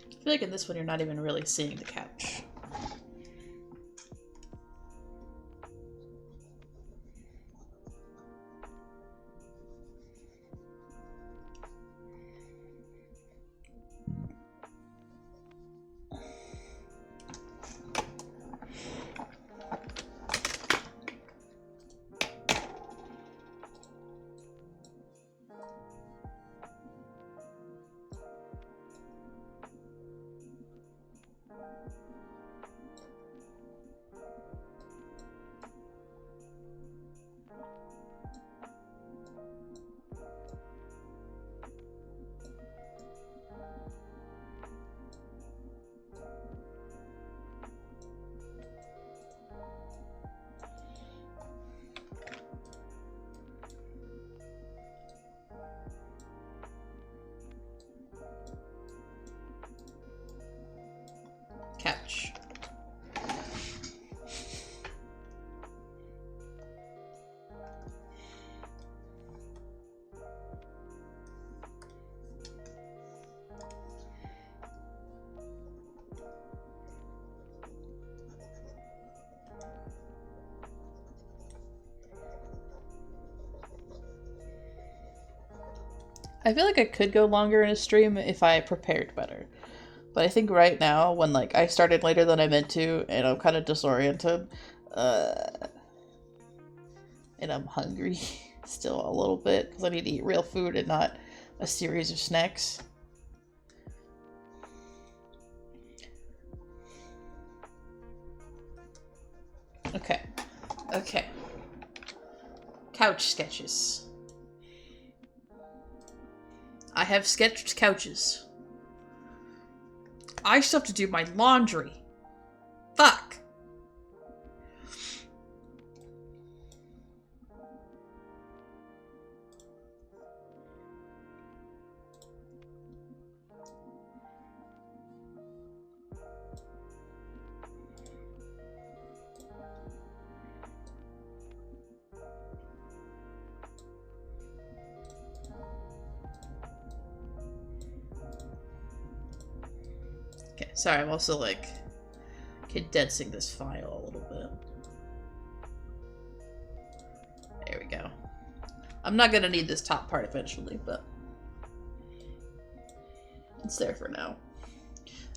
I feel like in this one you're not even really seeing the couch. I feel like I could go longer in a stream if I prepared better. But I think right now, when like I started later than I meant to, and I'm kind of disoriented, uh, and I'm hungry still a little bit because I need to eat real food and not a series of snacks. Okay. Okay. Couch sketches. I have sketched couches. I still have to do my laundry. Fuck. Okay, sorry, I'm also like condensing this file a little bit. There we go. I'm not gonna need this top part eventually, but it's there for now.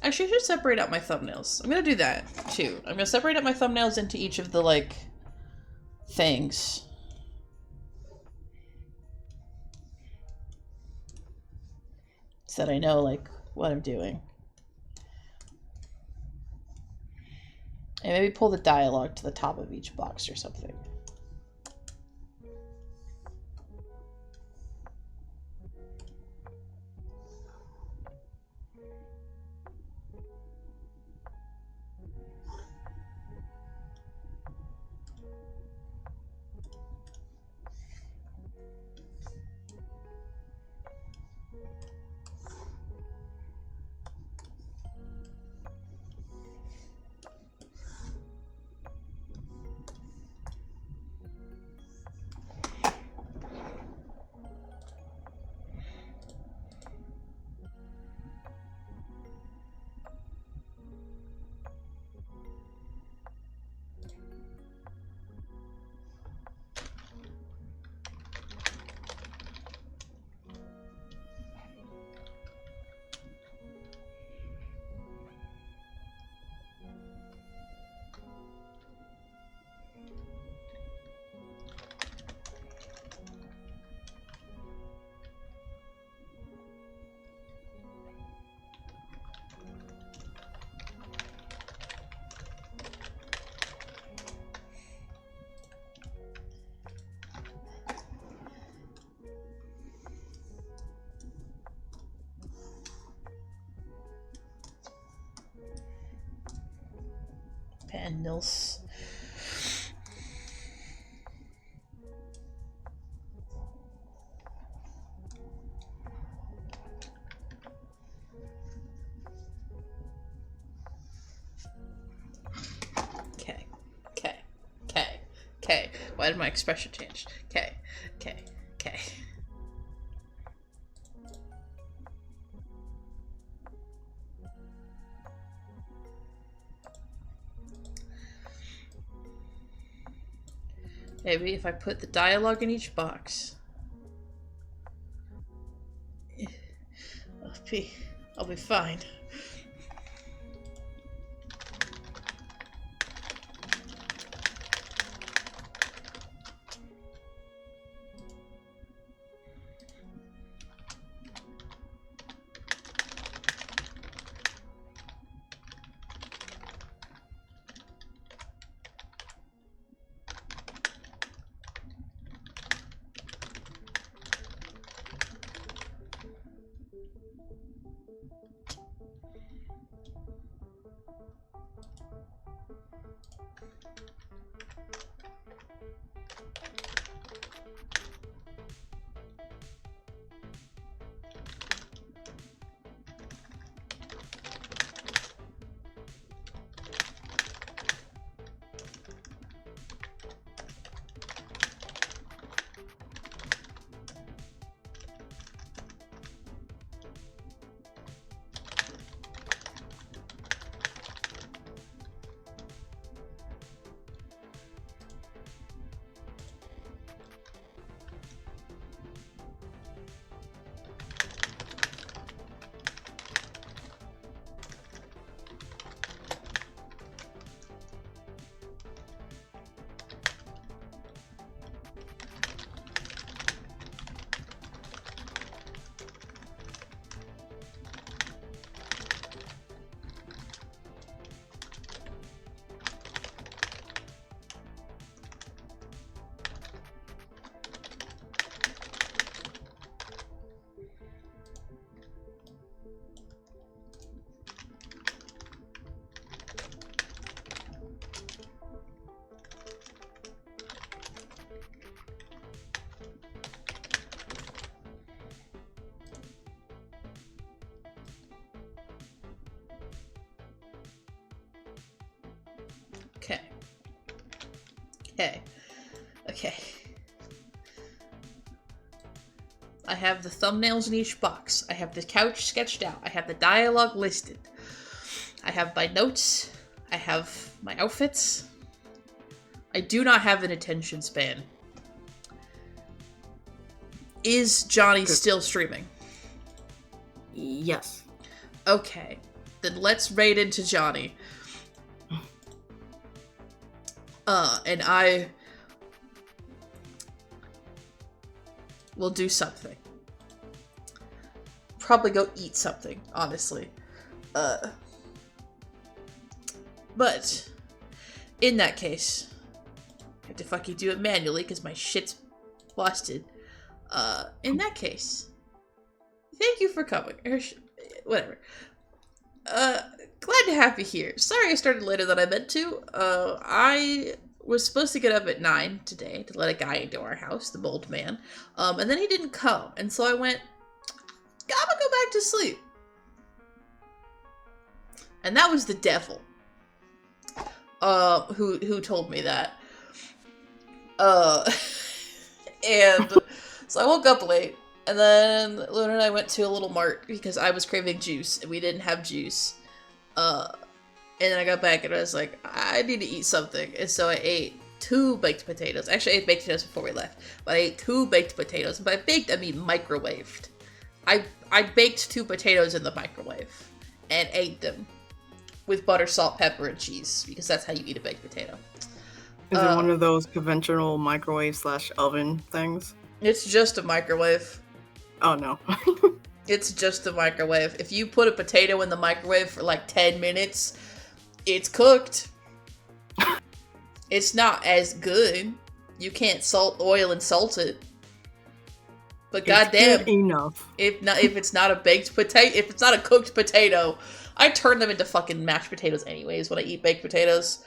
Actually, I should separate out my thumbnails. I'm gonna do that too. I'm gonna separate out my thumbnails into each of the like things. So that I know like what I'm doing. And maybe pull the dialogue to the top of each box or something. Panels. Okay. Okay. Okay. Okay. Why did my expression change? Okay. Okay. Okay. Maybe if I put the dialogue in each box, I'll be fine. Okay. Okay. I have the thumbnails in each box. I have the couch sketched out. I have the dialogue listed. I have my notes. I have my outfits. I do not have an attention span. Is Johnny still streaming? Yes. Okay. Then let's raid into Johnny. And I will do something. Probably go eat something, honestly. But in that case, I have to fucking do it manually because my shit's busted. In that case, thank you for coming. Whatever. Glad to have you here. Sorry I started later than I meant to. I was supposed to get up at 9 today to let a guy into our house, the bold man. And then he didn't come, and so I went, gotta go back to sleep. And that was the devil. Who told me that. And so I woke up late, and then Luna and I went to a little mart because I was craving juice, and we didn't have juice. And then I got back, and I was like, I need to eat something, and so I ate 2 baked potatoes. Actually, I ate baked potatoes before we left, but I ate 2 baked potatoes. And by baked, I mean microwaved. I baked 2 potatoes in the microwave and ate them with butter, salt, pepper, and cheese, because that's how you eat a baked potato. Is it one of those conventional microwave/oven things? It's just a microwave. Oh, no. It's just a microwave. If you put a potato in the microwave for like 10 minutes, it's cooked. It's not as good. You can't oil and salt it. But goddamn, good enough. If it's not a baked potato, if it's not a cooked potato, I turn them into fucking mashed potatoes anyways when I eat baked potatoes.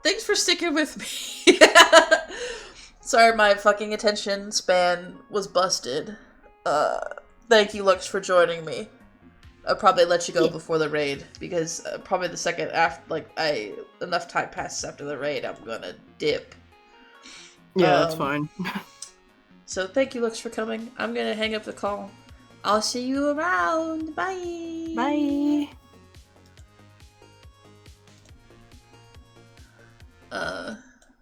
Thanks for sticking with me. Sorry, my fucking attention span was busted. Thank you, Lux, for joining me. I'll probably let you go before the raid, because probably the second after, enough time passes after the raid, I'm gonna dip. Yeah, that's fine. So thank you, Lux, for coming. I'm gonna hang up the call. I'll see you around. Bye. Bye.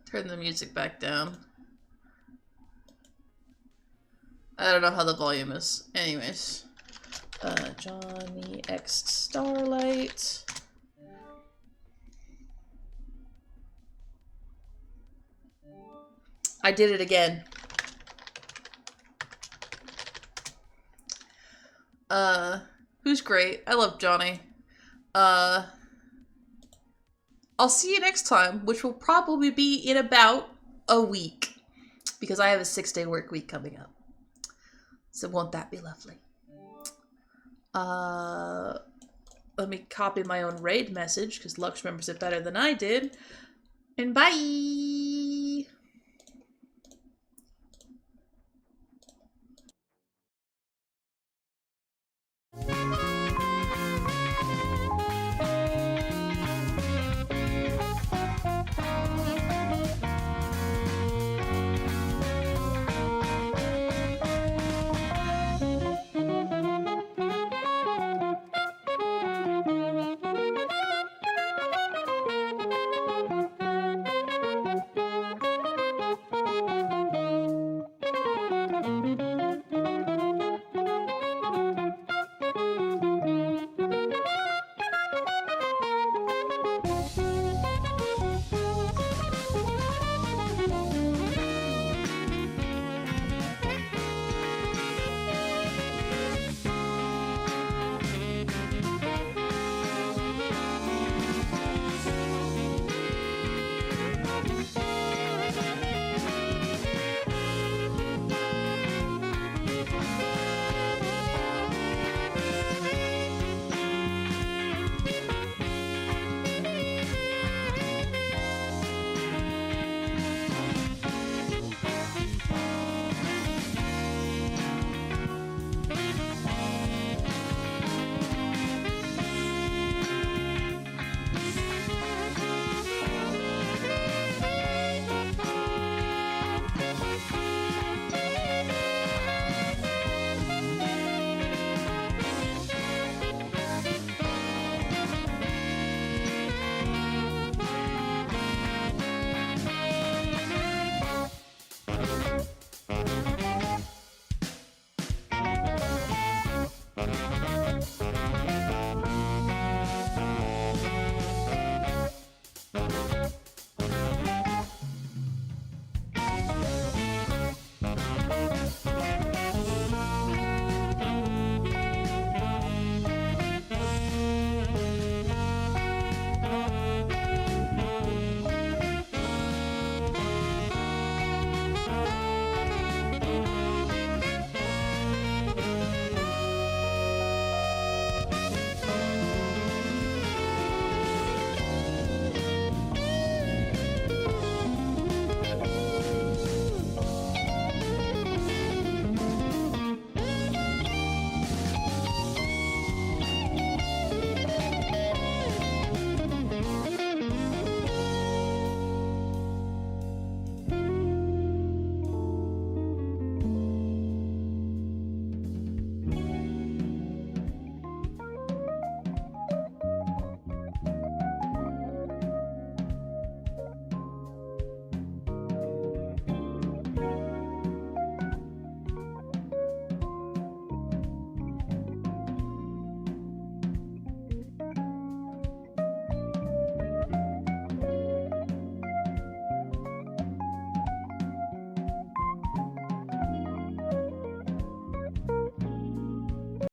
Turn the music back down. I don't know how the volume is. Anyways. Johnny X Starlight. I did it again. Who's great? I love Johnny. I'll see you next time, which will probably be in about a week, because I have a 6-day work week coming up. So won't that be lovely? Let me copy my own raid message, because Lux remembers it better than I did. And bye!